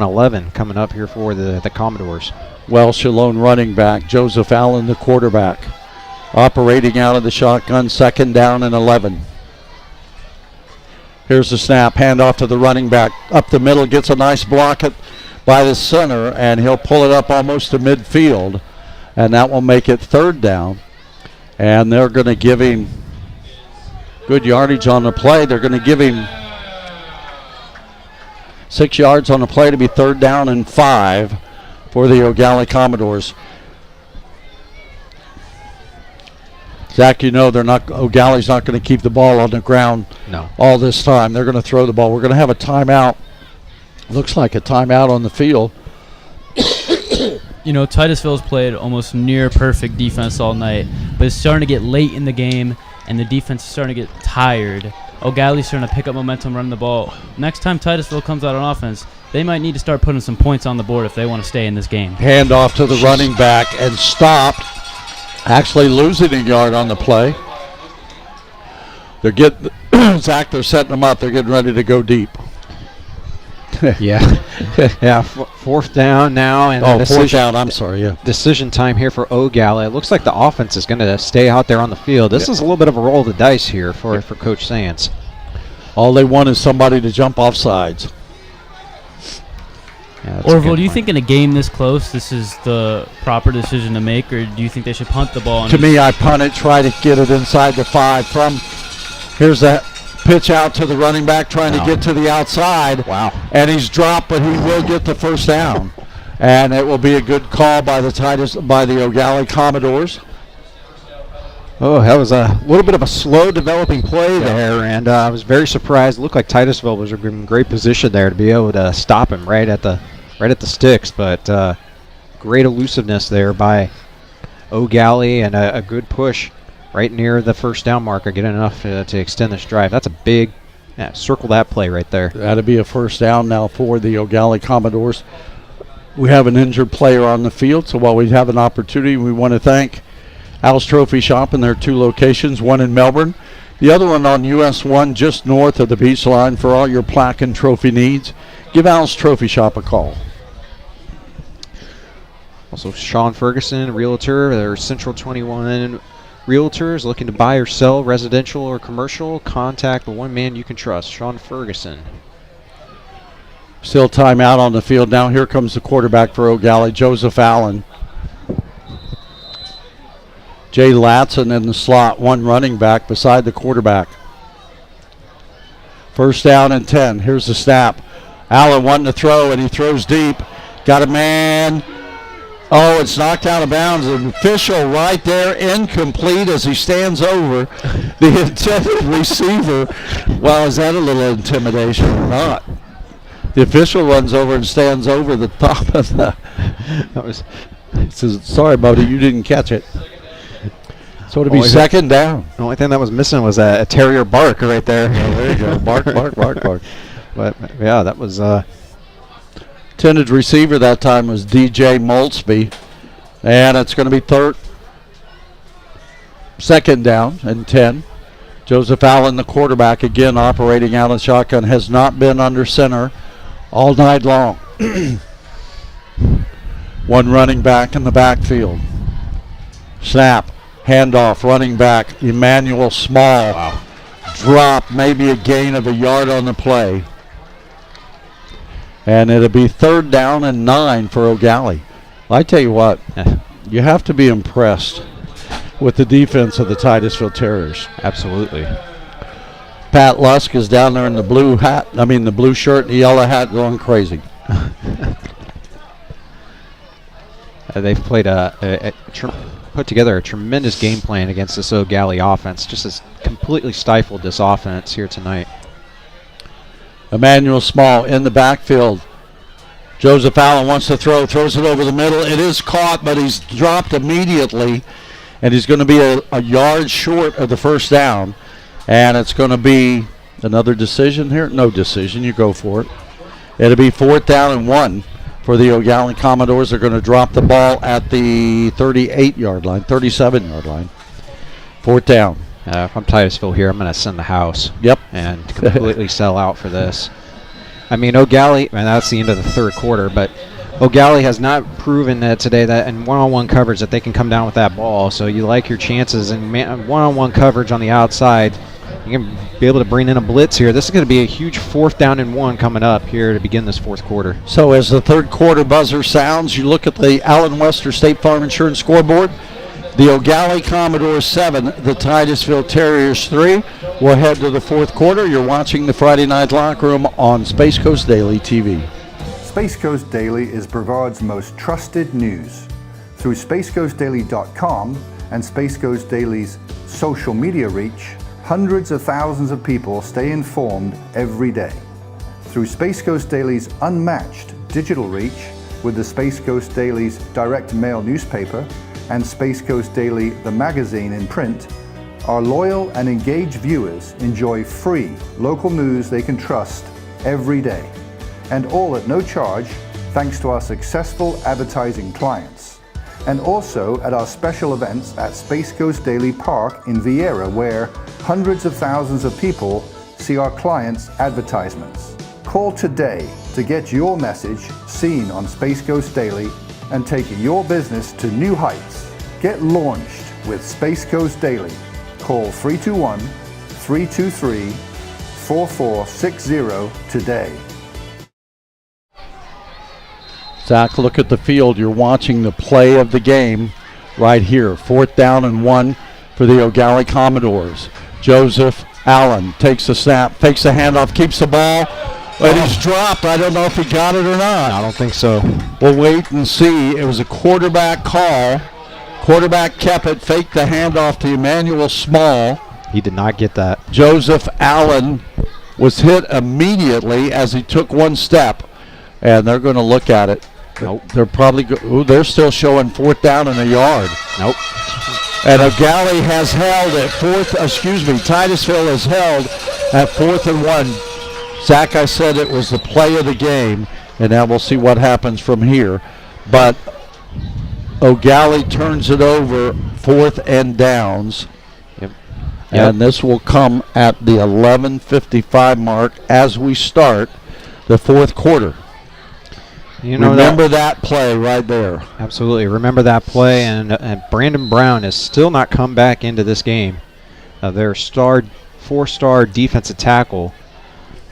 11 coming up here for the Commodores. Welsh, alone running back. Joseph Allen, the quarterback. Operating out of the shotgun, 2nd down and 11. Here's the snap, handoff to the running back. Up the middle, gets a nice block by the center, and he'll pull it up almost to midfield. And that will make it 3rd down. And they're going to give him good yardage on the play. They're going to give him 6 yards on the play to be 3rd down and 5 for the Eau Gallie Commodores. Zach, Eau Gallie's not going to keep the ball on the ground all this time. They're going to throw the ball. We're going to have a timeout. Looks like a timeout on the field. Titusville's played almost near perfect defense all night, but it's starting to get late in the game, and the defense is starting to get tired. Eau Gallie's starting to pick up momentum running the ball. Next time Titusville comes out on offense, they might need to start putting some points on the board if they want to stay in this game. Handoff to the running back and stopped. Actually losing a yard on the play. They're Zach, they're setting them up. They're getting ready to go deep. Yeah. 4th down now. And 4th down. I'm sorry, yeah. Decision time here for Eau Gallie. It looks like the offense is going to stay out there on the field. This is a little bit of a roll of the dice here for Coach Sands. All they want is somebody to jump off sides. Yeah, Orville, do you think in a game this close, this is the proper decision to make, or do you think they should punt the ball? To me, I punt it, try to get it inside the 5. Here's that pitch out to the running back, trying to get to the outside. Wow. And he's dropped, but he will get the first down. And it will be a good call by the Eau Gallie Commodores. Oh, that was a little bit of a slow developing play there, and I was very surprised. It looked like Titusville was in great position there to be able to stop him right at the sticks, but great elusiveness there by Eau Gallie, and a good push right near the first down marker, getting enough to extend this drive. That's a big circle that play right there. That'll be a first down now for the Eau Gallie Commodores. We have an injured player on the field, so while we have an opportunity, we want to thank Al's Trophy Shop in their 2 locations, one in Melbourne, the other one on US 1 just north of the beach line for all your plaque and trophy needs. Give Al's Trophy Shop a call. Also, Sean Ferguson, realtor. They're Central 21 Realtors looking to buy or sell residential or commercial. Contact the one man you can trust, Sean Ferguson. Still timeout on the field now. Here comes the quarterback for Eau Gallie, Joseph Allen. Jay Latson in the slot, one running back beside the quarterback. First down and 10. Here's the snap. Allen wanting to throw, and he throws deep. Got a man. Oh, it's knocked out of bounds. An official right there, incomplete as he stands over the intended receiver. Well, is that a little intimidation or not? The official runs over and stands over the top of the. Says, sorry, buddy, you didn't catch it. So it'll be second down. The only thing that was missing was a terrier bark right there. Oh, there you go. Bark, bark, bark, bark. But, yeah, that was... Intended receiver that time was DJ Molsby. And it's going to be second down and 10. Joseph Allen, the quarterback, again operating out of shotgun, has not been under center all night long. One running back in the backfield. Snap. Handoff. Running back. Emmanuel Small. Wow. Drop. Maybe a gain of a yard on the play. And it'll be third down and 9 for Eau Gallie. Well, I tell you what, you have to be impressed with the defense of the Titusville Terriers. Absolutely. Pat Lusk is down there in the blue hat. I mean, the blue shirt and the yellow hat going crazy. They've played put together a tremendous game plan against this Eau Gallie offense. Just has completely stifled this offense here tonight. Emmanuel Small in the backfield. Joseph Allen wants to throw, throws it over the middle. It is caught, but he's dropped immediately, and he's going to be a yard short of the first down. And it's going to be another decision here. No decision. You go for it. It'll be fourth down and 1 for the Eau Gallie Commodores. They're going to drop the ball at the 38-yard line, 37-yard line. Fourth down. If I'm Titusville here, I'm going to send the house. Yep. And completely sell out for this. I mean, Eau Gallie, and that's the end of the third quarter, but Eau Gallie has not proven that today that in one-on-one coverage that they can come down with that ball. So you like your chances in one-on-one coverage on the outside. You can be able to bring in a blitz here. This is going to be a huge fourth down and 1 coming up here to begin this fourth quarter. So as the third quarter buzzer sounds, you look at the Allen Wester State Farm Insurance scoreboard. The Eau Gallie Commodores 7, the Titusville Terriers 3. We'll head to the fourth quarter. You're watching the Friday Night Locker Room on Space Coast Daily TV. Space Coast Daily is Brevard's most trusted news. Through spacecoastdaily.com and Space Coast Daily's social media reach, hundreds of thousands of people stay informed every day. Through Space Coast Daily's unmatched digital reach with the Space Coast Daily's direct mail newspaper and Space Coast Daily, the magazine in print, our loyal and engaged viewers enjoy free local news they can trust every day, and all at no charge thanks to our successful advertising clients, and also at our special events at Space Coast Daily Park in Vieira, where hundreds of thousands of people see our clients' advertisements. Call today to get your message seen on Space Coast Daily and take your business to new heights. Get launched with Space Coast Daily. Call 321-323-4460 today. Zach, look at the field. You're watching the play of the game right here. Fourth down and 1 for the Eau Gallie Commodores. Joseph Allen takes the snap, fakes the handoff, keeps the ball. But he's dropped. I don't know if he got it or not. I don't think so. We'll wait and see. It was a quarterback call. Quarterback kept it, faked the handoff to Emmanuel Small. He did not get that. Joseph Allen was hit immediately as he took one step, and they're going to look at it. Nope. They're probably they're still showing fourth down and a yard. Nope. And Eau Gallie has held at Titusville has held at 4th and 1. Zach, I said it was the play of the game, and now we'll see what happens from here. But Eau Gallie turns it over, 4th and downs. Yep. And this will come at the 11:55 mark as we start the fourth quarter. You know, remember that play right there. Absolutely. Remember that play, and Brandon Brown has still not come back into this game. Their four-star defensive tackle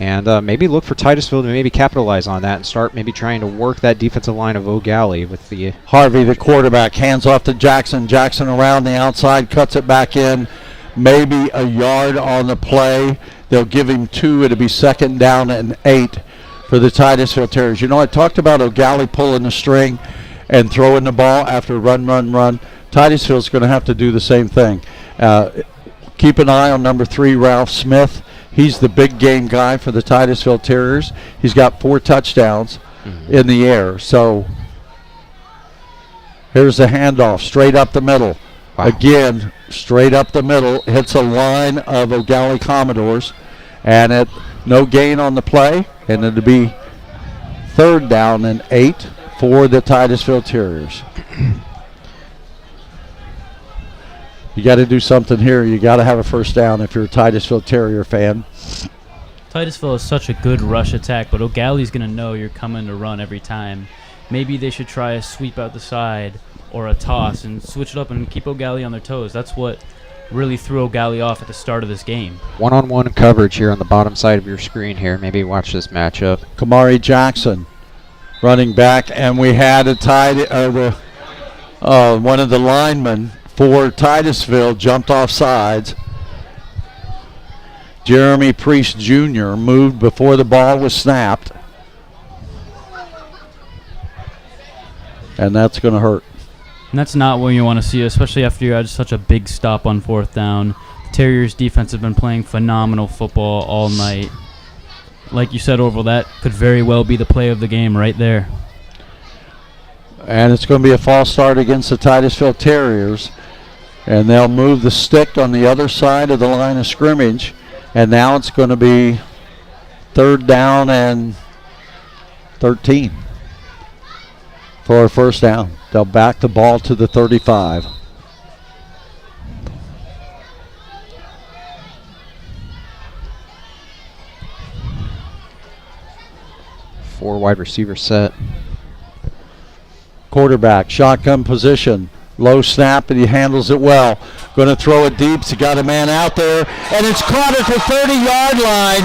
And maybe look for Titusville to maybe capitalize on that and start maybe trying to work that defensive line of Eau Gallie with the... Harvey, the quarterback, hands off to Jackson. Jackson around the outside, cuts it back in. Maybe a yard on the play. They'll give him 2. It'll be 2nd down and 8 for the Titusville Terriers. You know, I talked about Eau Gallie pulling the string and throwing the ball after run. Titusville's going to have to do the same thing. Keep an eye on number 3, Ralph Smith. He's the big game guy for the Titusville Terriers. He's got 4 touchdowns in the air. So here's the handoff, straight up the middle. Wow. Again, straight up the middle. Hits a line of Eau Gallie Commodores. And no gain on the play. And it'll be 3rd down and 8 for the Titusville Terriers. You got to do something here. You got to have a first down if you're a Titusville Terrier fan. Titusville is such a good rush attack, but Eau Gallie's going to know you're coming to run every time. Maybe they should try a sweep out the side or a toss and switch it up and keep Eau Gallie on their toes. That's what really threw Eau Gallie off at the start of this game. One-on-one coverage here on the bottom side of your screen here. Maybe watch this matchup. Kamari Jackson running back, and we had a one of the linemen for Titusville jumped off sides. Jeremy Priest Jr. moved before the ball was snapped. And that's going to hurt. And that's not what you want to see, especially after you had such a big stop on 4th down. The Terriers defense have been playing phenomenal football all night. Like you said, Orville, that could very well be the play of the game right there. And it's going to be a false start against the Titusville Terriers. And they'll move the stick on the other side of the line of scrimmage. And now it's going to be 3rd down and 13 for a first down. They'll back the ball to the 35. Four wide receiver set. Quarterback, shotgun position. Low snap, and he handles it well. Going to throw it deep. He's got a man out there, and it's caught at the 30-yard line.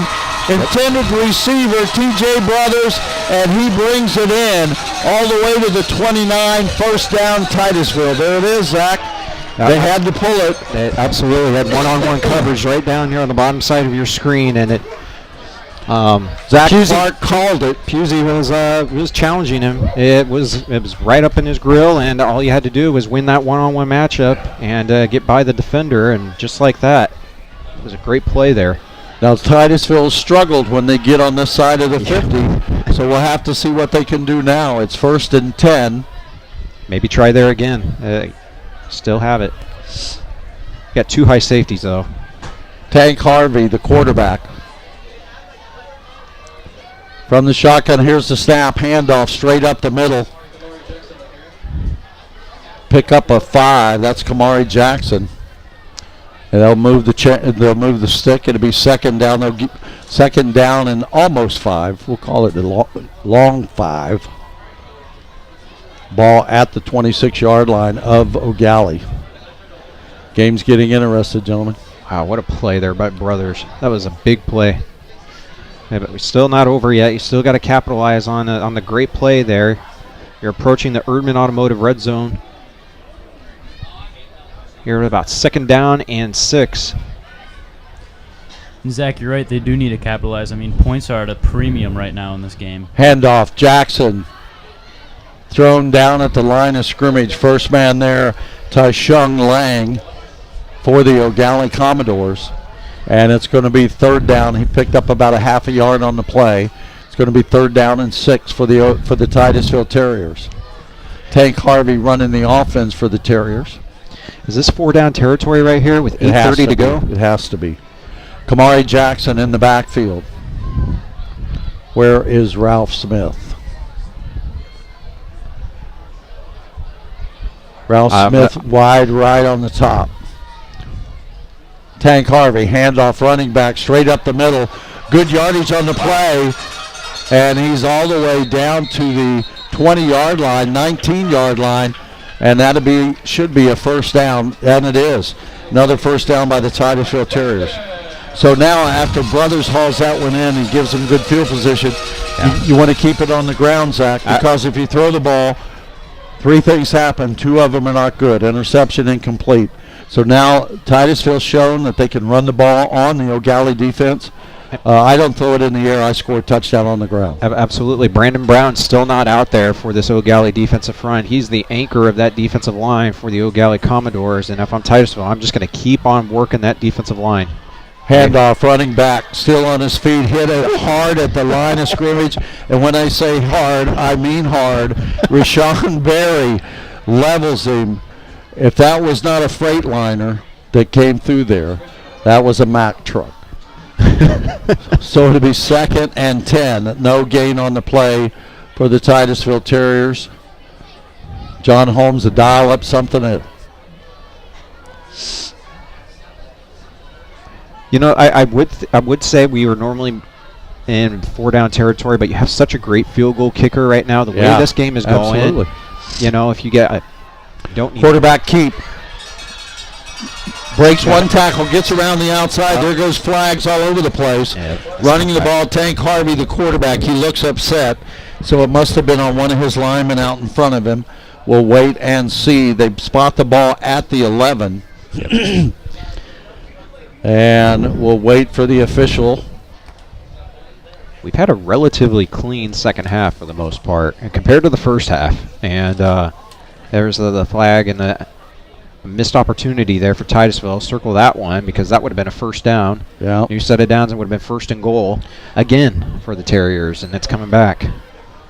Intended receiver, T.J. Brothers, and he brings it in all the way to the 29, first down, Titusville. There it is, Zach. They had to pull it. They absolutely had one-on-one coverage right down here on the bottom side of your screen, and it. Zach Clark called it. Pusey was challenging him. It was right up in his grill, and all you had to do was win that one-on-one matchup and get by the defender, and just like that, it was a great play there. Now Titusville struggled when they get on this side of the 50, so we'll have to see what they can do now. It's 1st and 10. Maybe try there again. Still have it. Got 2 high safeties though. Tank Harvey, the quarterback. From the shotgun, here's the snap, handoff straight up the middle. Pick up a 5. That's Kamari Jackson. And they'll move the stick. It'll be 2nd down. They'll get 2nd down and almost 5. We'll call it the long 5. Ball at the 26-yard line of Eau Gallie. Game's getting interested, gentlemen. Wow, what a play there by Brothers. That was a big play. Yeah, but we're still not over yet. You still got to capitalize on the great play there. You're approaching the Erdman Automotive red zone. You're at about 2nd down and 6. And Zach, you're right. They do need to capitalize. I mean, points are at a premium right now in this game. Handoff, Jackson. Thrown down at the line of scrimmage. First man there, Taisheng Lang for the Eau Gallie Commodores. And it's going to be 3rd down. He picked up about a half a yard on the play. It's going to be 3rd down and 6 for the Titusville Terriers. Tank Harvey running the offense for the Terriers. Is this 4-down territory right here with 8:30 to go? It has to be. Kamari Jackson in the backfield. Where is Ralph Smith? Ralph Smith wide right on the top. Tank Harvey, handoff running back, straight up the middle. Good yardage on the play. And he's all the way down to the 20-yard line, 19-yard line. And should be a first down, and it is. Another first down by the Titusville Terriers. So now after Brothers hauls that one in and gives them good field position, you want to keep it on the ground, Zach, because if you throw the ball, 3 things happen. 2 of them are not good. Interception, incomplete. So now Titusville's shown that they can run the ball on the Eau Gallie defense. I don't throw it in the air. I score a touchdown on the ground. Absolutely. Brandon Brown's still not out there for this Eau Gallie defensive front. He's the anchor of that defensive line for the Eau Gallie Commodores. And if I'm Titusville, I'm just going to keep on working that defensive line. Handoff, running back, still on his feet, hit it hard at the line of scrimmage. And when I say hard, I mean hard. Rashawn Berry levels him. If that was not a Freightliner that came through there, that was a Mack truck. So it'll be 2nd and 10. No gain on the play for the Titusville Terriers. John Holmes to dial up something in. You know, I would say we were normally in 4-down territory, but you have such a great field goal kicker right now. The way this game is going, absolutely. You know, if you get don't need quarterback keep. Breaks one tackle, gets around the outside. There goes flags all over the place. Running the ball, Tank Harvey, the quarterback. He looks upset, so it must have been on one of his linemen out in front of him. We'll wait and see. They spot the ball at the 11. And we'll wait for the official. We've had a relatively clean second half for the most part, and compared to the first half. And there's the flag and the missed opportunity there for Titusville. Circle that one because that would have been a first down. Yeah. New set of downs and would have been 1st and goal again for the Terriers, and it's coming back.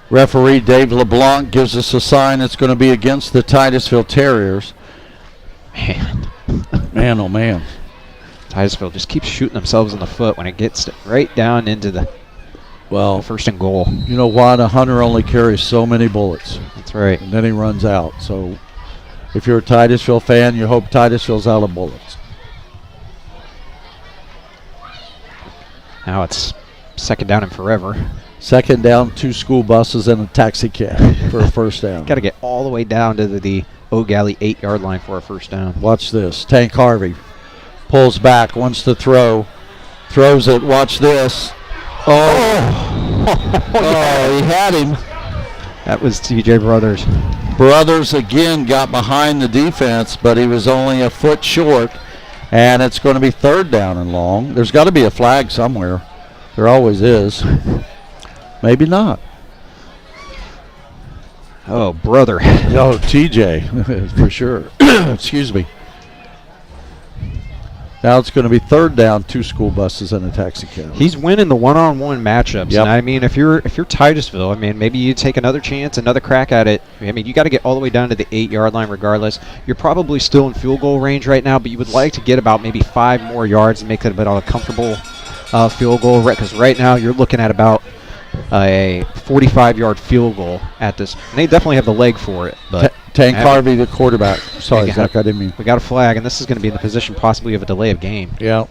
Referee Dave LeBlanc gives us a sign it's going to be against the Titusville Terriers. Man, oh man. Titusville just keeps shooting themselves in the foot when it gets right down into the 1st and goal. You know what? A hunter only carries so many bullets. That's right. And then he runs out. So if you're a Titusville fan, you hope Titusville's out of bullets. Now it's 2nd down and forever. 2nd down, 2 school buses and a taxi cab for a first down. Got to get all the way down to the Eau Gallie 8-yard line for a first down. Watch this. Tank Harvey pulls back, wants to throw. Throws it. Watch this. Oh, he had him. That was TJ Brothers. Brothers again got behind the defense, but he was only a foot short, and it's going to be 3rd down and long. There's got to be a flag somewhere. There always is. Maybe not. Oh, brother. Oh, TJ, for sure. Excuse me. Now it's going to be 3rd down, 2 school buses and a taxi cab. He's winning the one-on-one matchups. Yep. And I mean, if you're Titusville, I mean, maybe you take another chance, another crack at it. I mean, you got to get all the way down to the 8-yard line regardless. You're probably still in field goal range right now, but you would like to get about maybe 5 more yards and make it a bit of a comfortable field goal. Because right now you're looking at about a 45-yard field goal at this. And they definitely have the leg for it. But Tank Harvey, the quarterback. Sorry, Zach, I didn't mean. We got a flag, and this is going to be in the position possibly of a delay of game. Yeah.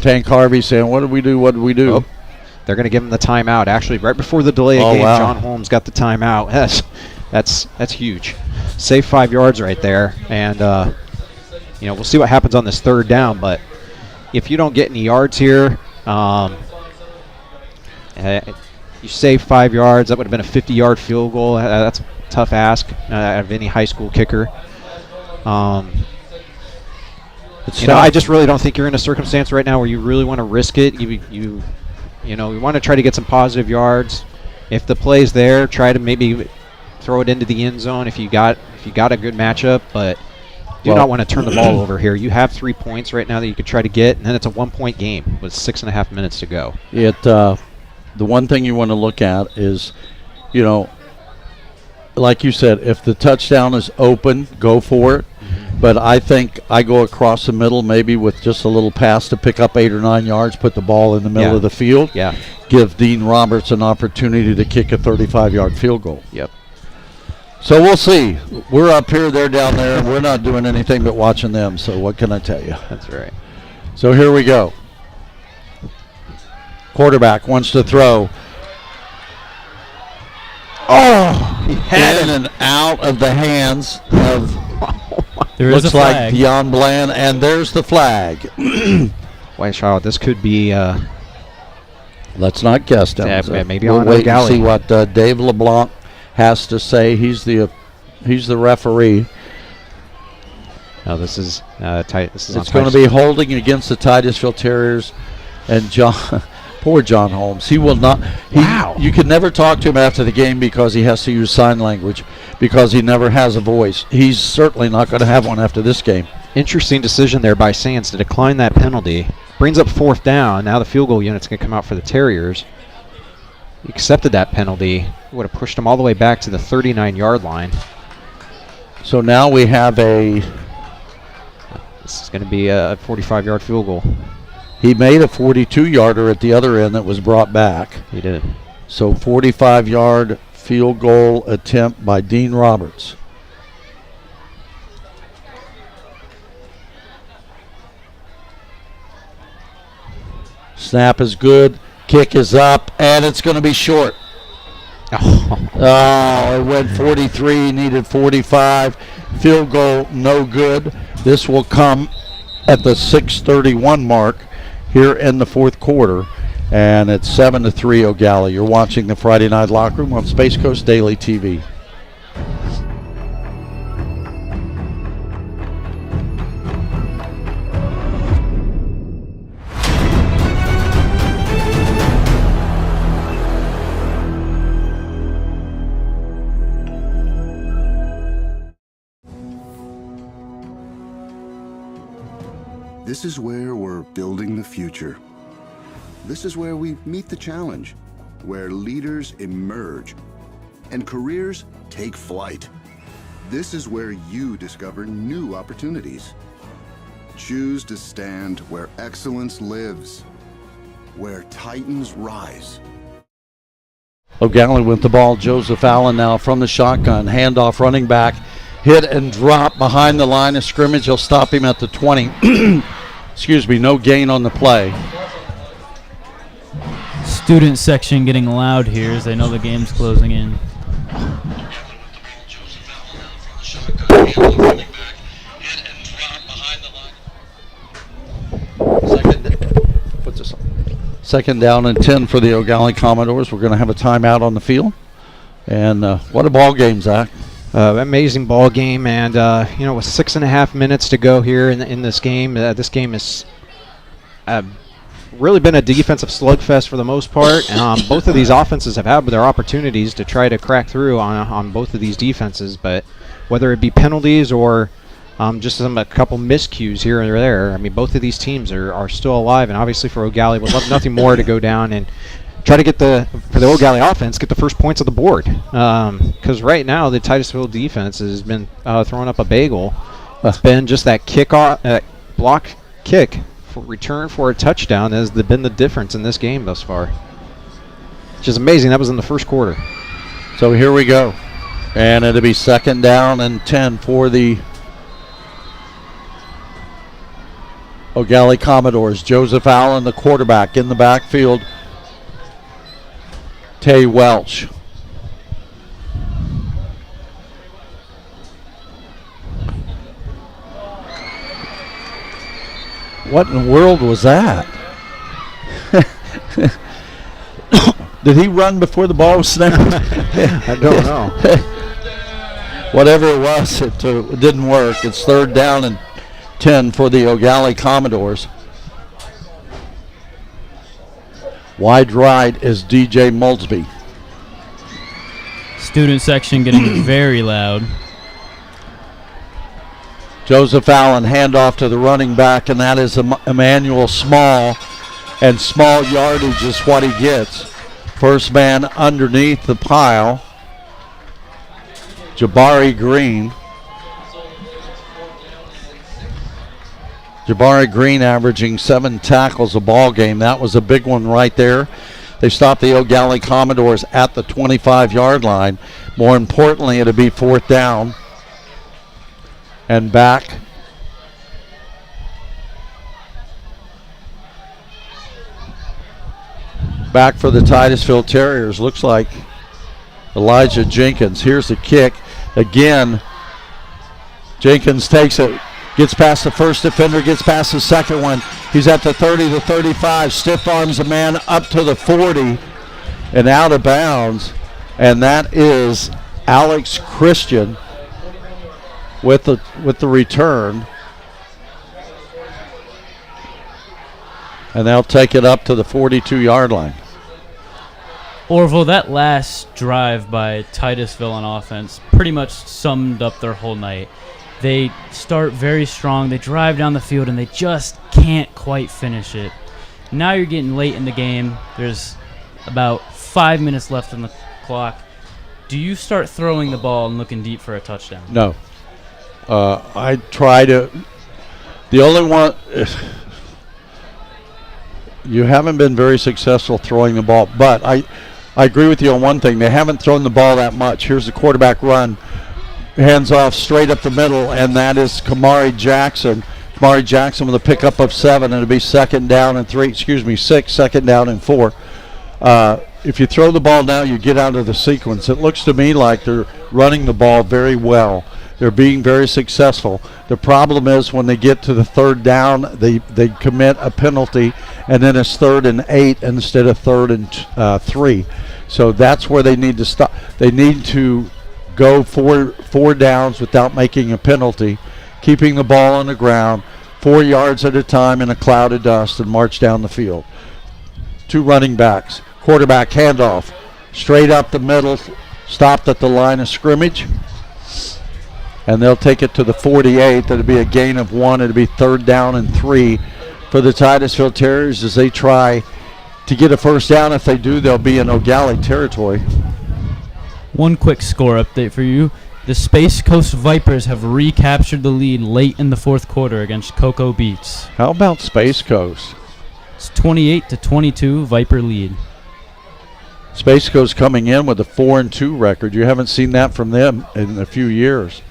Tank Harvey saying, what did we do? What did we do? Oh, they're going to give him the timeout. Actually, right before the delay of game, wow. John Holmes got the timeout. That's huge. Save 5 yards right there. And, we'll see what happens on this 3rd down. But if you don't get any yards here, you save 5 yards. That would have been a 50-yard field goal. That's a tough ask out of any high school kicker. I just really don't think you're in a circumstance right now where you really want to risk it. You want to try to get some positive yards. If the play's there, try to maybe throw it into the end zone if you got a good matchup, but do not want to turn the ball over here. You have 3 points right now that you could try to get, and then it's a 1-point game with 6.5 minutes to go. The one thing you want to look at is, like you said, if the touchdown is open, go for it. Mm-hmm. But I think I go across the middle maybe with just a little pass to pick up 8 or 9 yards, put the ball in the middle of the field. Yeah. Give Dean Roberts an opportunity to kick a 35-yard field goal. Yep. So we'll see. We're up here, they're down there, and we're not doing anything but watching them. So what can I tell you? That's right. So here we go. Quarterback wants to throw. Oh, he had in and out of the hands of There is looks a like flag. Deion Bland, and there's the flag. Well, Wow, this could be. Let's not guess, Dennis. Yeah, maybe we'll on wait Eau Gallie. and see what Dave LeBlanc has to say. He's the referee. No, this is tight. This is. It's going to be holding against the Titusville Terriers, and poor John Holmes. He will not. Wow. You can never talk to him after the game because he has to use sign language because he never has a voice. He's certainly not going to have one after this game. Interesting decision there by Sands to decline that penalty. Brings up 4th down. Now the field goal unit's going to come out for the Terriers. He accepted that penalty. Would have pushed him all the way back to the 39-yard line. So now we have this is going to be a 45-yard field goal. He made a 42-yarder at the other end that was brought back. He did. So 45-yard field goal attempt by Dean Roberts. Snap is good. Kick is up, and it's going to be short. Oh, it went 43, needed 45. Field goal, no good. This will come at the 6:31 mark here in the 4th quarter, and it's 7-3 Eau Gallie. You're watching the Friday Night Locker Room on Space Coast Daily TV. This is where we're building the future. This is where we meet the challenge, where leaders emerge and careers take flight. This is where you discover new opportunities. Choose to stand where excellence lives, where titans rise. Eau Gallie with the ball. Joseph Allen now from the shotgun. Handoff, running back. Hit and drop behind the line of scrimmage. He'll stop him at the 20. Excuse me, no gain on the play. Student section getting loud here as they know the game's closing in. Second down and 10 for the Eau Gallie Commodores. We're going to have a timeout on the field. And what a ball game, Zach. Amazing ball game, and with 6.5 minutes to go here in this game has really been a defensive slugfest for the most part. Both of these offenses have had their opportunities to try to crack through on both of these defenses, but whether it be penalties or just a couple miscues here and there, I mean, both of these teams are still alive, and obviously for Eau Gallie would love nothing more to go down and try to for the Eau Gallie offense, get the first points of the board. Because right now the Titusville defense has been throwing up a bagel. It's been just that block kick for return for a touchdown has been the difference in this game thus far. Which is amazing. That was in the first quarter. So here we go. And it'll be 2nd down and 10 for the Eau Gallie Commodores. Joseph Allen, the quarterback, in the backfield. Tay Welch. What in the world was that? Did he run before the ball was snapped? I don't know. Whatever it was, it didn't work. It's 3rd down and 10 for the Eau Gallie Commodores. Wide right is DJ Moldsby. Student section getting very loud. Joseph Allen, handoff to the running back, and that is Emmanuel Small. And small yardage is what he gets. First man underneath the pile. Jabari Green. Jabari Green averaging 7 tackles a ball game. That was a big one right there. They stopped the Eau Gallie Commodores at the 25-yard line. More importantly, it'll be 4th down. And back. Back for the Titusville Terriers. Looks like Elijah Jenkins. Here's the kick. Again, Jenkins takes it. Gets past the first defender, gets past the second one. He's at the 30 to 35. Stiff arms a man up to the 40 and out of bounds. And that is Alex Christian with the return. And they'll take it up to the 42-yard line. Orville, that last drive by Titusville on offense pretty much summed up their whole night. They start very strong. They drive down the field, and they just can't quite finish it. Now you're getting late in the game. There's about 5 minutes left on the clock. Do you start throwing the ball and looking deep for a touchdown? No. I try to. The only one. You haven't been very successful throwing the ball, but I agree with you on one thing. They haven't thrown the ball that much. Here's the quarterback run. Hands off straight up the middle, and that is Kamari Jackson. Kamari Jackson with a pickup of 7, and it'll be 6, second down and 4. If you throw the ball now, you get out of the sequence. It looks to me like they're running the ball very well. They're being very successful. The problem is when they get to the 3rd down, they commit a penalty, and then it's 3rd and 8 instead of 3rd and 3. So that's where they need to stop. They need to go four downs without making a penalty, keeping the ball on the ground, 4 yards at a time in a cloud of dust, and march down the field. 2 running backs. Quarterback handoff. Straight up the middle, stopped at the line of scrimmage. And they'll take it to the 48. That'll be a gain of 1. It'll be 3rd down and 3 for the Titusville Terriers as they try to get a first down. If they do, they'll be in Eau Gallie territory. One quick score update for you. The Space Coast Vipers have recaptured the lead late in the 4th quarter against Cocoa Beach. How about Space Coast? It's 28-22 Viper lead. Space Coast coming in with a 4-2 record. You haven't seen that from them in a few years.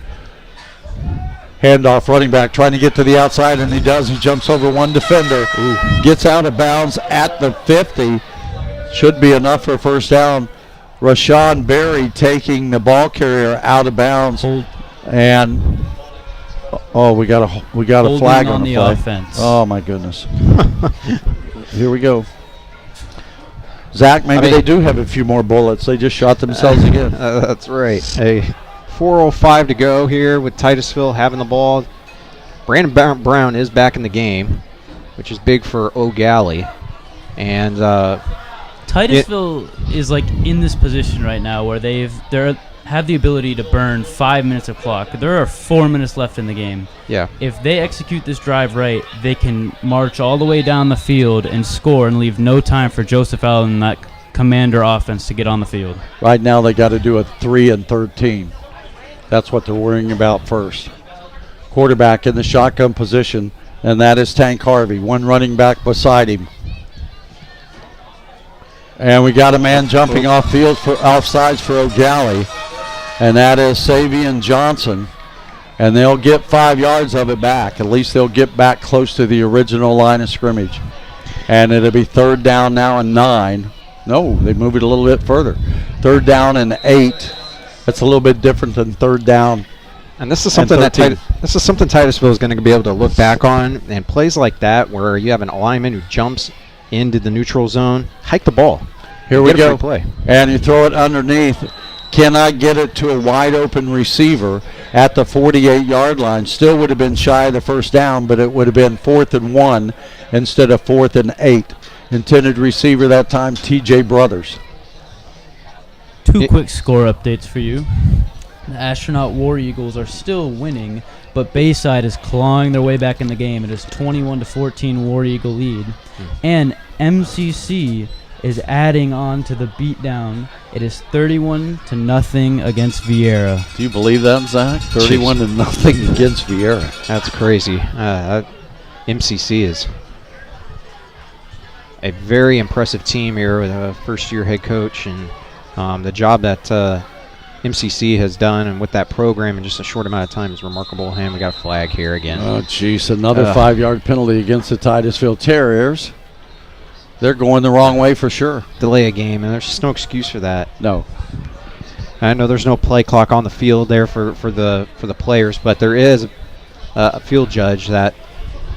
Handoff, running back trying to get to the outside, and he does. He jumps over one defender. Gets out of bounds at the 50. Should be enough for a first down. Rashawn Berry taking the ball carrier out of bounds. And we got a flag on the play. Offense. Oh my goodness. Here we go. Zach, maybe they do have a few more bullets. They just shot themselves again. That's right. 4:05 to go here with Titusville having the ball. Brandon Brown is back in the game, which is big for Eau Gallie. And Titusville is like in this position right now where they have the ability to burn 5 minutes of clock. There are 4 minutes left in the game. Yeah. If they execute this drive right, they can march all the way down the field and score and leave no time for Joseph Allen and that Commander offense to get on the field. Right now they got to do a 3 and 13. That's what they're worrying about first. Quarterback in the shotgun position, and that is Tank Harvey. One running back beside him. And we got a man jumping off field for offsides for Eau Gallie, and that is Savion Johnson. And they'll get 5 yards of it back. At least they'll get back close to the original line of scrimmage. And it'll be 3rd down now and 9. No, they move it a little bit further. 3rd down and 8. That's a little bit different than 3rd down. And this is something something Titusville is going to be able to look back on. And plays like that where you have an lineman who jumps into the neutral zone, hike the ball. Here we go. Play. And you throw it underneath. Cannot get it to a wide open receiver at the 48-yard line. Still would have been shy of the first down, but it would have been 4th and 1 instead of 4th and 8. Intended receiver that time, TJ Brothers. Two quick score updates for you. The Astronaut War Eagles are still winning, but Bayside is clawing their way back in the game. It is 21-14 War Eagle lead. And MCC is adding on to the beatdown. It is 31-0 against Vieira. Do you believe that, Zach? 31-0 against Vieira. That's crazy. MCC is a very impressive team here with a first-year head coach, and the job that MCC has done and with that program in just a short amount of time is remarkable. And we got a flag here again. Oh, jeez. Another 5-yard penalty against the Titusville Terriers. They're going the wrong way for sure. Delay a game, and there's just no excuse for that. No. I know there's no play clock on the field there for the players, but there is a field judge that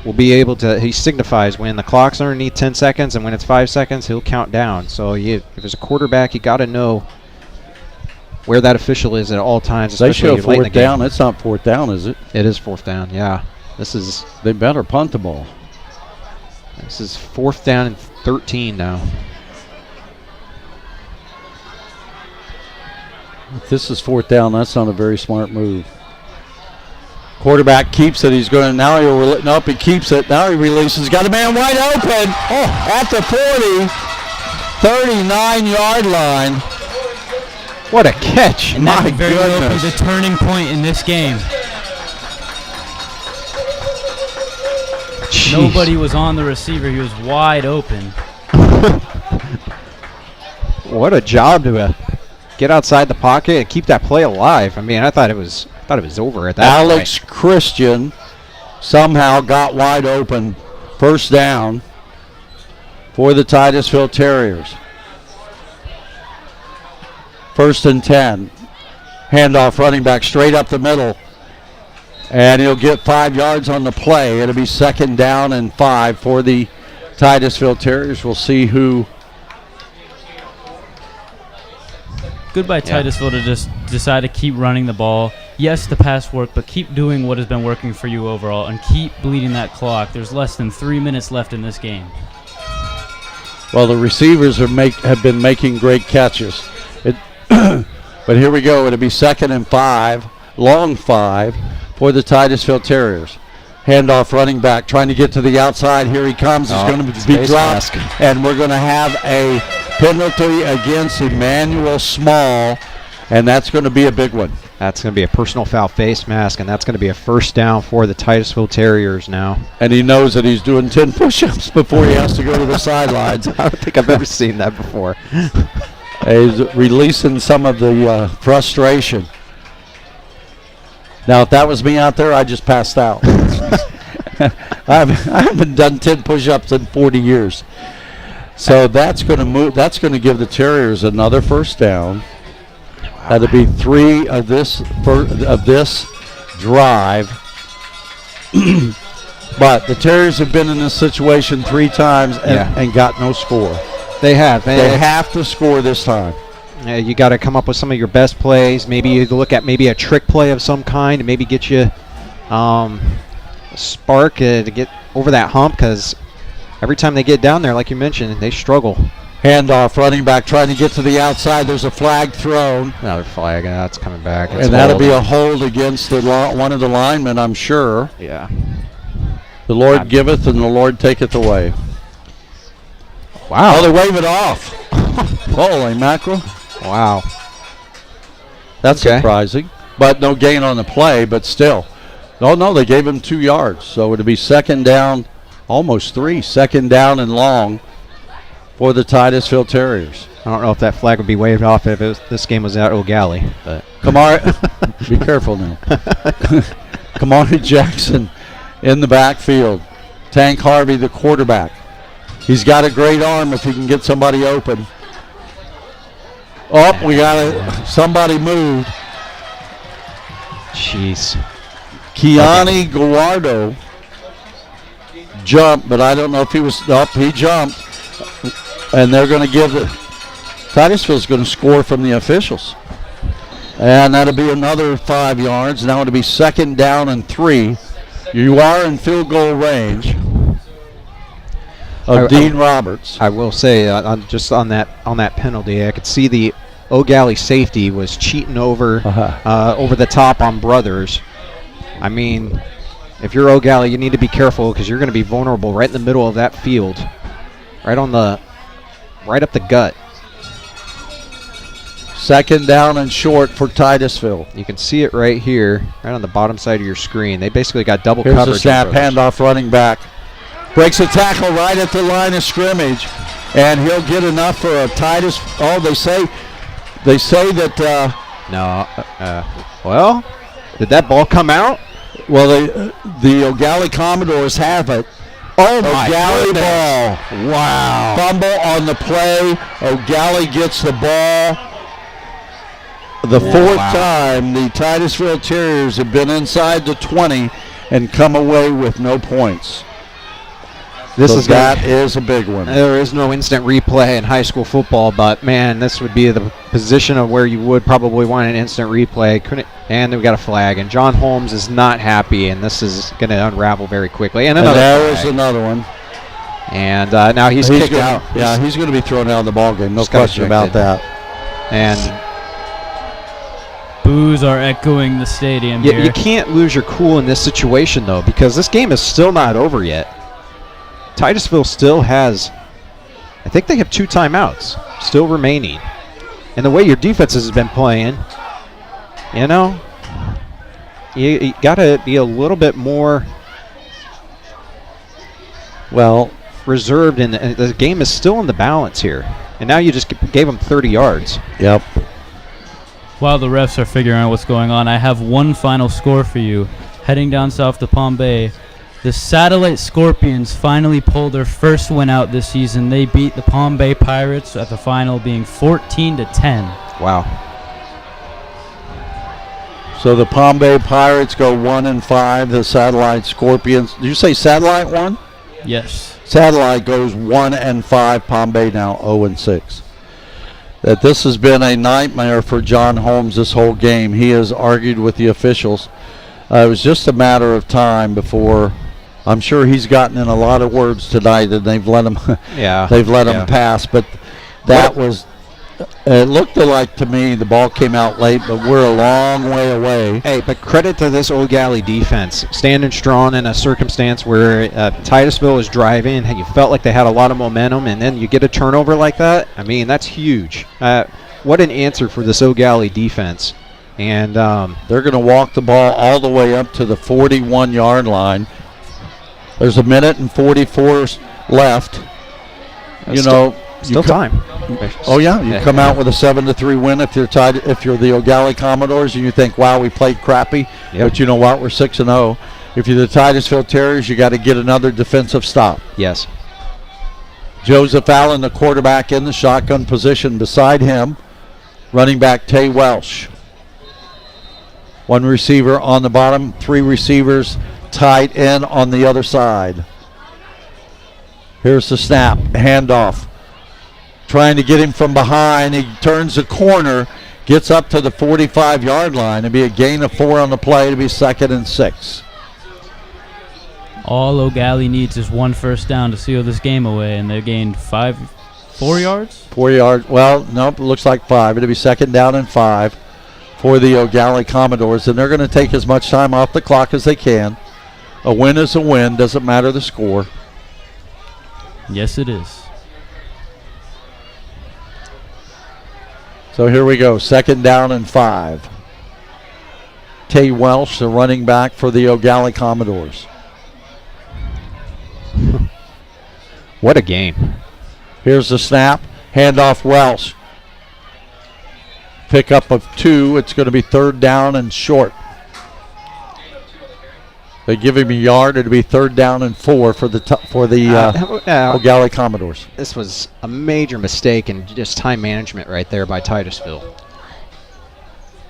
will be able to, he signifies when the clock's underneath 10 seconds and when it's 5 seconds, he'll count down. So if there's a quarterback, you got to know where that official is at all times. They Especially show late in the fourth game. down. It's not fourth down, is it? It is fourth down, yeah. This is 4th down and 13 now. If this is fourth down, that's not a very smart move. Quarterback keeps it. He's going to now. He keeps it. Now he releases. Got a man wide open. Oh, at the 40, 39-yard line. What a catch! And that My could very well be goodness. the turning point in this game. Jeez. Nobody was on the receiver. He was wide open. What a job to get outside the pocket and keep that play alive. I mean, I thought it was over at that Alex Christian somehow got wide open. First down for the Titusville Terriers. 1st and 10. Handoff running back straight up the middle. And he'll get 5 yards on the play. It'll be 2nd down and 5 for the Titusville Terriers. We'll see who. Good by Titusville to just decide to keep running the ball. Yes, the pass work, but keep doing what has been working for you overall and keep bleeding that clock. There's less than 3 minutes left in this game. Well, the receivers have been making great catches. But here we go. It'll be 2nd and 5, long 5 for the Titusville Terriers. Handoff running back trying to get to the outside. Here he comes. It's going to be dropped. mask. And we're going to have a penalty against Emmanuel Small. And that's going to be a big one. That's going to be a personal foul face mask, and that's going to be a 1st down for the Titusville Terriers now. And he knows that he's doing 10 push-ups before he has to go to the sidelines. I don't think I've ever seen that before. He's releasing some of the frustration. Now, if that was me out there, I just passed out. I haven't done 10 push-ups in 40 years. So that's going to move. That's going to give the Terriers another 1st down. That'll be 3 of this drive. But the Terriers have been in this situation 3 times and got no score. They have. They have to score this time. You got to come up with some of your best plays. Maybe you look at maybe a trick play of some kind and maybe get you a spark to get over that hump, because every time they get down there, like you mentioned, they struggle. Handoff, running back trying to get to the outside. There's a flag thrown. Another flag, that's coming back. And that'll be a hold against one of the linemen, I'm sure. Yeah. The Lord giveth and the Lord taketh away. Wow. Oh, they wave it off. Holy mackerel. Wow. That's Okay. surprising. But no gain on the play, but still. Oh, no, they gave him 2 yards. So it'll be 2nd down, almost 3. 2nd down and long for the Titusville Terriers. I don't know if that flag would be waved off if this game was at Eau Gallie, but Be careful now. Kamari Jackson in the backfield. Tank Harvey, the quarterback. He's got a great arm if he can get somebody open. Oh, we got somebody moved. jeez. Keani Guardo jumped, but I don't know if he was up. He jumped. And they're going to give Titusville's going to score from the officials. And that'll be another 5 yards. Now it'll be 2nd down and 3. You are in field goal range of Dean Roberts. I will say, just on that penalty, I could see the Eau Gallie safety was cheating over the top on Brothers. I mean, if you're Eau Gallie, you need to be careful because you're going to be vulnerable right in the middle of that field, right up the gut. 2nd down and short for Titusville. You can see it right here, right on the bottom side of your screen. They basically got double Here's coverage. a snap, on Brothers. handoff, running back. Breaks a tackle right at the line of scrimmage, and he'll get enough for a Titus. Oh, they say that. Well, did that ball come out? Well, the Eau Gallie Commodores have it. Oh Eau Gallie ball. Wow. Fumble on the play. Eau Gallie gets the ball. The 4th time the Titusville Terriers have been inside the 20 and come away with no points. That is a big one. There is no instant replay in high school football, but man, this would be the position of where you would probably want an instant replay. And we got a flag, and John Holmes is not happy, and this is going to unravel very quickly. And there's another one. And now he's kicked out. Yeah, he's going to be thrown out of the ball game. No question about that. And boos are echoing the stadium here. You can't lose your cool in this situation, though, because this game is still not over yet. Titusville still has, I think they have 2 timeouts still remaining. And the way your defense has been playing, you know, you got to be a little bit more reserved, and the game is still in the balance here. And now you just gave them 30 yards. Yep. While the refs are figuring out what's going on, I have one final score for you. Heading down south to Palm Bay, the Satellite Scorpions finally pulled their first win out this season. They beat the Palm Bay Pirates at the final, being 14-10. Wow. So the Palm Bay Pirates go 1-5. The Satellite Scorpions. Did you say Satellite won? Yes. Satellite goes 1-5. Palm Bay now 0-6. That this has been a nightmare for John Holmes this whole game. He has argued with the officials. It was just a matter of time before. I'm sure he's gotten in a lot of words tonight, and they've let him. They've let him pass. But that was. It looked like to me the ball came out late, but we're a long way away. Hey, but credit to this Eau Gallie defense, standing strong in a circumstance where Titusville is driving. You felt like they had a lot of momentum, and then you get a turnover like that. I mean, that's huge. What an answer for this Eau Gallie defense. And they're going to walk the ball all the way up to the 41-yard line. There's 1:44 left. Still time. Oh yeah, you come out with a 7-3 win if you're the Eau Gallie Commodores, and you think, wow, we played crappy. Yep. But you know what? We're 6-0. If you're the Titusville Terriers, you got to get another defensive stop. Yes. Joseph Allen, the quarterback, in the shotgun position. Beside him, running back Tay Welsh. 1 receiver on the bottom, 3 receivers tight end on the other side. Here's the snap, handoff. Trying to get him from behind. He turns the corner, gets up to the 45-yard line. It'll be a gain of 4 on the play. It'll be 2nd and 6. All Eau Gallie needs is 1 first down to seal this game away, and they gained 4 yards? 4 yards. Well, nope, it looks like 5. It'll be 2nd down and 5 for the Eau Gallie Commodores, and they're going to take as much time off the clock as they can. A win is a win. Doesn't matter the score. Yes, it is. So here we go, 2nd down and 5. Tay Welsh, the running back for the Eau Gallie Commodores. What a game. Here's the snap, handoff Welsh. Pickup of 2, it's going to be 3rd down and short. They give him a yard, it'll be 3rd down and 4 for the Eau Gallie Commodores. This was a major mistake and just time management right there by Titusville.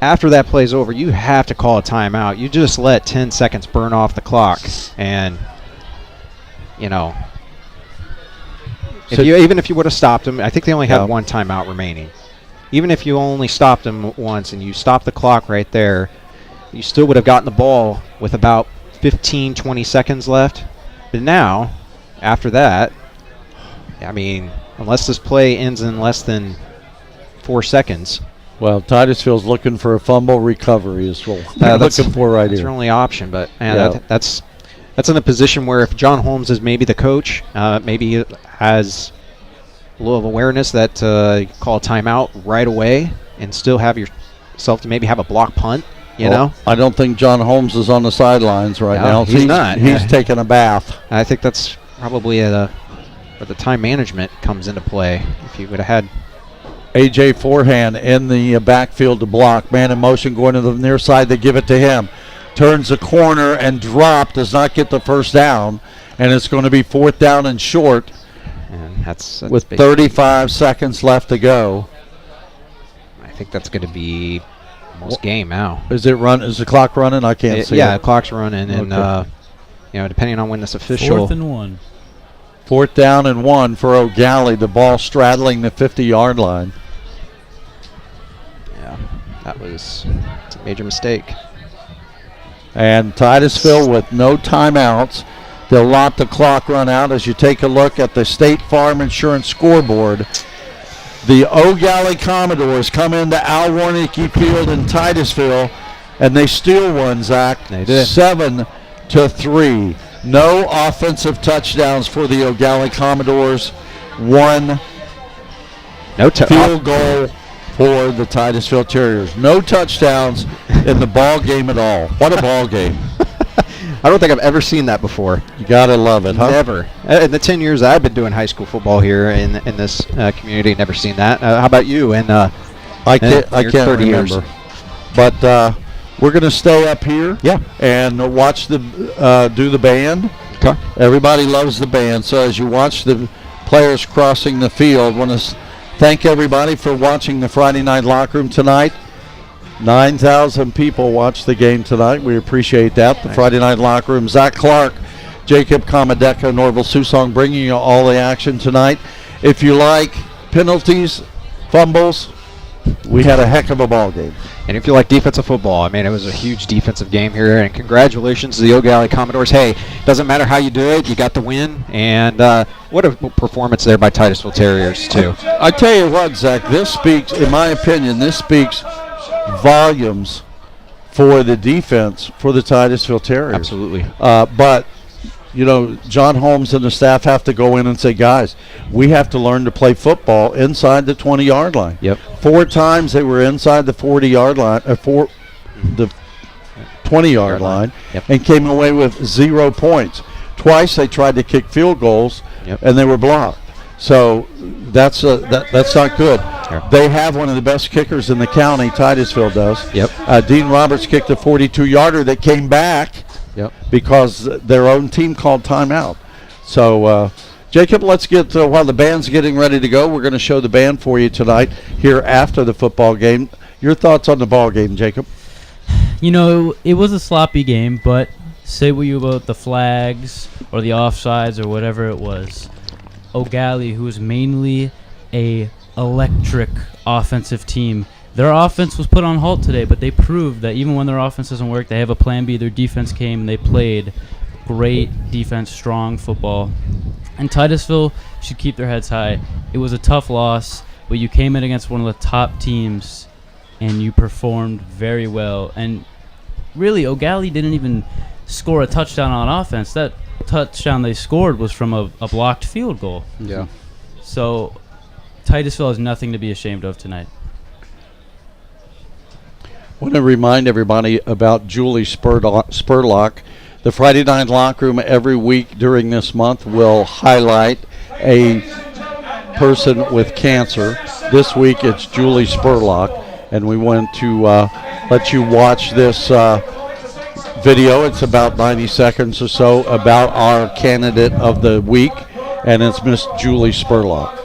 After that play's over, you have to call a timeout. You just let 10 seconds burn off the clock, and even if you would have stopped them, I think they only had 1 timeout remaining. Even if you only stopped them once and you stopped the clock right there, you still would have gotten the ball with about 15-20 seconds left. But now, after that, I mean, unless this play ends in less than 4 seconds. Well, Titusville's looking for a fumble recovery is what they're looking for right here. That's their only option, but that's in a position where if John Holmes is maybe the coach, maybe he has a little awareness that you call a timeout right away and still have yourself to maybe have a block punt. You know? I don't think John Holmes is on the sidelines right now. He's not. He's taking a bath. I think that's probably where the time management comes into play. If you would have had A.J. Forehand in the backfield to block. Man in motion going to the near side. They give it to him. Turns the corner and does not get the first down. And it's going to be 4th down and short. And that's with 35 seconds left to go. I think that's going to be almost game now. Is the clock running? I can't see. Yeah, the clock's running, and depending on when this official 4th and 1. 4th down and 1 for Eau Gallie. The ball straddling the 50-yard line. Yeah, it's a major mistake. And Titusville with no timeouts. They'll let the clock run out as you take a look at the State Farm Insurance scoreboard. The Eau Gallie Commodores come into Al Warnicki Field in Titusville, and they steal one, Zach. They did. 7-3. No offensive touchdowns for the Eau Gallie Commodores. One field goal for the Titusville Terriers. No touchdowns in the ball game at all. What a ball game. I don't think I've ever seen that before. You got to love it, huh? Never. In the 10 years I've been doing high school football here in this community, never seen that. How about you? And I can't remember. Years. But we're going to stay up here, yeah, and watch the do the band. Okay. Everybody loves the band, so as you watch the players crossing the field, want to thank everybody for watching the Friday Night Locker Room tonight. 9,000 people watched the game tonight. We appreciate that. The Friday Night Locker Room. Zach Clark, Jacob Comodecca, and Orville Susong bringing you all the action tonight. If you like penalties, fumbles, we had a heck of a ball game. And if you like defensive football, I mean, it was a huge defensive game here. And congratulations to the Eau Gallie Commodores. Hey, doesn't matter how you do it, you got the win. And what a performance there by Titusville Terriers, too. I tell you what, Zach, this speaks, in my opinion, volumes for the defense for the Titusville Terriers. Absolutely. But, you know, John Holmes and the staff have to go in and say, guys, we have to learn to play football inside the 20-yard line. Yep. 4 times they were inside the 40-yard line, the 20-yard line, yep, and came away with 0 points. Twice they tried to kick field goals, yep, and they were blocked. So that's not good. Sure. They have one of the best kickers in the county. Titusville does. Yep. Dean Roberts kicked a 42-yarder that came back. Yep. Because their own team called timeout. So, Jacob, let's get while the band's getting ready to go. We're going to show the band for you tonight here after the football game. Your thoughts on the ball game, Jacob? You know, it was a sloppy game, but say what you about the flags or the offsides or whatever it was. Eau Gallie, who is mainly a electric offensive team, their offense was put on halt today, but they proved that even when their offense doesn't work, they have a plan B. Their defense came and they played great defense, strong football. And Titusville should keep their heads high. It was a tough loss, but you came in against one of the top teams and you performed very well. And really, Eau Gallie didn't even score a touchdown on offense. That touchdown they scored was from a blocked field goal. Yeah. So Titusville has nothing to be ashamed of tonight. I want to remind everybody about Julie Spurlock. The Friday Night Locker Room every week during this month will highlight a person with cancer. This week it's Julie Spurlock, and we want to let you watch this video. It's about 90 seconds or so about our candidate of the week, and it's Miss Julie Spurlock.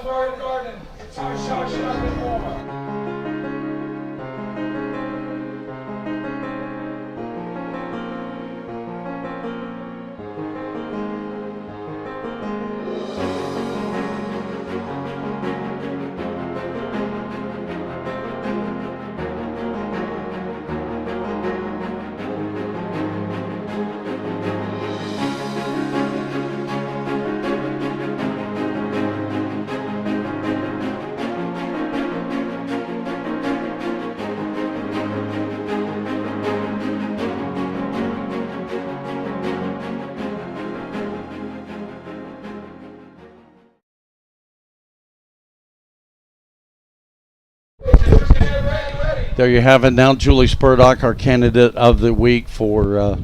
There you have it. Now Julie Spurlock, our candidate of the week for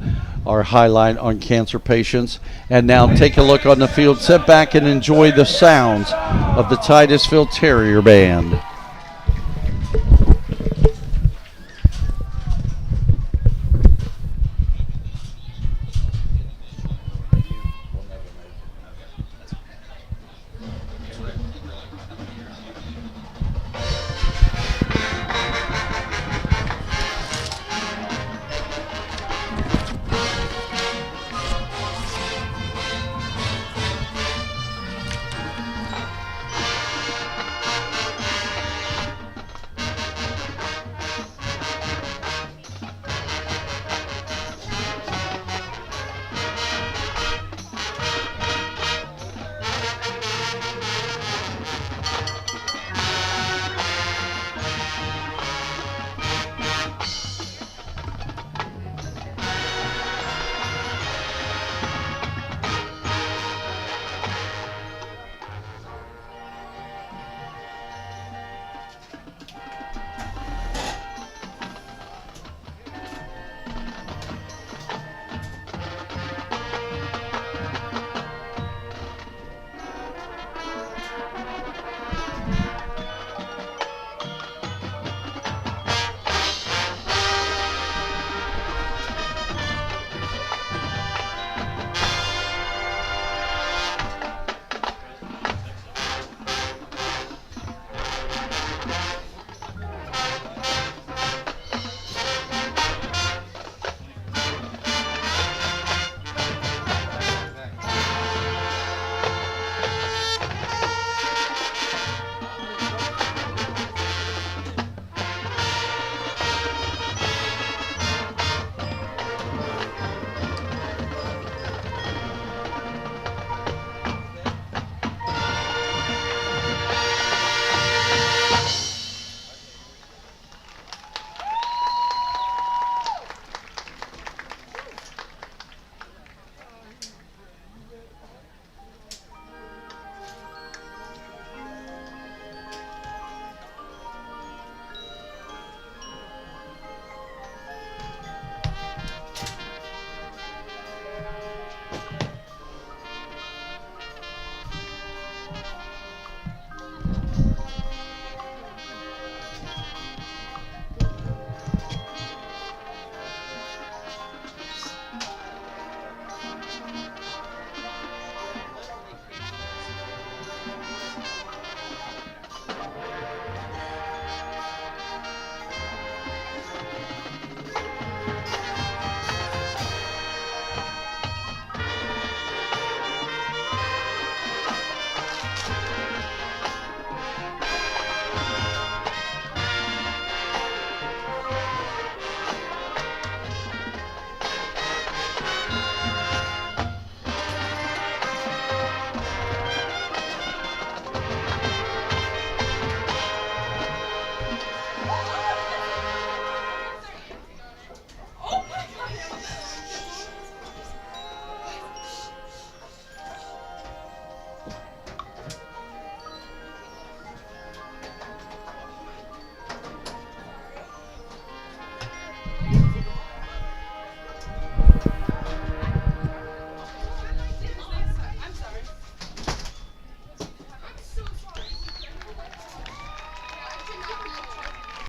our highlight on cancer patients. And now take a look on the field. Sit back and enjoy the sounds of the Titusville Terrier Band.